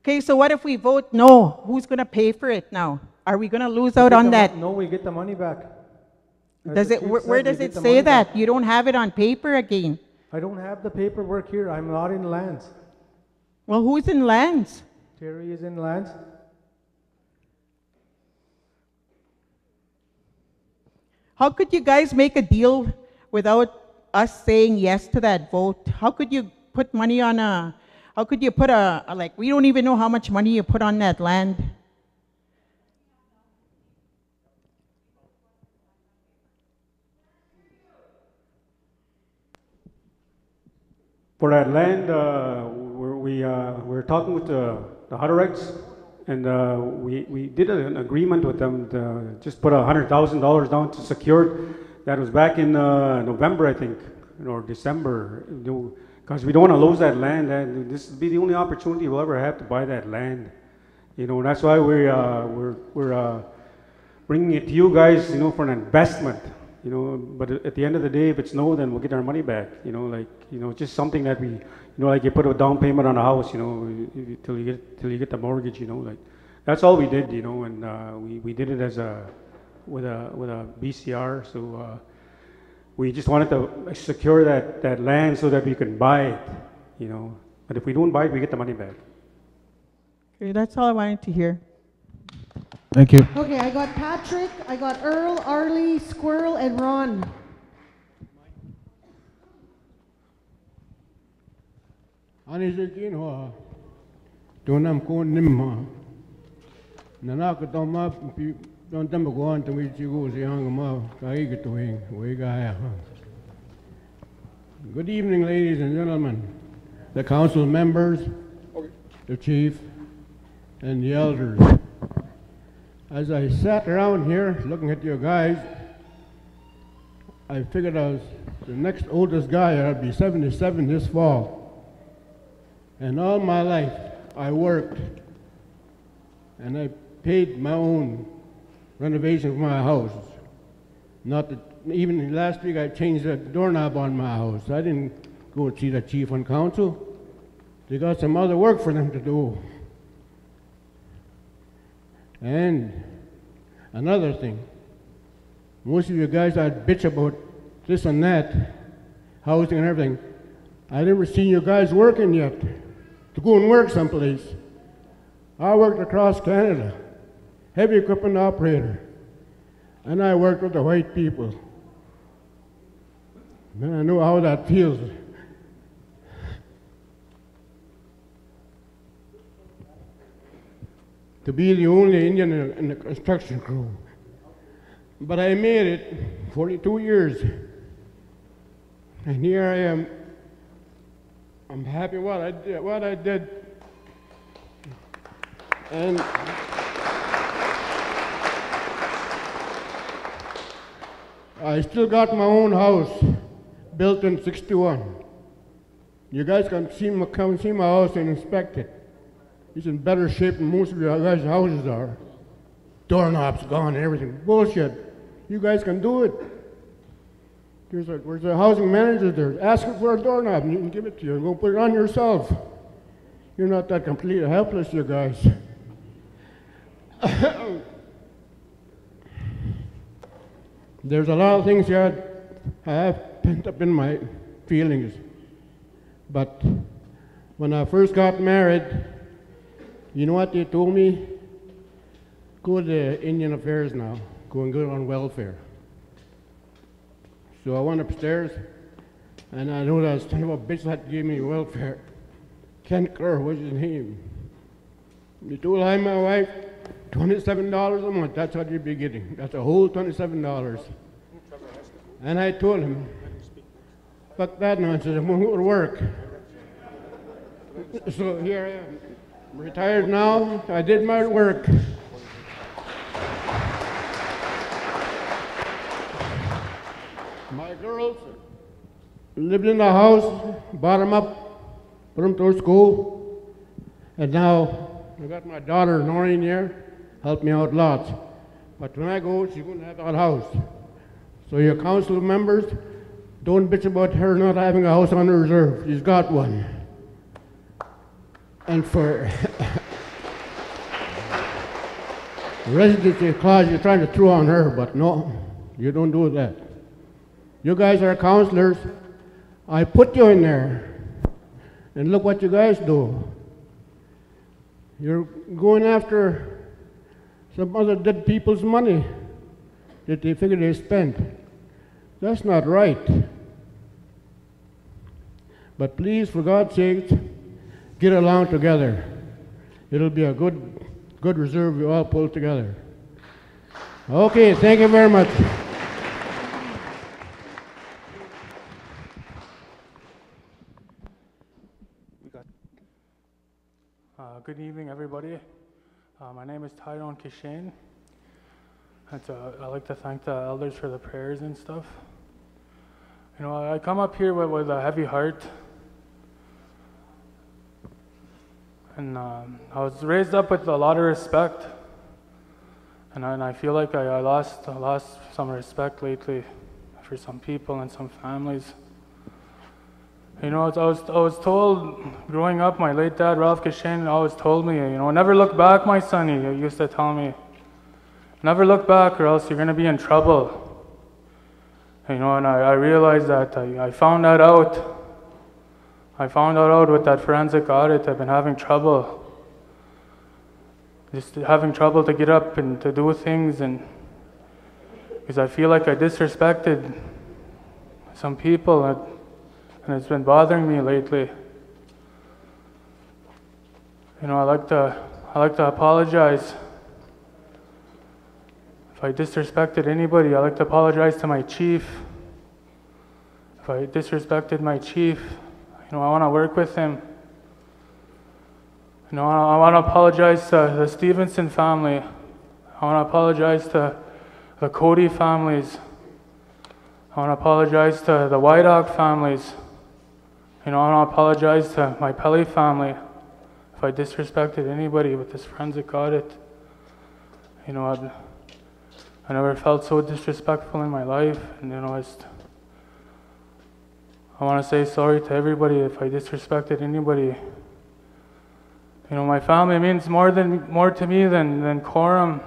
Okay, so what if we vote no? Who's going to pay for it now? Are we going to lose out on that? No, we get the money back. As Does the it? chief Where said, we does get it the say money that? back. You don't have it on paper again. I don't have the paperwork here. I'm not in lands. Well, who's in lands? Terry is in lands. How could you guys make a deal without us saying yes to that vote? How could you put money on a, how could you put like, we don't even know how much money you put on that land. For that land, we're talking with the Hutterites, and we did an agreement with them to just put $100,000 down to secure it. That was back in November, I think, or December, because we don't want to lose that land, and this will be the only opportunity we'll ever have to buy that land. That's why we're bringing it to you guys, for an investment. But at the end of the day, if it's no, then we'll get our money back. Just something that we, like you put a down payment on a house, till you get the mortgage, like that's all we did, and we did it as with a BCR. So we just wanted to secure that land so that we can buy it, But if we don't buy it, we get the money back. Okay, that's all I wanted to hear. Thank you. Okay, I got Patrick, I got Earl, Arlie, Squirrel, and Ron. Anisikino, donam ko nimma. Nanaka toma don't tempo on to which you go young ma kaigatoing wega. Good evening, ladies and gentlemen, the council members, the chief, and the elders. As I sat around here looking at you guys, I figured I was the next oldest guy. I'd be 77 this fall. And all my life I worked and I paid my own renovation for my house. Not that, even last week I changed the doorknob on my house. I didn't go see the chief and council. They got some other work for them to do. And another thing, most of you guys I'd bitch about this and that, housing and everything. I never seen you guys working yet, to go and work someplace. I worked across Canada, heavy equipment operator, and I worked with the white people. And I know how that feels. To be the only Indian in the construction crew. But I made it 42 years. And here I am. I'm happy what I did. And I still got my own house built in '61. You guys can come see my house and inspect it. It's in better shape than most of your guys' houses are. Doorknobs gone and everything. Bullshit. You guys can do it. Where's the housing manager there? Ask her for a doorknob and you can give it to you. Go put it on yourself. You're not that completely helpless, you guys. There's a lot of things here I have pent up in my feelings. But when I first got married, you know what they told me? Go to Indian Affairs now. Go and go on welfare. So I went upstairs, and I know that son of a bitch that gave me welfare. Kent Kerr was his name. He told I, my wife, $27 a month, that's what you'd be getting. That's a whole $27. And I told him, fuck that nonsense, I'm going to go to work. So here I am. I'm retired now. I did my work. My girls lived in the house, brought them up, put them through school, and now I got my daughter Noreen here, helped me out lots. But when I go, she's going to have that house. So your council members, Don't bitch about her not having a house on reserve. She's got one. And for residency clause, you're trying to throw on her, but no, you don't do that. You guys are counselors. I put you in there. And look what you guys do. You're going after some other dead people's money that they figure they spent. That's not right. But please, for God's sake, get along together. It'll be a good reserve we all pull together. Okay, thank you very much. Good evening, everybody. My name is Tyrone Kishane. I'd like to thank the elders for the prayers and stuff. You know, I come up here with a heavy heart. And I was raised up with a lot of respect. And I feel like I lost some respect lately for some people and some families. You know, I was told growing up, my late dad, Ralph Kishane, always told me, you know, never look back, my son, he used to tell me. Never look back or else you're going to be in trouble. You know, and I realized that I found that out. I found that out with that forensic audit. I've been having trouble. Just having trouble to get up and to do things, and because I feel like I disrespected some people, and it's been bothering me lately. You know, I like to apologize. If I disrespected anybody, I like to apologize to my chief. If I disrespected my chief, you know, I want to work with him. You know, I want to apologize to the Stevenson family. I want to apologize to the Cote families. I want to apologize to the White Oak families. You know, I want to apologize to my Pelly family if I disrespected anybody with this forensic audit. You know, I never felt so disrespectful in my life, and you know, I want to say sorry to everybody if I disrespected anybody. You know, my family means more to me than quorum.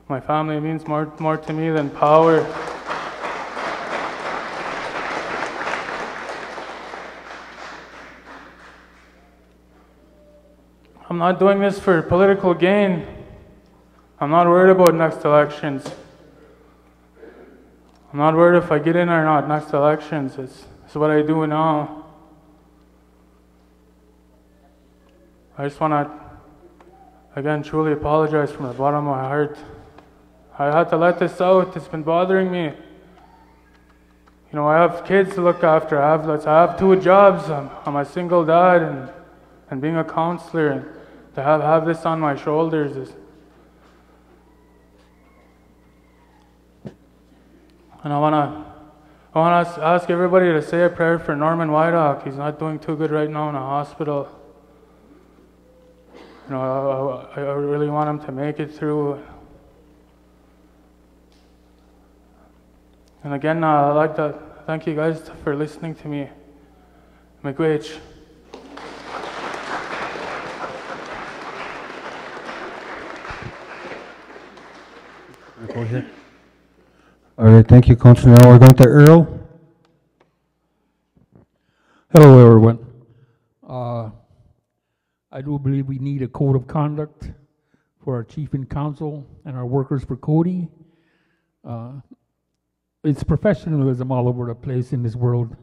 My family means more to me than power. I'm not doing this for political gain. I'm not worried about next elections. I'm not worried if I get in or not next elections. It's what I do now. I just want to, again, truly apologize from the bottom of my heart. I had to let this out. It's been bothering me. You know, I have kids to look after. I have 2 jobs. I'm a single dad, and being a counselor, and to have this on my shoulders is. And I want to ask everybody to say a prayer for Norman Whiteock. He's not doing too good right now in a hospital. You know, I really want him to make it through. And again, I'd like to thank you guys for listening to me. Miigwech. Go ahead. All right, thank you, Councillor. Now we're going to Earl. Hello, everyone. I do believe we need a code of conduct for our chief and council and our workers for Cote. It's professionalism all over the place in this world.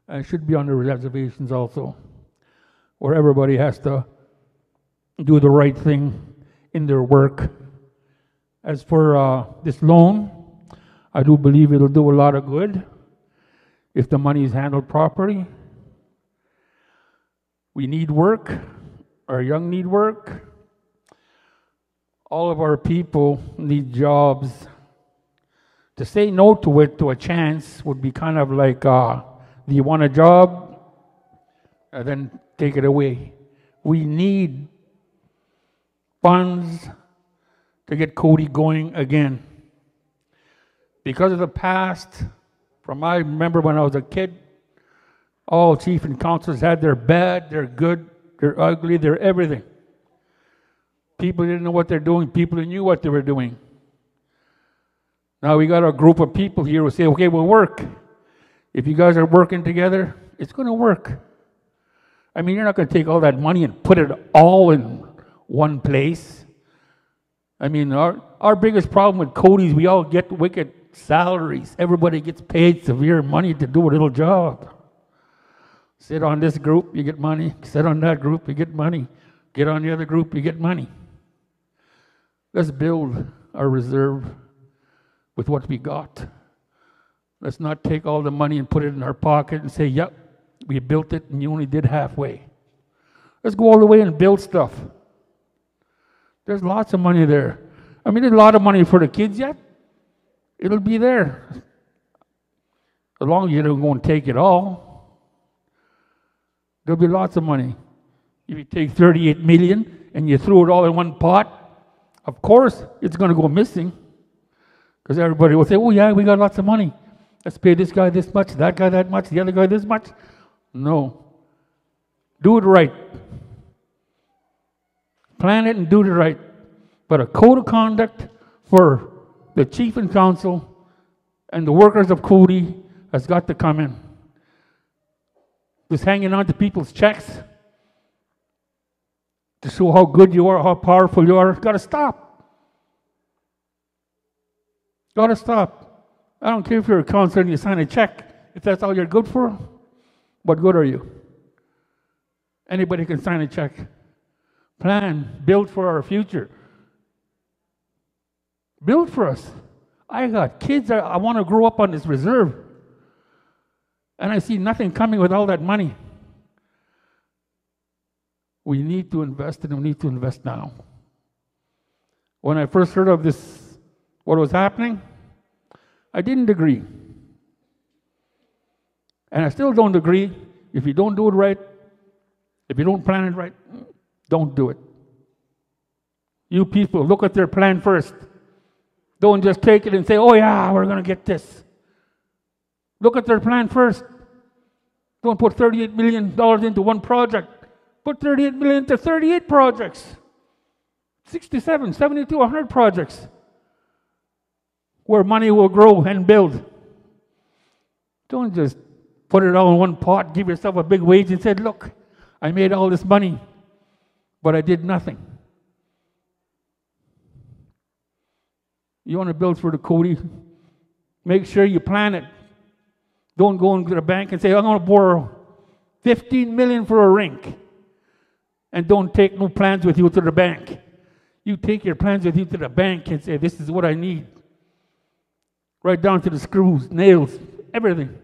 And it should be on the reservations also, where everybody has to do the right thing in their work. As for this loan, I do believe it'll do a lot of good if the money is handled properly. We need work. Our young need work. All of our people need jobs. To say no to it, to a chance, would be kind of like, do you want a job? And then take it away. We need funds to get Cote going again. Because of the past, From I remember when I was a kid, all chief and councilors had their bad, their good, their ugly, their everything. People didn't know what they're doing. People knew what they were doing. Now we got a group of people here who say, okay, we'll work. If you guys are working together, it's going to work. I mean, you're not going to take all that money and put it all in one place. I mean, our biggest problem with Cote is we all get wicked salaries. Everybody gets paid severe money to do a little job. Sit on this group, you get money. Sit on that group, you get money. Get on the other group, you get money. Let's build our reserve with what we got. Let's not take all the money and put it in our pocket and say, yep, we built it and you only did halfway. Let's go all the way and build stuff. There's lots of money there. I mean, there's a lot of money for the kids yet. It'll be there. As long as you don't go and take it all. There'll be lots of money. If you take 38 million and you throw it all in one pot, of course it's going to go missing. Because everybody will say, oh yeah, we got lots of money. Let's pay this guy this much, that guy that much, the other guy this much. No. Do it right. Plan it and do it right. But a code of conduct for the chief and council and the workers of Cote has got to come in. Just hanging on to people's checks to show how good you are, how powerful you are, got to stop. Got to stop. I don't care if you're a counselor and you sign a check. If that's all you're good for, what good are you? Anybody can sign a check. Plan, build for our future. Build for us. I got kids, I want to grow up on this reserve. And I see nothing coming with all that money. We need to invest and we need to invest now. When I first heard of this, what was happening, I didn't agree. And I still don't agree. If you don't do it right, if you don't plan it right, don't do it. You people, look at their plan first. Don't just take it and say, oh yeah, we're going to get this. Look at their plan first. Don't put $38 million into one project. Put $38 million into 38 projects. 67, 72, 100 projects. Where money will grow and build. Don't just put it all in one pot, give yourself a big wage and say, look, I made all this money, but I did nothing. You want to build for the Cote? Make sure you plan it. Don't go into the bank and say, I'm going to borrow $15 million for a rink. And don't take no plans with you to the bank. You take your plans with you to the bank and say, this is what I need. Right down to the screws, nails, everything.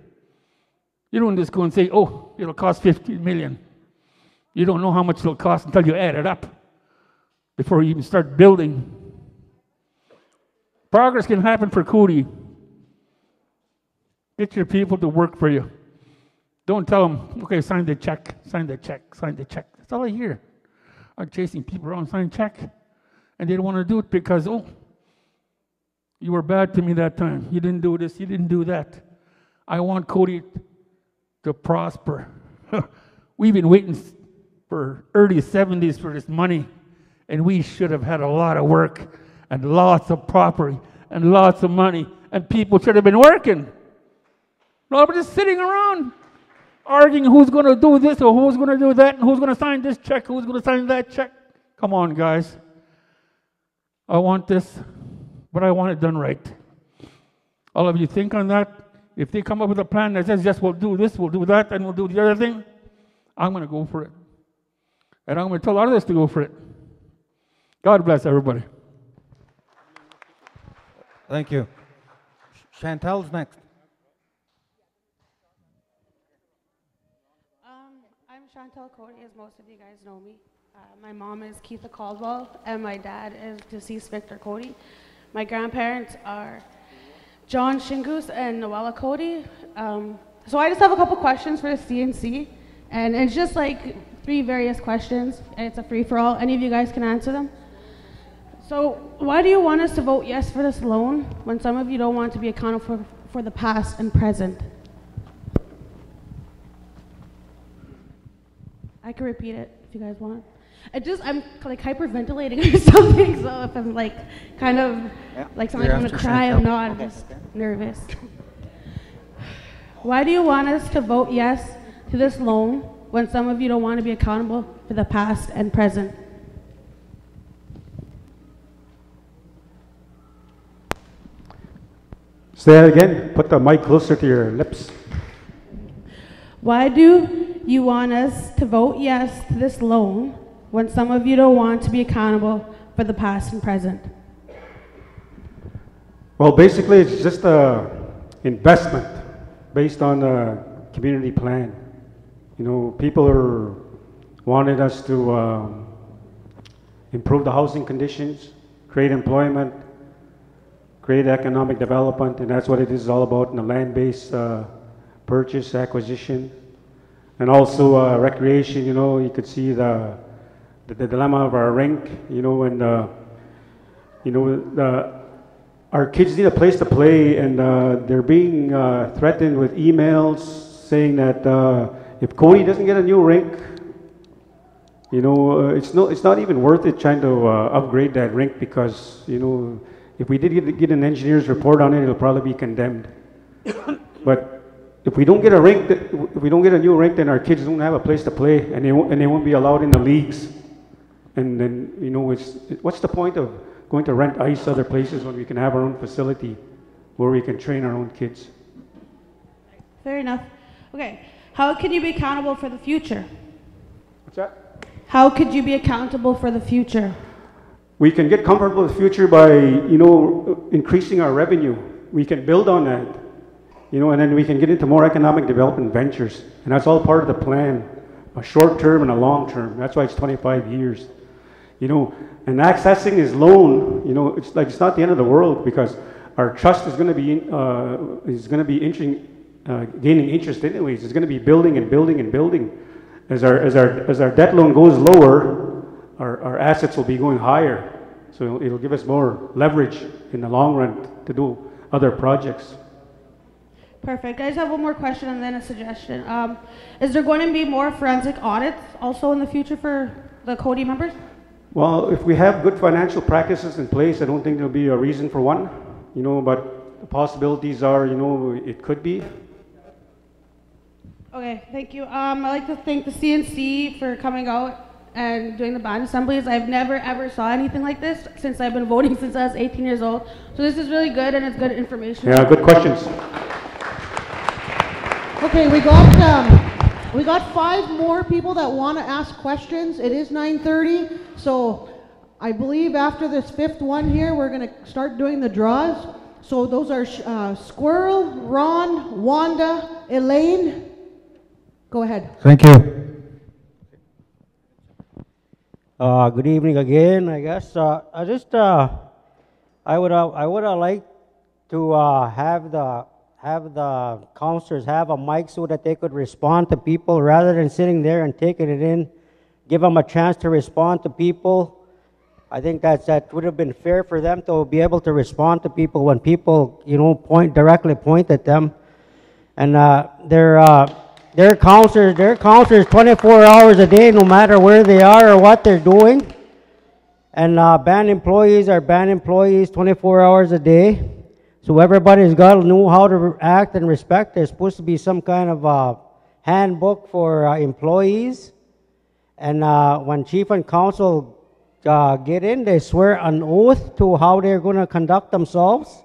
You don't just go and say, oh, it'll cost $15 million. You don't know how much it'll cost until you add it up before you even start building. Progress can happen for Cote. Get your people to work for you. Don't tell them, okay, sign the check, sign the check, sign the check. That's all I hear. I'm chasing people around, sign check. And they don't want to do it because, oh, you were bad to me that time. You didn't do this, you didn't do that. I want Cote to prosper. We've been waiting for early 70s for this money, and we should have had a lot of work and lots of property and lots of money, and people should have been working. No, we're just sitting around arguing who's going to do this or who's going to do that and who's going to sign this check, who's going to sign that check. Come on, guys. I want this, but I want it done right. All of you think on that. If they come up with a plan that says, yes, we'll do this, we'll do that, and we'll do the other thing, I'm going to go for it. And I'm going to tell others to go for it. God bless everybody. Thank you. Chantel's next. I'm Chantel Cote, as most of you guys know me. My mom is Keitha Caldwell, and my dad is deceased Victor Cote. My grandparents are John Shingus and Noella Cote. So I just have a couple questions for the CNC, and it's just like 3 various questions, and it's a free-for-all. Any of you guys can answer them. So why do you want us to vote yes for this loan when some of you don't want to be accountable for the past and present? I can repeat it if you guys want. I'm like hyperventilating or something, so if I'm like kind of like something I'm gonna cry, I'm not, I'm just nervous. Why do you want us to vote yes to this loan when some of you don't want to be accountable for the past and present? Say that again. Put the mic closer to your lips. Why do you want us to vote yes to this loan when some of you don't want to be accountable for the past and present? Well, basically, it's just a investment based on a community plan. You know, people are wanted us to improve the housing conditions, create employment, create economic development, and that's what it is all about in the land-based purchase, acquisition, and also recreation. You know, you could see the dilemma of our rink, you know, and our kids need a place to play, and they're being threatened with emails saying that if Cote doesn't get a new rink, you know, it's not even worth it trying to upgrade that rink, because, you know, if we did get an engineer's report on it, it'll probably be condemned. But if we don't get a rink, if we don't get a new rink, then our kids don't have a place to play, and they won't be allowed in the leagues. And then, you know, what's the point of going to rent ice other places when we can have our own facility where we can train our own kids? Fair enough. Okay, how can you be accountable for the future? What's that? How could you be accountable for the future? We can get comfortable with the future by, you know, increasing our revenue. We can build on that, you know, and then we can get into more economic development ventures. And that's all part of the plan, a short term and a long term. That's why it's 25 years. You know, and accessing his loan, you know, it's not the end of the world, because our trust is going to be gaining interest anyways. It's going to be building and building and building. As our debt loan goes lower, our assets will be going higher. So it'll give us more leverage in the long run to do other projects. Perfect. I just have one more question and then a suggestion. Is there going to be more forensic audits also in the future for the Cote members? Well, if we have good financial practices in place, I don't think there'll be a reason for one, you know, but the possibilities are, you know, it could be. Okay, thank you. I'd like to thank the CNC for coming out and doing the band assemblies. I've never ever saw anything like this since I've been voting since I was 18 years old. So this is really good, and it's good information. Yeah, good questions. Okay, we got 5 more people that want to ask questions. It is 9:30, so I believe after this 5th one here, we're going to start doing the draws. So those are Squirrel, Ron, Wanda, Elaine. Go ahead. Thank you. Good evening again. I guess I would like to have the counselors have a mic so that they could respond to people rather than sitting there and taking it in. Give them a chance to respond to people. I think that would have been fair for them to be able to respond to people when people, you know, directly point at them. And their counselors 24 hours a day, no matter where they are or what they're doing. And band employees are band employees 24 hours a day. So everybody's got to know how to act and respect. There's supposed to be some kind of handbook for employees. And when chief and council get in, they swear an oath to how they're going to conduct themselves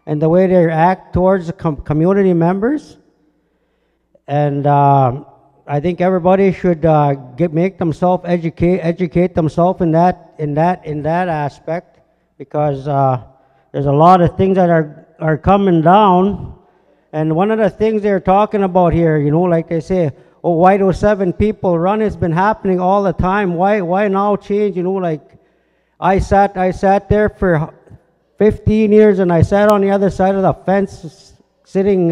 and the way they act towards the community members. And I think everybody should make themselves educate themselves in that aspect, because there's a lot of things that are coming down. And one of the things they're talking about here, you know, like they say, oh, why do 7 people run? It's been happening all the time. Why now change? You know, like I sat there for 15 years, and I sat on the other side of the fence, sitting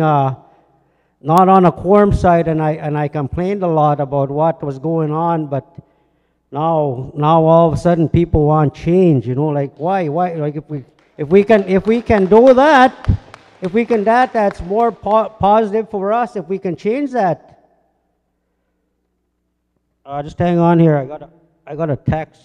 not on a quorum side, and I complained a lot about what was going on. But now all of a sudden people want change. You know, like why? Like if we can do that, If we can that's more positive for us if we can change that. Just hang on here. I got a text.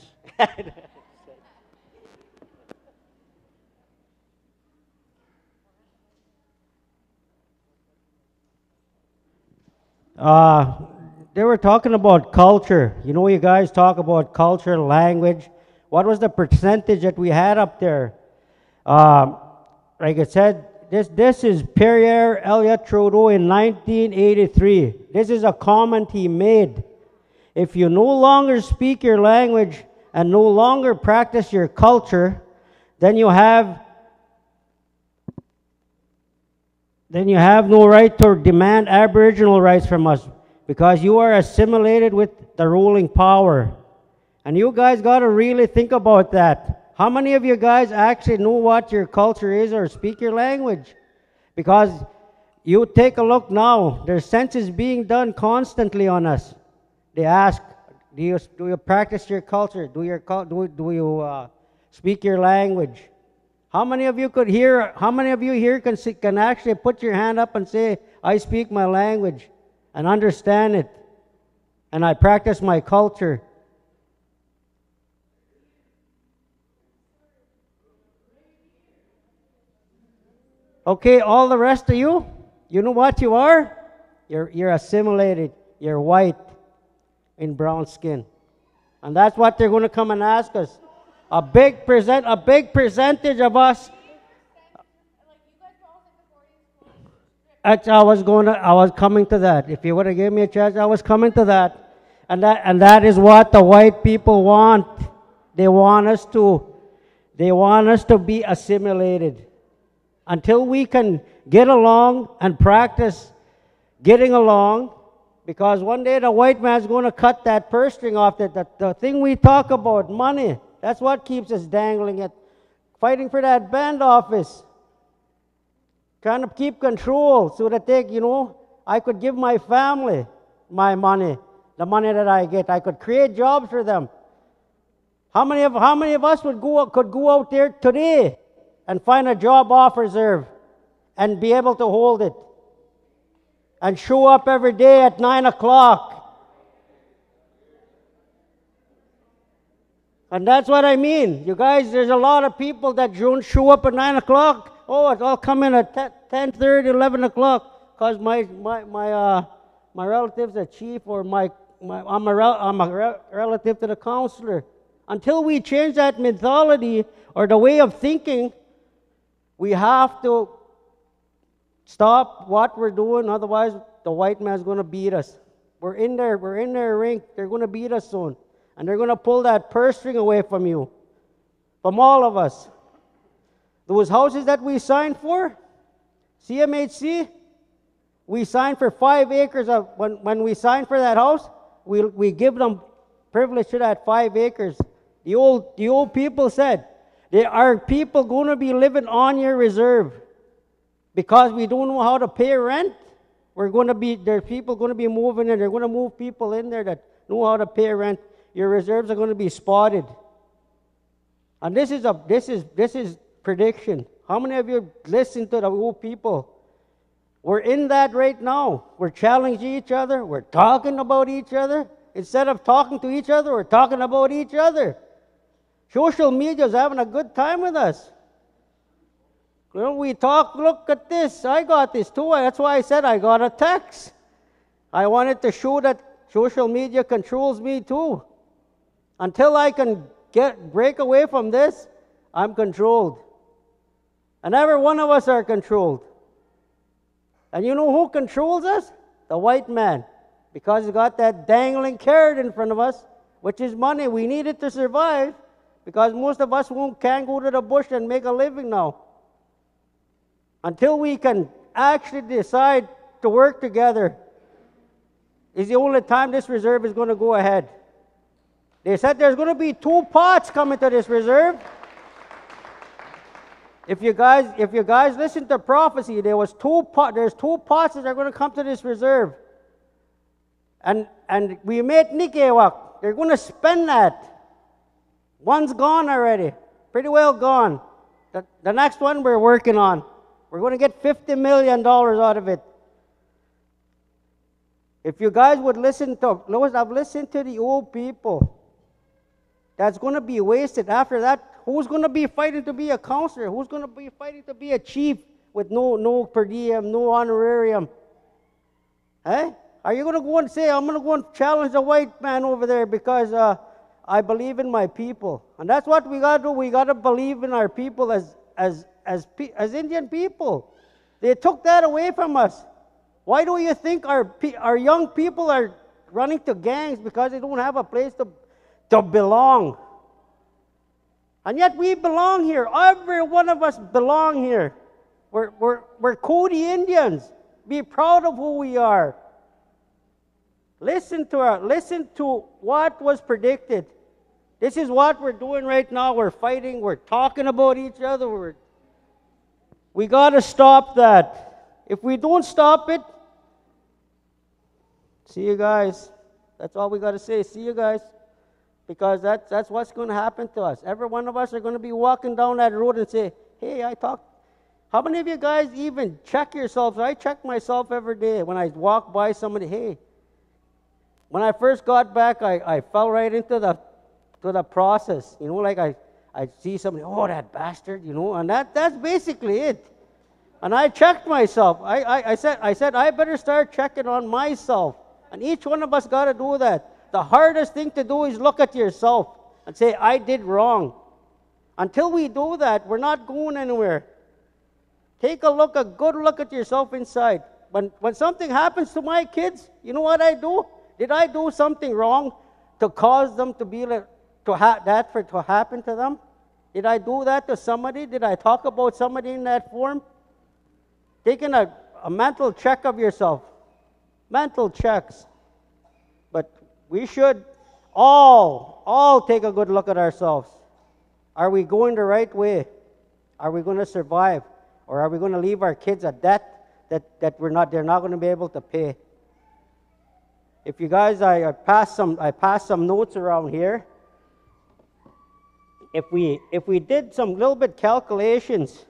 They were talking about culture. You know, you guys talk about culture, language. What was the percentage that we had up there? Like I said, this is Pierre Elliott Trudeau in 1983. This is a comment he made. If you no longer speak your language and no longer practice your culture, then you have no right to demand Aboriginal rights from us because you are assimilated with the ruling power. And you guys got to really think about that. How many of you guys actually know what your culture is or speak your language? Because you take a look now, there's census being done constantly on us. They ask, do you practice your culture? Do you speak your language? How many of you here can actually put your hand up and say, I speak my language and understand it, and I practice my culture? Okay, all the rest of you, you know what you are? You're assimilated. You're white in brown skin. And that's what they're going to come and ask us. A big percentage of us. I was coming to that. If you would have given me a chance, I was coming to that. And that is what the white people want. They want us to be assimilated. Until we can get along and practice getting along, because one day the white man's going to cut that purse string off, the thing we talk about, money. That's what keeps us dangling it, fighting for that band office, trying to keep control so that I could give my family my money, the money that I get. I could create jobs for them. How many of us could go out there today and find a job off reserve and be able to hold it and show up every day at 9 o'clock? And that's what I mean. You guys, there's a lot of people that don't show up at 9 o'clock. Oh, I'll come in at 10:30, 11 o'clock because my relative's a chief or I'm a relative to the counselor. Until we change that mentality or the way of thinking, we have to stop what we're doing. Otherwise, the white man's going to beat us. We're in their rink. They're going to beat us soon. And they're going to pull that purse string away from you, from all of us. Those houses that we signed for, CMHC, we signed for 5 acres. When we signed for that house, we give them privilege to that 5 acres. The old people said, there are people going to be living on your reserve because we don't know how to pay rent. There's people going to be moving in. They're going to move people in there that know how to pay rent. Your reserves are going to be spotted. And this is prediction. How many of you listen to the old people? We're in that right now. We're challenging each other. We're talking about each other. Instead of talking to each other, we're talking about each other. Social media is having a good time with us. We talk, look at this. I got this too. That's why I said I got a text. I wanted to show that social media controls me too. Until I can break away from this, I'm controlled. And every one of us are controlled. And you know who controls us? The white man. Because he's got that dangling carrot in front of us, which is money. We need it to survive. Because most of us can't go to the bush and make a living now. Until we can actually decide to work together is the only time this reserve is going to go ahead. They said there's going to be 2 pots coming to this reserve. If you guys listen to prophecy, there's 2 pots that are going to come to this reserve. And we made Nikewak. They're going to spend that. One's gone already. Pretty well gone. The next one we're working on. We're going to get $50 million out of it. If you guys would listen to, I've listened to the old people. That's going to be wasted. After that, who's going to be fighting to be a counselor? Who's going to be fighting to be a chief with no per diem, no honorarium? Eh? Are you going to go and say, I'm going to go and challenge the white man over there because I believe in my people? And that's what we got to do. We got to believe in our people as Indian people. They took that away from us. Why do you think our young people are running to gangs? Because they don't have a place to belong. And yet we belong here. Every one of us belong here. We're Cote Indians. Be proud of who we are. Listen to what was predicted. This is what we're doing right now. We're fighting. We're talking about each other. We got to stop that. If we don't stop it, see you guys. That's all we got to say. See you guys. Because that's what's going to happen to us. Every one of us are going to be walking down that road and say, hey, I talked. How many of you guys even check yourselves? I check myself every day when I walk by somebody. Hey, when I first got back, I fell right into the process. You know, like I see somebody, oh, that bastard, you know, and that's basically it. And I checked myself. I said, I better start checking on myself. And each one of us got to do that. The hardest thing to do is look at yourself and say, I did wrong. Until we do that, we're not going anywhere. Take a good look at yourself inside. When something happens to my kids, you know what I do? Did I do something wrong to cause them to be to happen to them? Did I do that to somebody? Did I talk about somebody in that form? Taking a mental check of yourself. Mental checks. But we should all take a good look at ourselves. Are we going the right way? Are we going to survive? Or are we going to leave our kids a debt that they're not going to be able to pay? If you guys, I passed some notes around here. If we did some little bit calculations,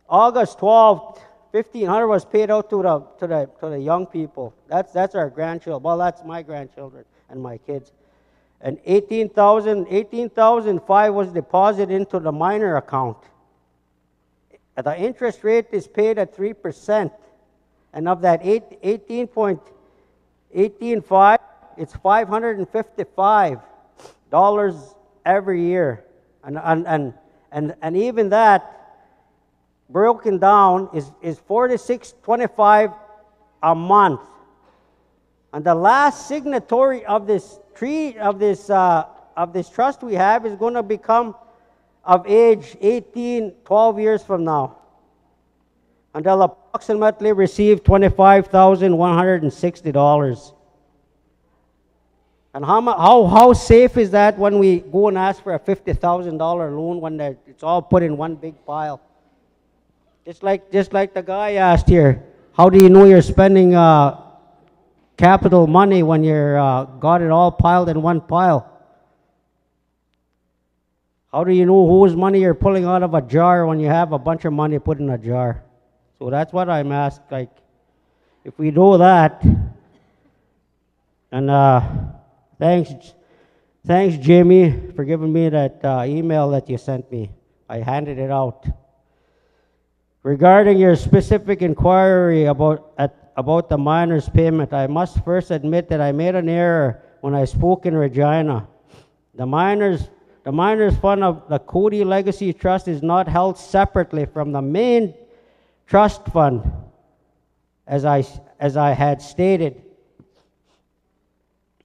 August 12th, $1,500 was paid out to the young people. That's our grandchildren. Well, that's my grandchildren and my kids. And $18,500 was deposited into the minor account. The interest rate is paid at 3%, and of that 18.185, it's $555 every year, and even that broken down is $46.25 a month. And the last signatory of this trust we have is going to become of age 12 years from now. And they'll approximately receive $25,160. And how safe is that when we go and ask for a $50,000 loan when it's all put in one big pile? Just like the guy asked here, how do you know you're spending capital money when you're got it all piled in one pile? How do you know whose money you're pulling out of a jar when you have a bunch of money put in a jar? So that's what I'm asked. Like, if we do that, and thanks Jimmy for giving me that email that you sent me. I handed it out. Regarding your specific inquiry about the minor's payment, I must first admit that I made an error when I spoke in Regina. The minor's fund of the Cote Legacy Trust is not held separately from the main trust fund, as I had stated.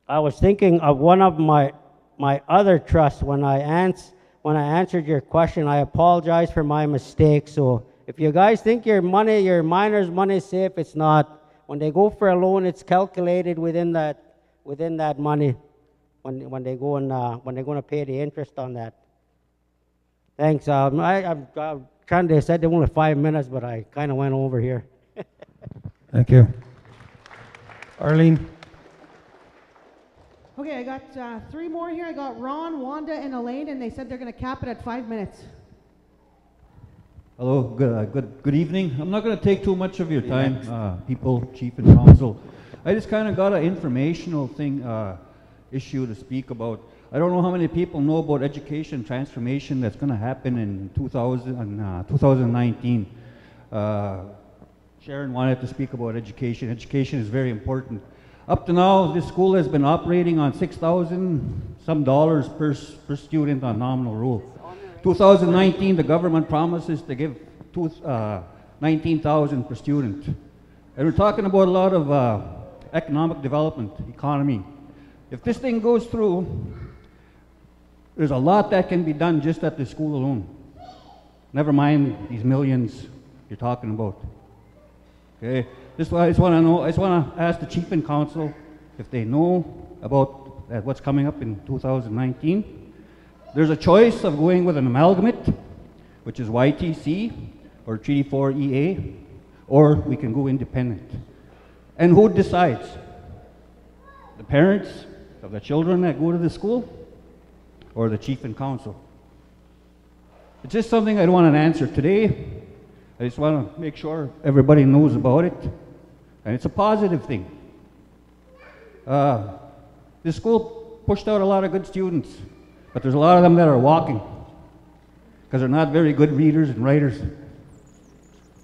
I was thinking of one of my other trusts when I answered your question. I apologize for my mistake. So if you guys think your minor's money is safe, it's not. When they go for a loan, it's calculated within that money. When they're going to pay the interest on that. Thanks. I'm trying to say only 5 minutes, but I kind of went over here. Thank you. Arlene? Okay, I got 3 more here. I got Ron, Wanda, and Elaine, and they said they're going to cap it at 5 minutes. Hello, good evening. I'm not going to take too much of your time, people, chief and council. I just kind of got an informational issue to speak about. I don't know how many people know about education transformation that's going to happen in 2019. Sharon wanted to speak about education. Education is very important. Up to now, this school has been operating on $6,000 some per student on nominal rule. 2019, the government promises to give $19,000 per student. And we're talking about a lot of economic development, economy. If this thing goes through, there's a lot that can be done just at the school alone. Never mind these millions you're talking about. Okay, this is what I just want to know. I just want to ask the chief and council if they know about what's coming up in 2019. There's a choice of going with an amalgamate, which is YTC or Treaty 4 EA, or we can go independent. And who decides? The parents of the children that go to the school, or the chief and council? It's just something I don't want an answer today. I just want to make sure everybody knows about it, and it's a positive thing. This school pushed out a lot of good students, but there's a lot of them that are walking because they're not very good readers and writers.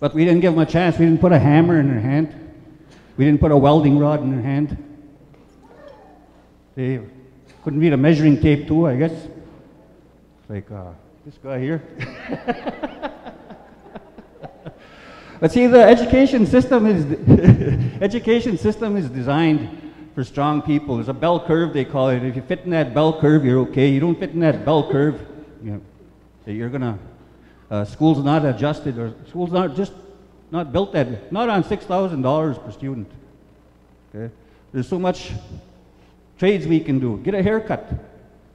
But we didn't give them a chance. We didn't put a hammer in their hand. We didn't put a welding rod in their hand. They couldn't read a measuring tape too, I guess. Like this guy here. But see, the education system is designed for strong people. There's a bell curve, they call it. If you fit in that bell curve, you're okay. You don't fit in that bell curve, you're gonna. Schools not adjusted, or schools not built that, not on $6,000 per student. Okay, there's so much trades we can do. Get a haircut.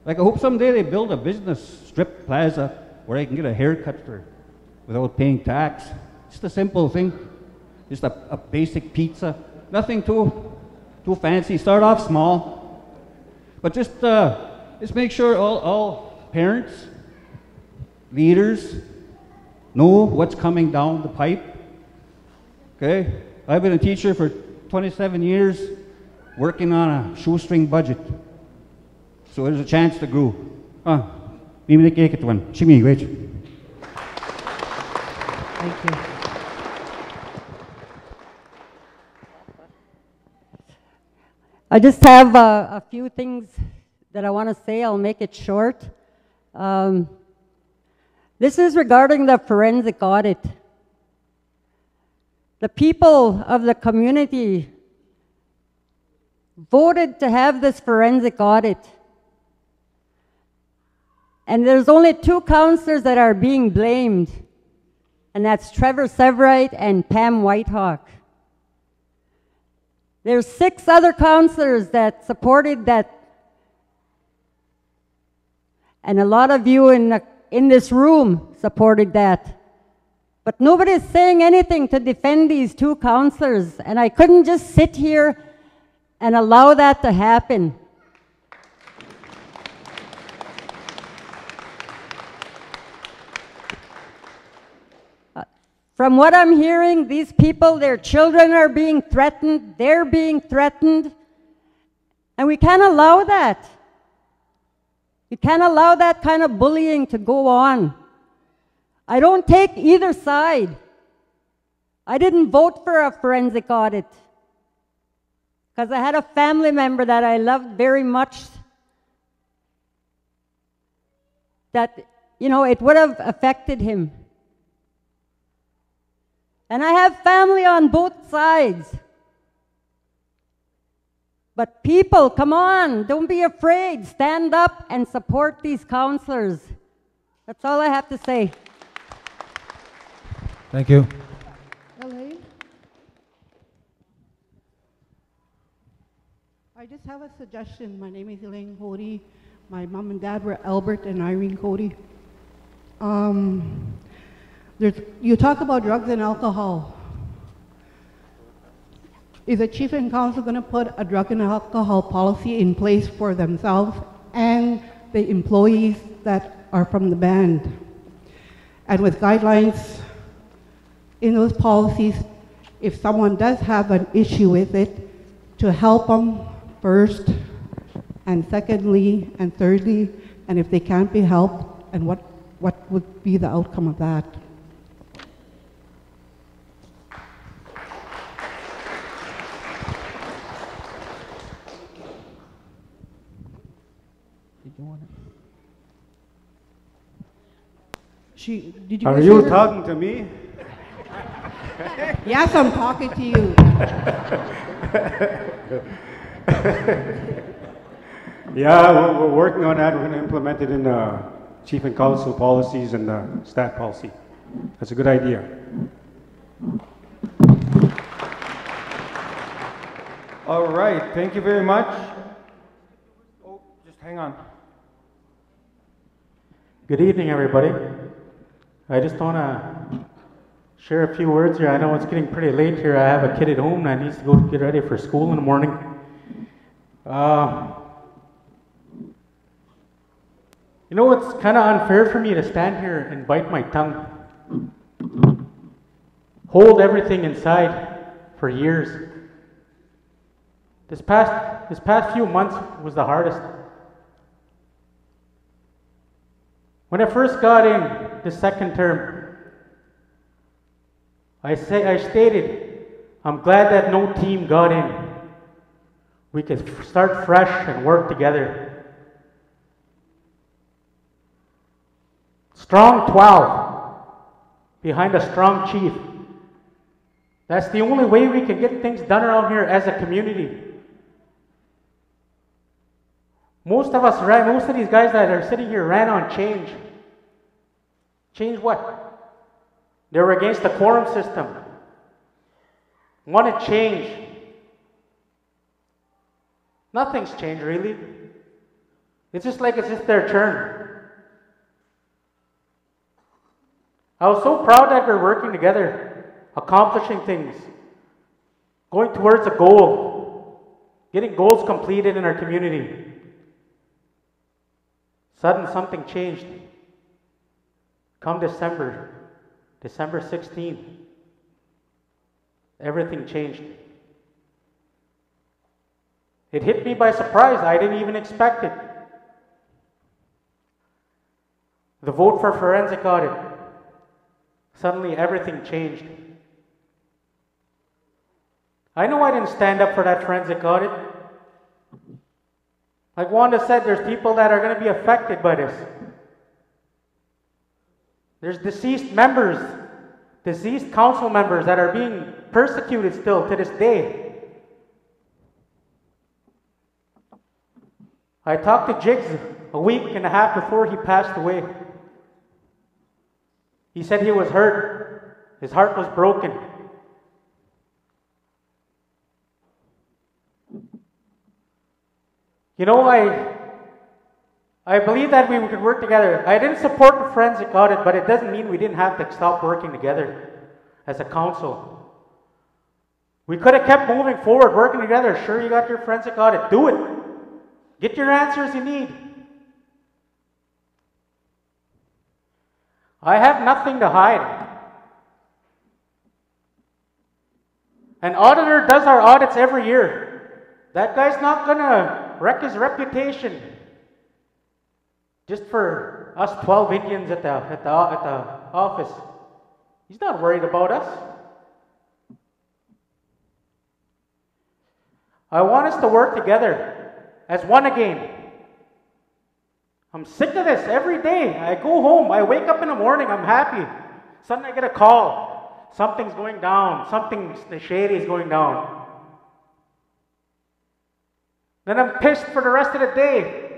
Like I hope someday they build a business strip plaza where I can get a haircut without paying tax. Just a simple thing, just a basic pizza. Nothing too fancy. Start off small, but just make sure all parents, leaders know what's coming down the pipe. Okay, I've been a teacher for 27 years, working on a shoestring budget, so there's a chance to grow. Thank you. I just have a few things that I want to say. I'll make it short. This is regarding the forensic audit. The people of the community voted to have this forensic audit. And there's only 2 counselors that are being blamed, and that's Trevor Severite and Pam Whitehawk. There's 6 other counselors that supported that, and a lot of you in this room supported that. But nobody's saying anything to defend these 2 counselors, and I couldn't just sit here and allow that to happen. From what I'm hearing, these people, their children are being threatened, they're being threatened, and we can't allow that. You can't allow that kind of bullying to go on. I don't take either side. I didn't vote for a forensic audit because I had a family member that I loved very much that, it would have affected him. And I have family on both sides. But people, come on, don't be afraid. Stand up and support these counselors. That's all I have to say. Thank you. Elaine? I just have a suggestion. My name is Elaine Cote. My mom and dad were Albert and Irene Cote. You talk about drugs and alcohol. Is the chief and council going to put a drug and alcohol policy in place for themselves and the employees that are from the band? And with guidelines in those policies, if someone does have an issue with it, to help them first, and secondly, and thirdly, and if they can't be helped, and what would be the outcome of that? Did you Are guys you hear her? talking to me? Yes, I'm talking to you. Yeah, we're working on that. We're going to implement it in chief and council policies and staff policy. That's a good idea. All right, thank you very much. Oh, just hang on. Good evening, everybody. I just want to share a few words here. I know it's getting pretty late here. I have a kid at home that needs to go get ready for school in the morning. You know, it's kind of unfair for me to stand here and bite my tongue, hold everything inside for years. This past few months was the hardest. When I first got in the second term, I stated, I'm glad that no team got in. We could start fresh and work together. Strong 12 behind a strong chief. That's the only way we can get things done around here as a community. Most of these guys that are sitting here ran on change. Change what? They were against the quorum system. Wanted change. Nothing's changed really. It's just their turn. I was so proud that we're working together, accomplishing things, going towards a goal, getting goals completed in our community. Suddenly something changed. Come December 16th, everything changed. It hit me by surprise. I didn't even expect it. The vote for forensic audit. Suddenly everything changed. I know I didn't stand up for that forensic audit. Like Wanda said, there's people that are going to be affected by this. There's deceased members, deceased council members that are being persecuted still to this day. I talked to Jigs a week and a half before he passed away. He said he was hurt. His heart was broken. You know, I believe that we could work together. I didn't support the forensic audit, but it doesn't mean we didn't have to stop working together as a council. We could have kept moving forward, working together. Sure, you got your forensic audit. Do it. Get your answers you need. I have nothing to hide. An auditor does our audits every year. That guy's not going to wreck his reputation just for us 12 Indians at the office. He's not worried about us. I want us to work together as one again. I'm sick of this every day. I go home, I wake up in the morning, I'm happy. Suddenly I get a call. Something's going down. Something shady is going down. Then I'm pissed for the rest of the day.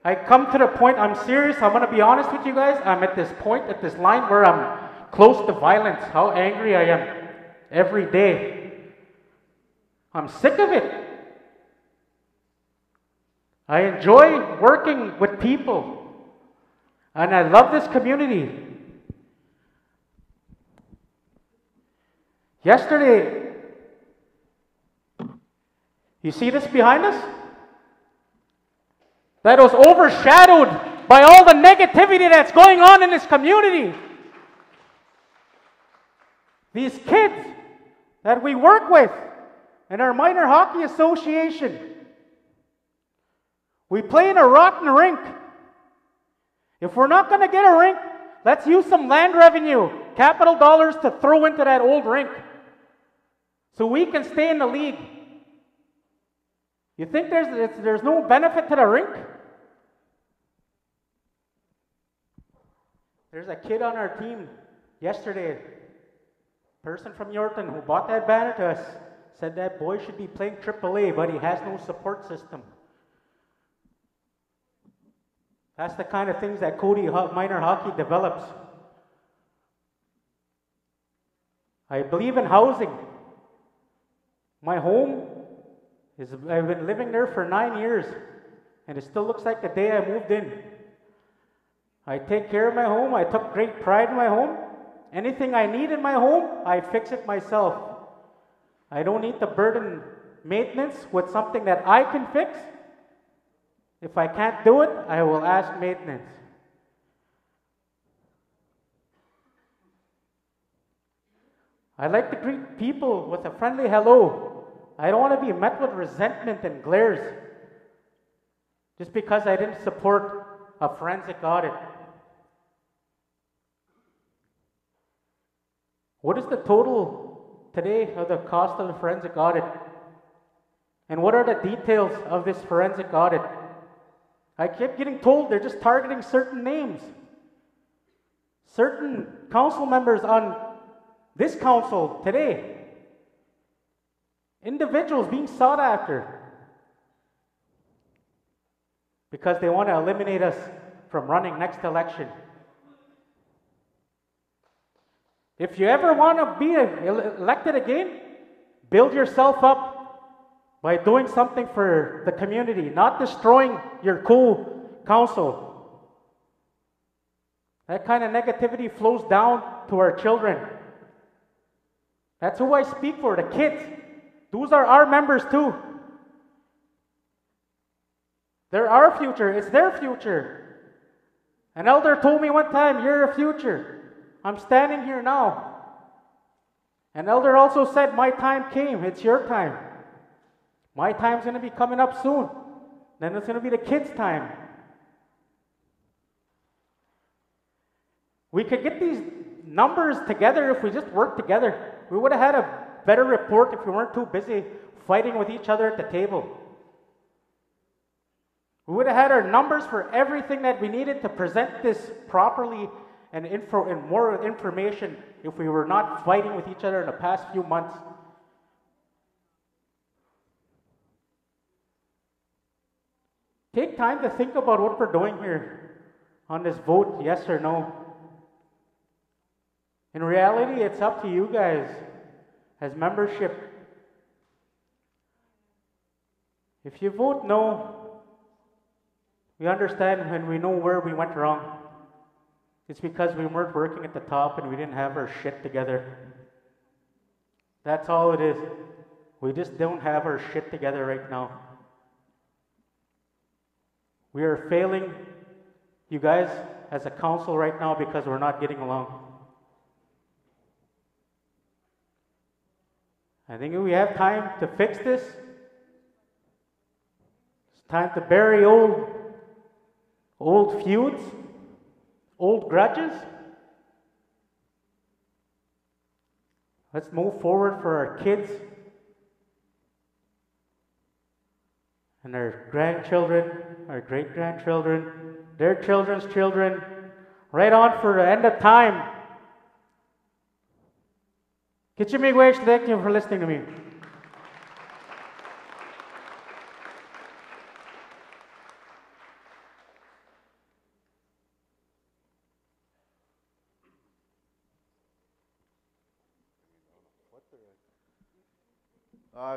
I come to the point, I'm serious, I'm going to be honest with you guys. I'm at this point, at this line where I'm close to violence. How angry I am every day. I'm sick of it. I enjoy working with people, and I love this community. Yesterday, you see this behind us? That was overshadowed by all the negativity that's going on in this community. These kids that we work with in our minor hockey association, we play in a rotten rink. If we're not going to get a rink, let's use some land revenue, capital dollars to throw into that old rink so we can stay in the league. You think there's no benefit to the rink? There's a kid on our team yesterday, person from Yorkton who bought that banner to us, said that boy should be playing AAA, but he has no support system. That's the kind of things that Cote minor hockey develops. I believe in housing. My home I've been living there for 9 years, and it still looks like the day I moved in. I take care of my home. I took great pride in my home. Anything I need in my home, I fix it myself. I don't need to burden maintenance with something that I can fix. If I can't do it, I will ask maintenance. I like to greet people with a friendly hello. I don't want to be met with resentment and glares just because I didn't support a forensic audit. What is the total today of the cost of the forensic audit? And what are the details of this forensic audit? I kept getting told they're just targeting certain names. Certain council members on this council today. Individuals being sought after because they want to eliminate us from running next election. If you ever want to be elected again, build yourself up by doing something for the community, not destroying your co-council. That kind of negativity flows down to our children. That's who I speak for, the kids. Those are our members too. They're our future. It's their future. An elder told me one time, "You're a future." I'm standing here now. An elder also said, "My time came. It's your time." My time's going to be coming up soon. Then it's going to be the kids' time. We could get these numbers together if we just worked together. We would have had a better report if we weren't too busy fighting with each other at the table. We would have had our numbers for everything that we needed to present this properly and more information if we were not fighting with each other in the past few months. Take time to think about what we're doing here on this vote, yes or no. In reality, it's up to you guys as membership. If you vote no, we understand and we know where we went wrong. It's because we weren't working at the top and we didn't have our shit together. That's all it is. We just don't have our shit together right now. We are failing you guys as a council right now because we're not getting along. I think we have time to fix this. It's time to bury old feuds, old grudges. Let's move forward for our kids and our grandchildren, our great-grandchildren, their children's children, right on for the end of time. Kichimigwesh, thank you for listening to me.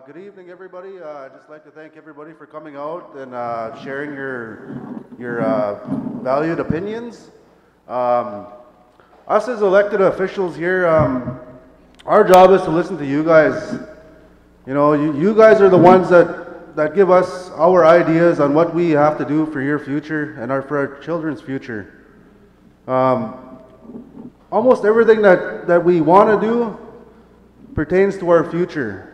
Good evening, everybody. I'd just like to thank everybody for coming out and sharing your valued opinions. Us as elected officials here, our job is to listen to you guys. You know, you guys are the ones that give us our ideas on what we have to do for your future and for our children's future. Almost everything that we want to do, pertains to our future.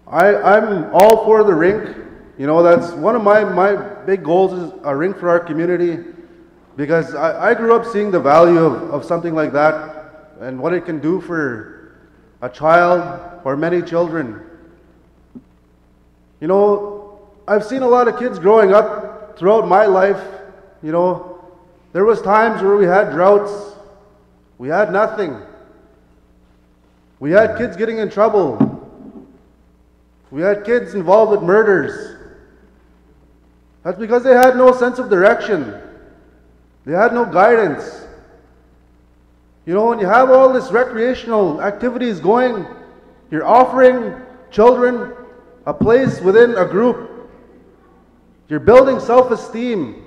I'm all for the rink. You know, that's one of my big goals is a rink for our community, because I grew up seeing the value of something like that and what it can do for a child or many children. You know, I've seen a lot of kids growing up throughout my life. You know, there was times where we had droughts, we had nothing. We had kids getting in trouble. We had kids involved with murders. That's because they had no sense of direction. They had no guidance. You know, when you have all this recreational activities going, you're offering children a place within a group. You're building self-esteem.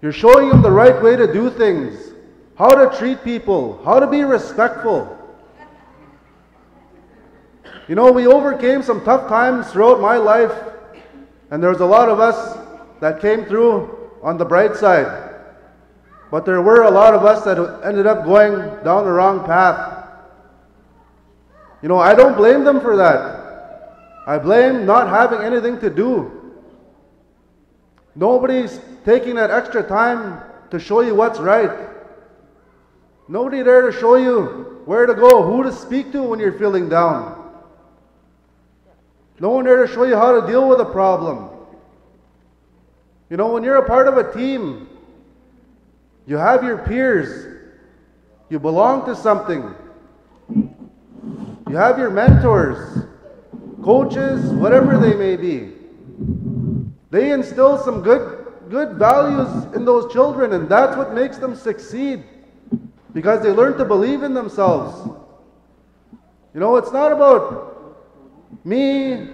You're showing them the right way to do things, how to treat people, how to be respectful. You know, we overcame some tough times throughout my life, and there was a lot of us that came through on the bright side. But there were a lot of us that ended up going down the wrong path. You know, I don't blame them for that. I blame not having anything to do. Nobody's taking that extra time to show you what's right. Nobody there to show you where to go, who to speak to when you're feeling down. No one there to show you how to deal with a problem. You know, when you're a part of a team, you have your peers. You belong to something. You have your mentors, coaches, whatever they may be. They instill some good values in those children, and that's what makes them succeed, because they learn to believe in themselves. You know, it's not about me,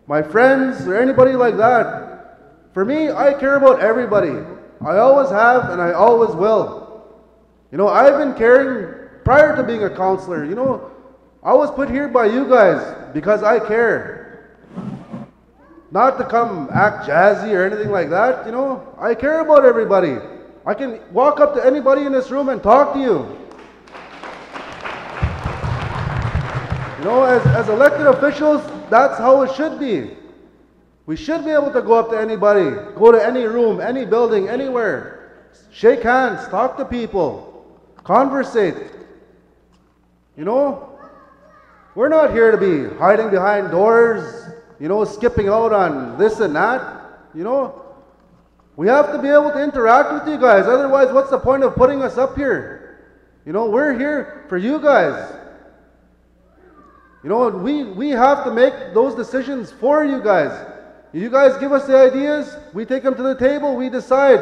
my friends, or anybody like that. For me, I care about everybody. I always have, and I always will. You know, I've been caring prior to being a counselor. You know, I was put here by you guys because I care. Not to come act jazzy or anything like that, you know. I care about everybody. I can walk up to anybody in this room and talk to you. You know, as elected officials, that's how it should be. We should be able to go up to anybody, go to any room, any building, anywhere, shake hands, talk to people, conversate. You know, we're not here to be hiding behind doors, you know, skipping out on this and that. You know, we have to be able to interact with you guys. Otherwise, what's the point of putting us up here? You know, we're here for you guys. You know, we have to make those decisions for you guys. You guys give us the ideas, we take them to the table, we decide.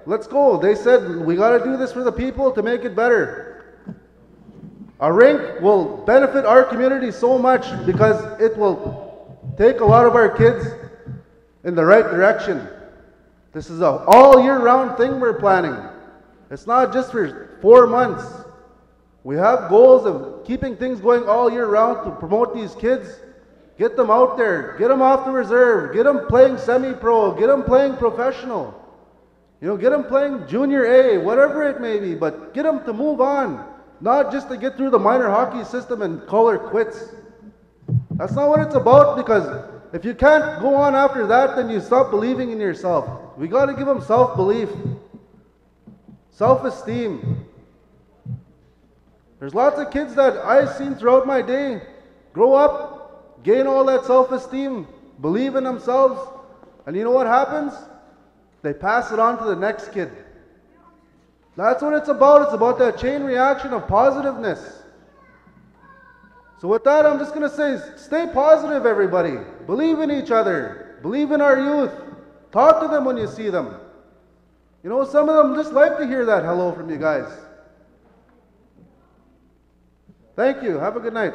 Let's go. They said we got to do this for the people to make it better. A rink will benefit our community so much because it will take a lot of our kids in the right direction. This is an all year round thing we're planning. It's not just for 4 months. We have goals of keeping things going all year round to promote these kids. Get them out there, get them off the reserve, get them playing semi-pro, get them playing professional. You know, get them playing junior A, whatever it may be, but get them to move on. Not just to get through the minor hockey system and call it quits. That's not what it's about, because if you can't go on after that, then you stop believing in yourself. We got to give them self-belief, self-esteem. There's lots of kids that I've seen throughout my day grow up, gain all that self-esteem, believe in themselves, and you know what happens? They pass it on to the next kid. That's what it's about. It's about that chain reaction of positiveness. So with that, I'm just going to say, stay positive, everybody. Believe in each other. Believe in our youth. Talk to them when you see them. You know, some of them just like to hear that hello from you guys. Thank you. Have a good night.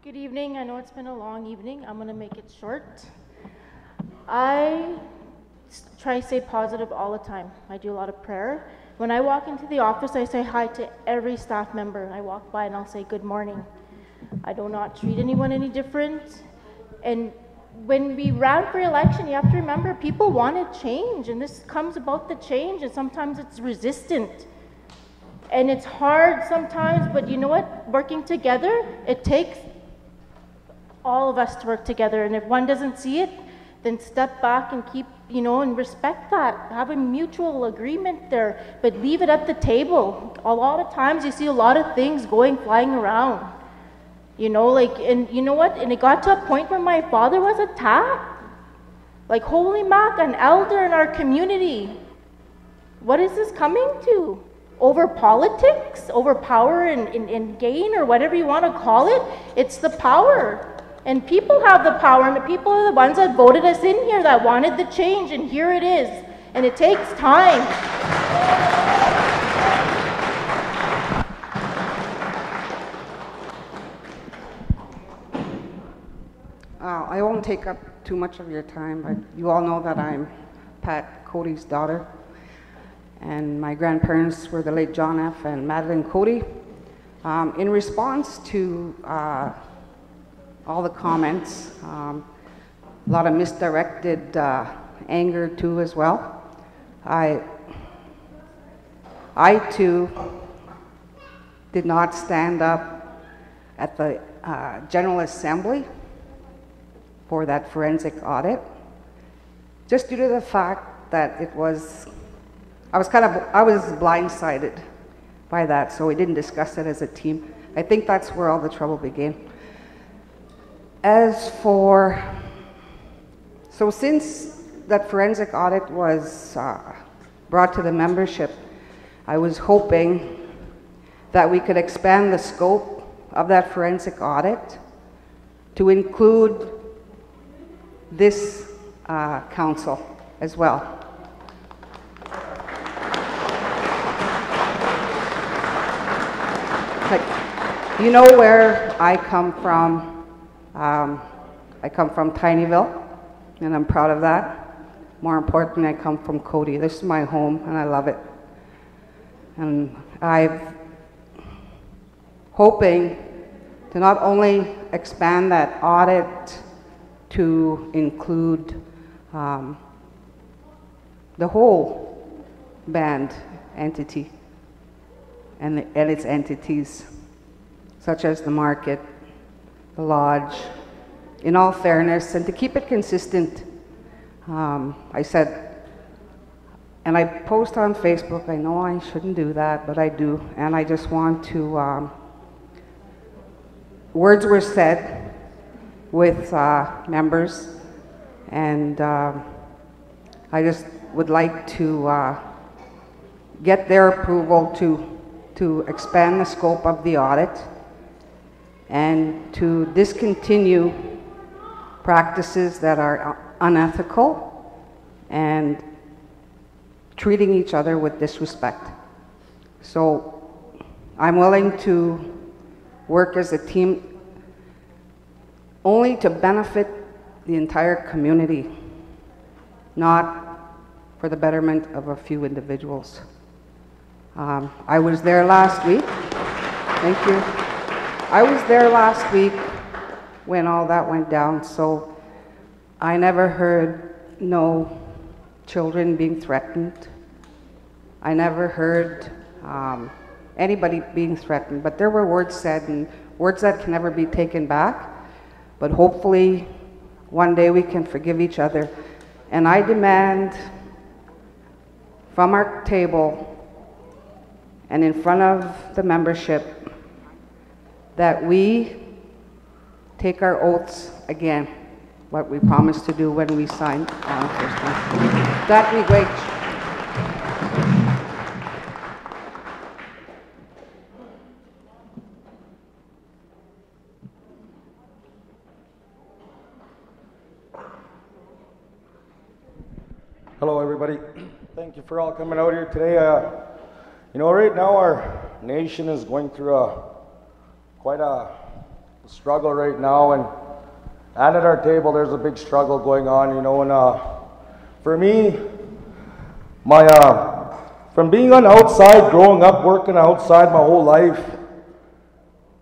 Good evening. I know it's been a long evening. I'm going to make it short. I try to stay positive all the time. I do a lot of prayer. When I walk into the office, I say hi to every staff member. I walk by and I'll say good morning. I do not treat anyone any different. And when we ran for election, you have to remember people wanted change, and this comes about the change, and sometimes it's resistant. And it's hard sometimes, but you know what? Working together, it takes all of us to work together. And if one doesn't see it, then step back and keep, and respect that. Have a mutual agreement there, but leave it at the table. A lot of times you see a lot of things flying around. And you know what? And it got to a point where my father was attacked. Like, holy mac, an elder in our community. What is this coming to? Over politics, over power and gain, or whatever you want to call it. It's the power. And people have the power, and the people are the ones that voted us in here, that wanted the change, and here it is. And it takes time. I won't take up too much of your time, but you all know that I'm Pat Cote's daughter. And my grandparents were the late John F. and Madeline Cote. In response to all the comments, a lot of misdirected anger too as well, I too did not stand up at the General Assembly for that forensic audit, just due to the fact that I was blindsided by that, so we didn't discuss it as a team. I think that's where all the trouble began. Since that forensic audit was brought to the membership, I was hoping that we could expand the scope of that forensic audit to include this council as well. You know where I come from. I come from Tinyville, and I'm proud of that. More importantly, I come from Cote. This is my home, and I love it. And I'm hoping to not only expand that audit to include the whole band entity and its entities, such as the market, the lodge, in all fairness, and to keep it consistent. I said, and I post on Facebook, I know I shouldn't do that, but I do, and I just want to, words were said with members, and I just would like to get their approval to expand the scope of the audit and to discontinue practices that are unethical and treating each other with disrespect. So I'm willing to work as a team only to benefit the entire community, not for the betterment of a few individuals. I was there last week. Thank you. I was there last week when all that went down, so I never heard no children being threatened. I never heard anybody being threatened, but there were words said, and words that can never be taken back. But hopefully one day we can forgive each other. And I demand from our table and in front of the membership that we take our oaths again, what we promised to do when we signed on first one. That'd be great. Hello, everybody. Thank you for all coming out here today. Right now our nation is going through quite a struggle right now, and at our table there's a big struggle going on, and for me, from being on the outside, growing up, working outside my whole life,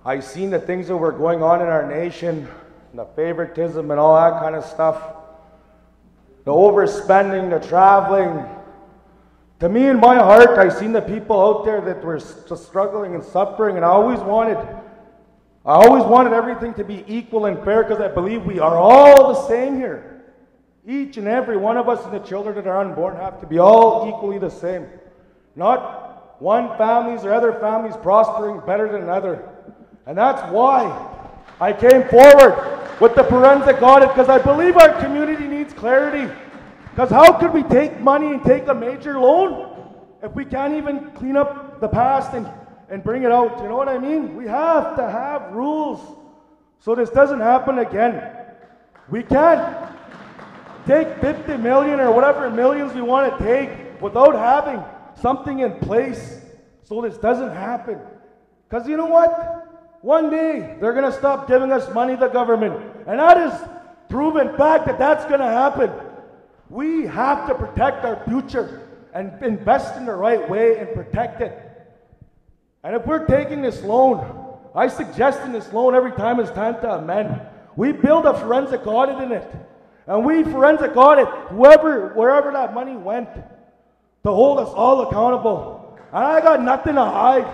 I seen the things that were going on in our nation, and the favoritism and all that kind of stuff. The overspending, the traveling. To me, in my heart, I seen the people out there that were struggling and suffering, and I always wanted everything to be equal and fair, because I believe we are all the same here. Each and every one of us and the children that are unborn have to be all equally the same. Not one families or other families prospering better than another. And that's why I came forward with the forensic audit, because I believe our community needs clarity. Because how could we take money and take a major loan if we can't even clean up the past and bring it out? You know what I mean? We have to have rules so this doesn't happen again. We can't take 50 million or whatever millions we want to take without having something in place so this doesn't happen. Because you know what? One day they're going to stop giving us money, the government. And that is proven fact that that's going to happen. We have to protect our future and invest in the right way and protect it. And if we're taking this loan, I suggest in this loan every time it's time to amend, we build a forensic audit in it. And we forensic audit wherever that money went to hold us all accountable. And I got nothing to hide.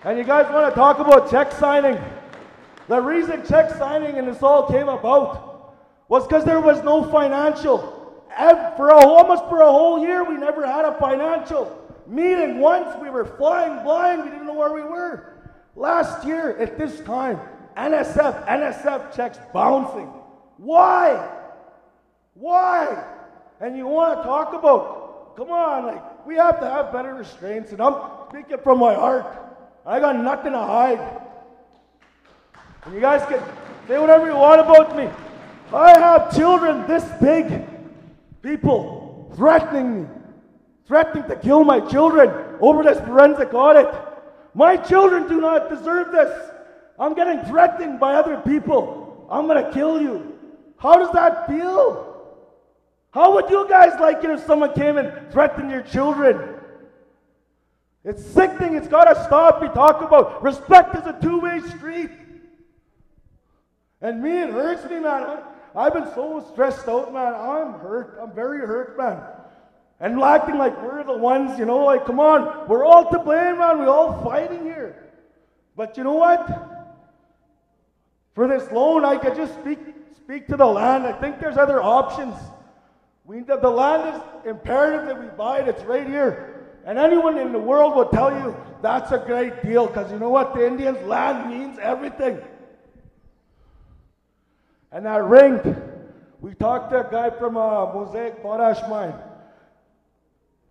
And you guys want to talk about check signing? The reason check signing and this all came about was because there was no financial. Almost for a whole year, we never had a financial meeting. Once we were flying blind, we didn't know where we were. Last year at this time, NSF checks bouncing. Why? And you want to talk about, come on, like, we have to have better restraints, and I'm speaking from my heart. I got nothing to hide. And you guys can say whatever you want about me. I have children this big. People threatening me, threatening to kill my children over this forensic audit. My children do not deserve this. I'm getting threatened by other people. I'm going to kill you. How does that feel? How would you guys like it if someone came and threatened your children? It's sickening. It's got to stop. We talk about respect is a two-way street. And me, it hurts me, man. I've been so stressed out, man. I'm hurt. I'm very hurt, man. And acting like we're the ones, you know, like, come on. We're all to blame, man. We're all fighting here. But you know what? For this loan, I could just speak to the land. I think there's other options. The land is imperative that we buy it. It's right here. And anyone in the world will tell you that's a great deal, because you know what? The Indians' land means everything. And that ring, we talked to a guy from Mosaic Potash Mine.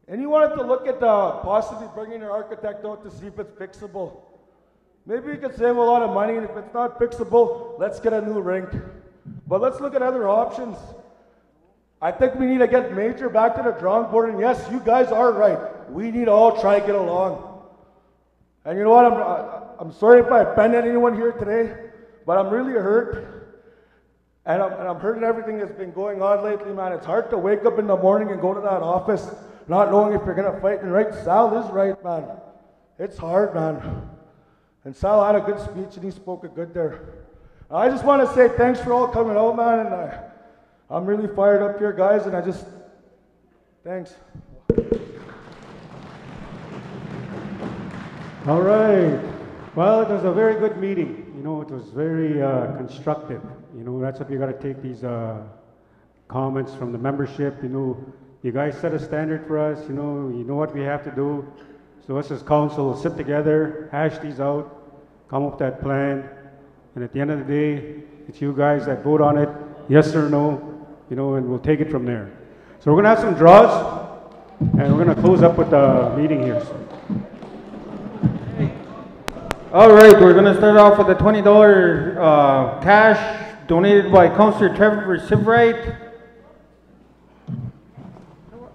And he wanted to look at possibly bringing an architect out to see if it's fixable. Maybe we could save a lot of money, and if it's not fixable, let's get a new rink. But let's look at other options. I think we need to get Major back to the drawing board, and yes, you guys are right. We need to all try to get along. And you know what, I'm sorry if I offended anyone here today, but I'm really hurt. And I'm hurting everything that's been going on lately, man. It's hard to wake up in the morning and go to that office not knowing if you're going to fight and right. Sal is right, man. It's hard, man. And Sal had a good speech and he spoke it good there. I just want to say thanks for all coming out, man. And I'm really fired up here, guys. And thanks. All right. Well, it was a very good meeting. You know, it was very constructive. You know, that's what you got to take these comments from the membership. You know, you guys set a standard for us. You know what we have to do. So us as council will sit together, hash these out, come up with that plan, and at the end of the day, it's you guys that vote on it, yes or no. You know, and we'll take it from there. So we're gonna have some draws, and we're gonna close up with the meeting here. So. All right, we're going to start off with a $20 cash donated by Councillor Trevor Sivrite.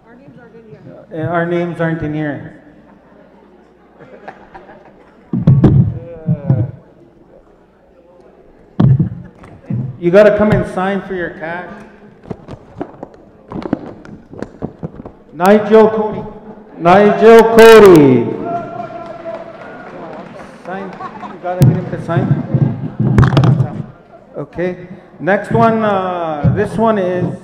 Our names aren't in here. Our names aren't in here. You got to come and sign for your cash. Nigel Cote. Sign. You gotta get him to sign. Okay. Next one, this one is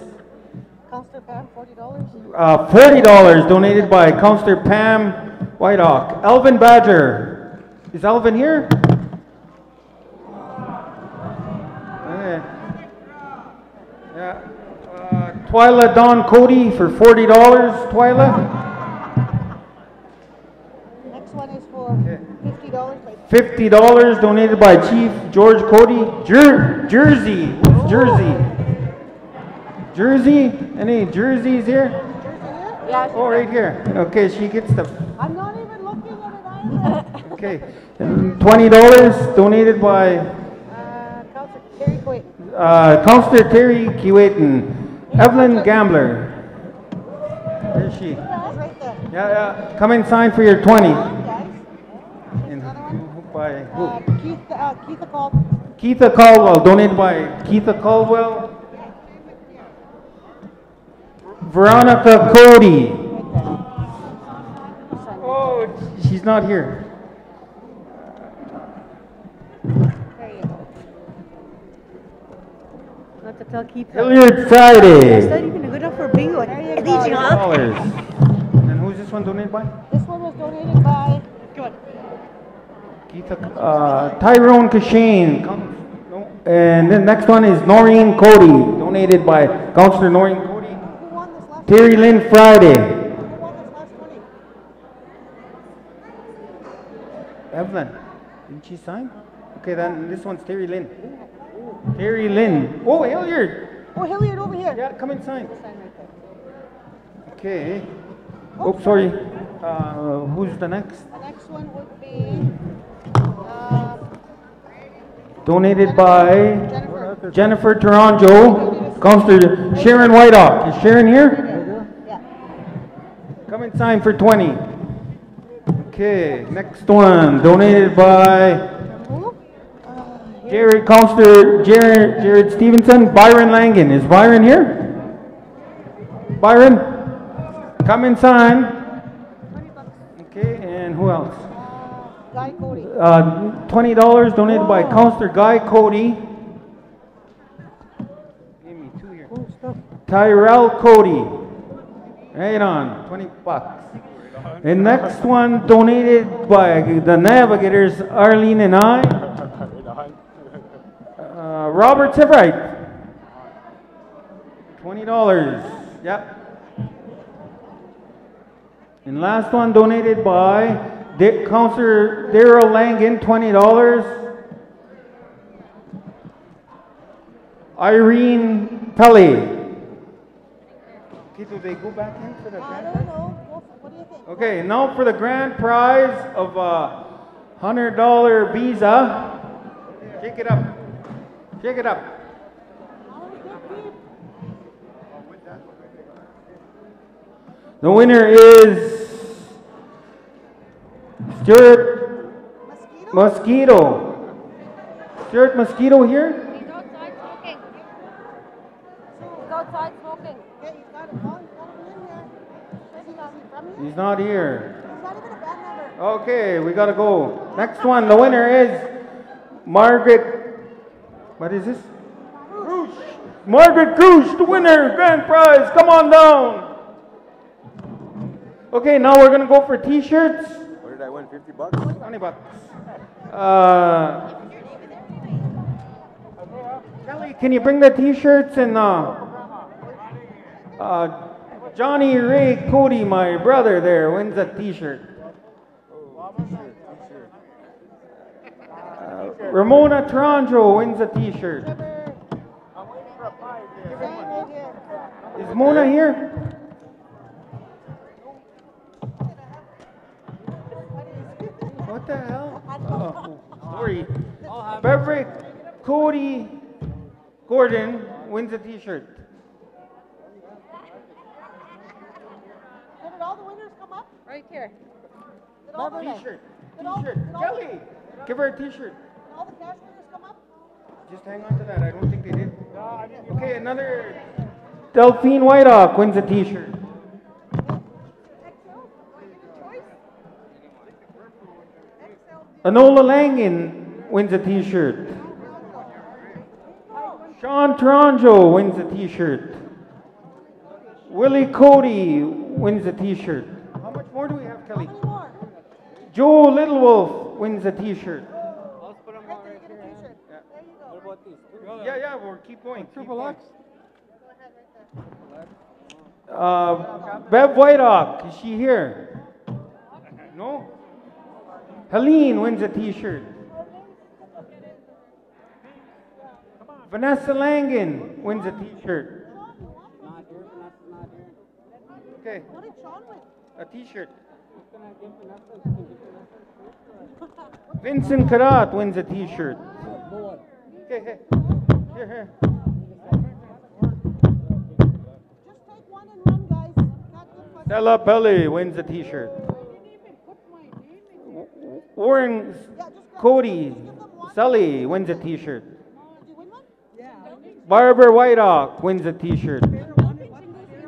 Counselor Pam, $40. $40 donated by Counselor Pam Whitehawk. Alvin Badger. Is Alvin here? Okay. Yeah. Twyla Dawn Cody for $40. Twyla. Next one is for $50. $50 donated by Chief George Cody. Jersey. Jersey? Any jerseys here? Yeah. Oh, right here. Okay, she gets the. I'm not even looking at it either. Okay. $20 donated by Counselor Terry Quaid. Counselor Terry Kiwaten. Evelyn Gambler. Where is she? Right there. Yeah. Come and sign for your 20. And by who? Keitha Caldwell. Keitha Caldwell, donated by Keitha Caldwell. Veronica Cody. Oh, she's not here. There you go. Not to tell Keitha. Hilliard Friday. Is that even good enough for bingo? $5. And who's this one donated by? This one was donated by. Come on. Tyrone Kashane. And then next one is Noreen Cody, donated by Councillor Noreen Cody. Terry Lynn Friday. Evelyn, didn't she sign? Okay, then this one's Terry Lynn. Terry Lynn. Oh, Hilliard. Oh, Hilliard over here. Yeah, come and sign. Okay. Oh, sorry. Who's the next? The next one would be. Donated by Jennifer Taranjo, Councillor Sharon Whitehawk. Is Sharon here? Yeah. Come and sign for 20. Okay, next one, donated by Councillor Jared Stevenson, Byron Langan. Is Byron here? Byron, come and sign. Okay, and who else? Guy Cody. $20 donated by Councillor Guy Cody. Give me two here. Tyrell Cody. Right on, $20. And next one donated by the Navigators, Arlene and I. Robert Sebright. $20. Yep. And last one donated by Councillor Daryl Langan, $20. Irene Pelly. Okay, do they go back in for the grand prize? What do you think? Okay, now for the grand prize of $100 visa. Shake it up. Shake it up. The winner is Stuart Mosquito. Stuart Mosquito here? He's outside smoking. He's outside smoking. Yeah, he's got it. In here. Says he's not from here. He's not here. He's not even a band member. Okay, we gotta go. Next one, the winner is Margaret. What is this? Margaret Crouch, the winner, grand prize. Come on down. Okay, now we're gonna go for T-shirts. What did I win? $50? $20. Kelly, can you bring the T-shirts and Johnny Ray Cody, my brother there, wins a T-shirt. Ramona Taranjo wins a T-shirt. Is Mona here? What the hell? Oh, sorry. Beverly Cody Gordon wins a T-shirt. Did all the winners come up? Right here. Did all the T-shirt. T-shirt. Kelly, give her a T-shirt. All the cash winners come up? Just hang on to that. I don't think they did. Okay, another Delphine Whitehawk wins a T-shirt. Anola Langan wins a T-shirt. Sean Toronjo wins a t-shirt. Willie Cody wins a t-shirt. How much more do we have, Kelly? Joe Little Wolf wins a t-shirt. Yeah, we'll keep going. Triple X. Bev Whitehawk, is she here? No? Helene wins a t-shirt. Vanessa Langen wins a t-shirt. Okay. A t-shirt. Vincent Karat wins a t-shirt. Okay, here. Stella Pelly wins a t-shirt. Warren Cody Sully wins a t-shirt. Barbara Whitehawk wins a t-shirt.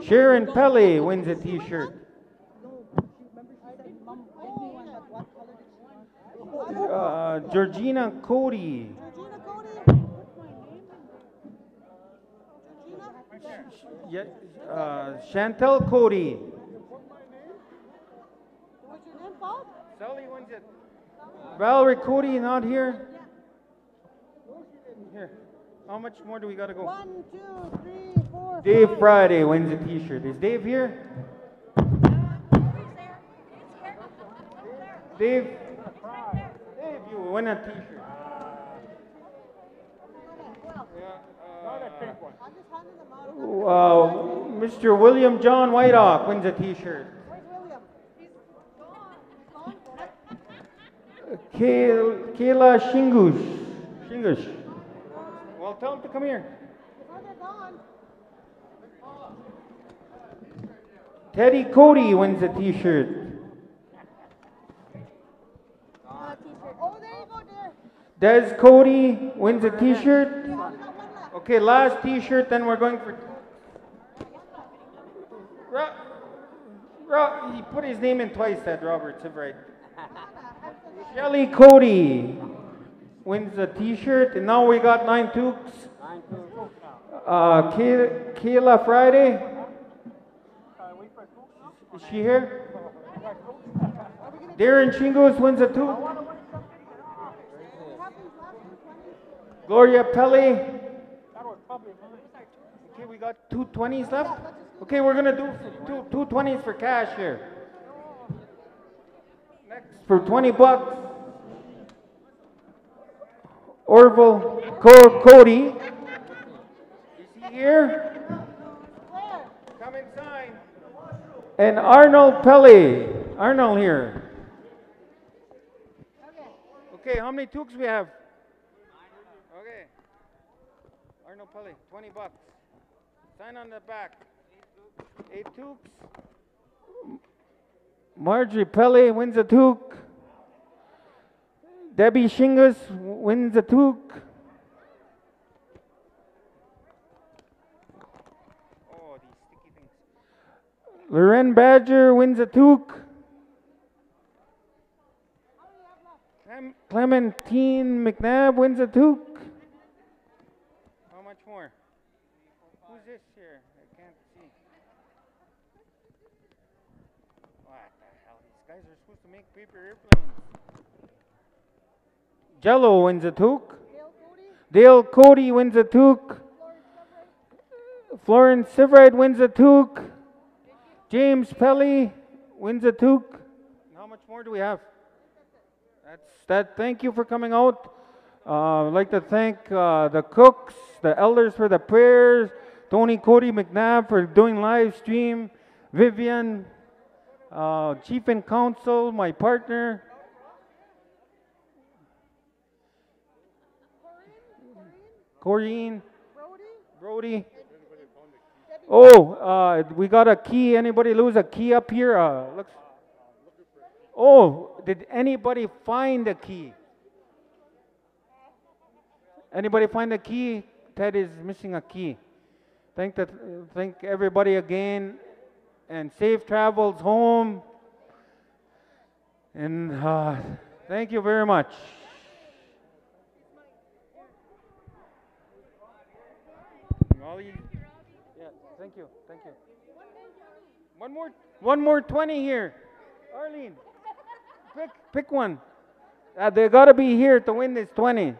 Sharon Pelly wins a t-shirt. Georgina Cody. Chantel Cody. Sally wins it. Valerie Cody not here. Here. How much more do we got to go? 1, 2, 3, 4. Dave Friday wins a t-shirt. Is Dave here? Dave, you win a t-shirt. Mr. William John Whitehawk wins a t-shirt. Kayla Shingush. Well, tell him to come here. Teddy Cody wins a t-shirt. Des Cody wins a t-shirt. Okay, last t-shirt, then we're going for... He put his name in twice, that Robert, it's right. Shelly Cody wins a t-shirt, and now we got 9 toques. Kayla Friday. Is she here? Darren Chingos wins a toque. Gloria Pelly. Okay, we got 2 20s left. Okay, we're gonna do two 20s for cash here. Next, for $20. Orville Cody. Is he here? Come inside. And Arnold Pelly. Arnold here. Okay, how many toques we have? Okay. Arnold Pelly, $20. Sign on the back. 8 toques. Marjorie Pelly wins a toque. Debbie Shingus wins a toque. Oh, these sticky things. Loren Badger wins a toque. Clementine McNabb wins a toque. How much more? Who's this here? I can't see. What the hell? These guys are supposed to make paper airplanes. Jello wins a toque. Dale Cody wins a toque. Florence Sivride wins a toque. James Pelly wins a toque. How much more do we have? That's that. Thank you for coming out. I'd like to thank the cooks, the elders for the prayers, Tony Cody McNabb for doing live stream, Vivian, Chief and Counsel, my partner. Corrine, Brody. Oh, we got a key. Anybody lose a key up here? Oh, did anybody find a key? Anybody find a key? Ted is missing a key. Thank everybody again, and safe travels home. And thank you very much. Molly. Yeah, thank you, thank you. One more 20 here. Arlene, pick one. They gotta be here to win this 20.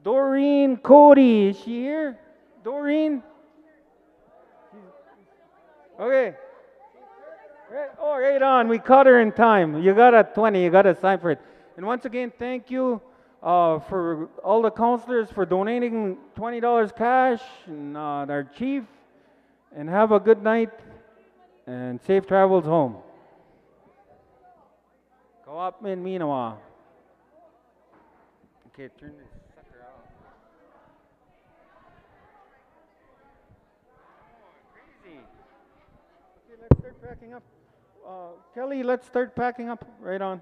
Doreen Cody, is she here? Doreen? Okay. Right on. We caught her in time. You got a 20. You got a sign for it. And once again, thank you for all the counselors for donating $20 cash and our chief. And have a good night and safe travels home. Go up in Minawa. Okay, turn this sucker off. Crazy. Okay, let's start packing up. Kelly, let's start packing up. Right on.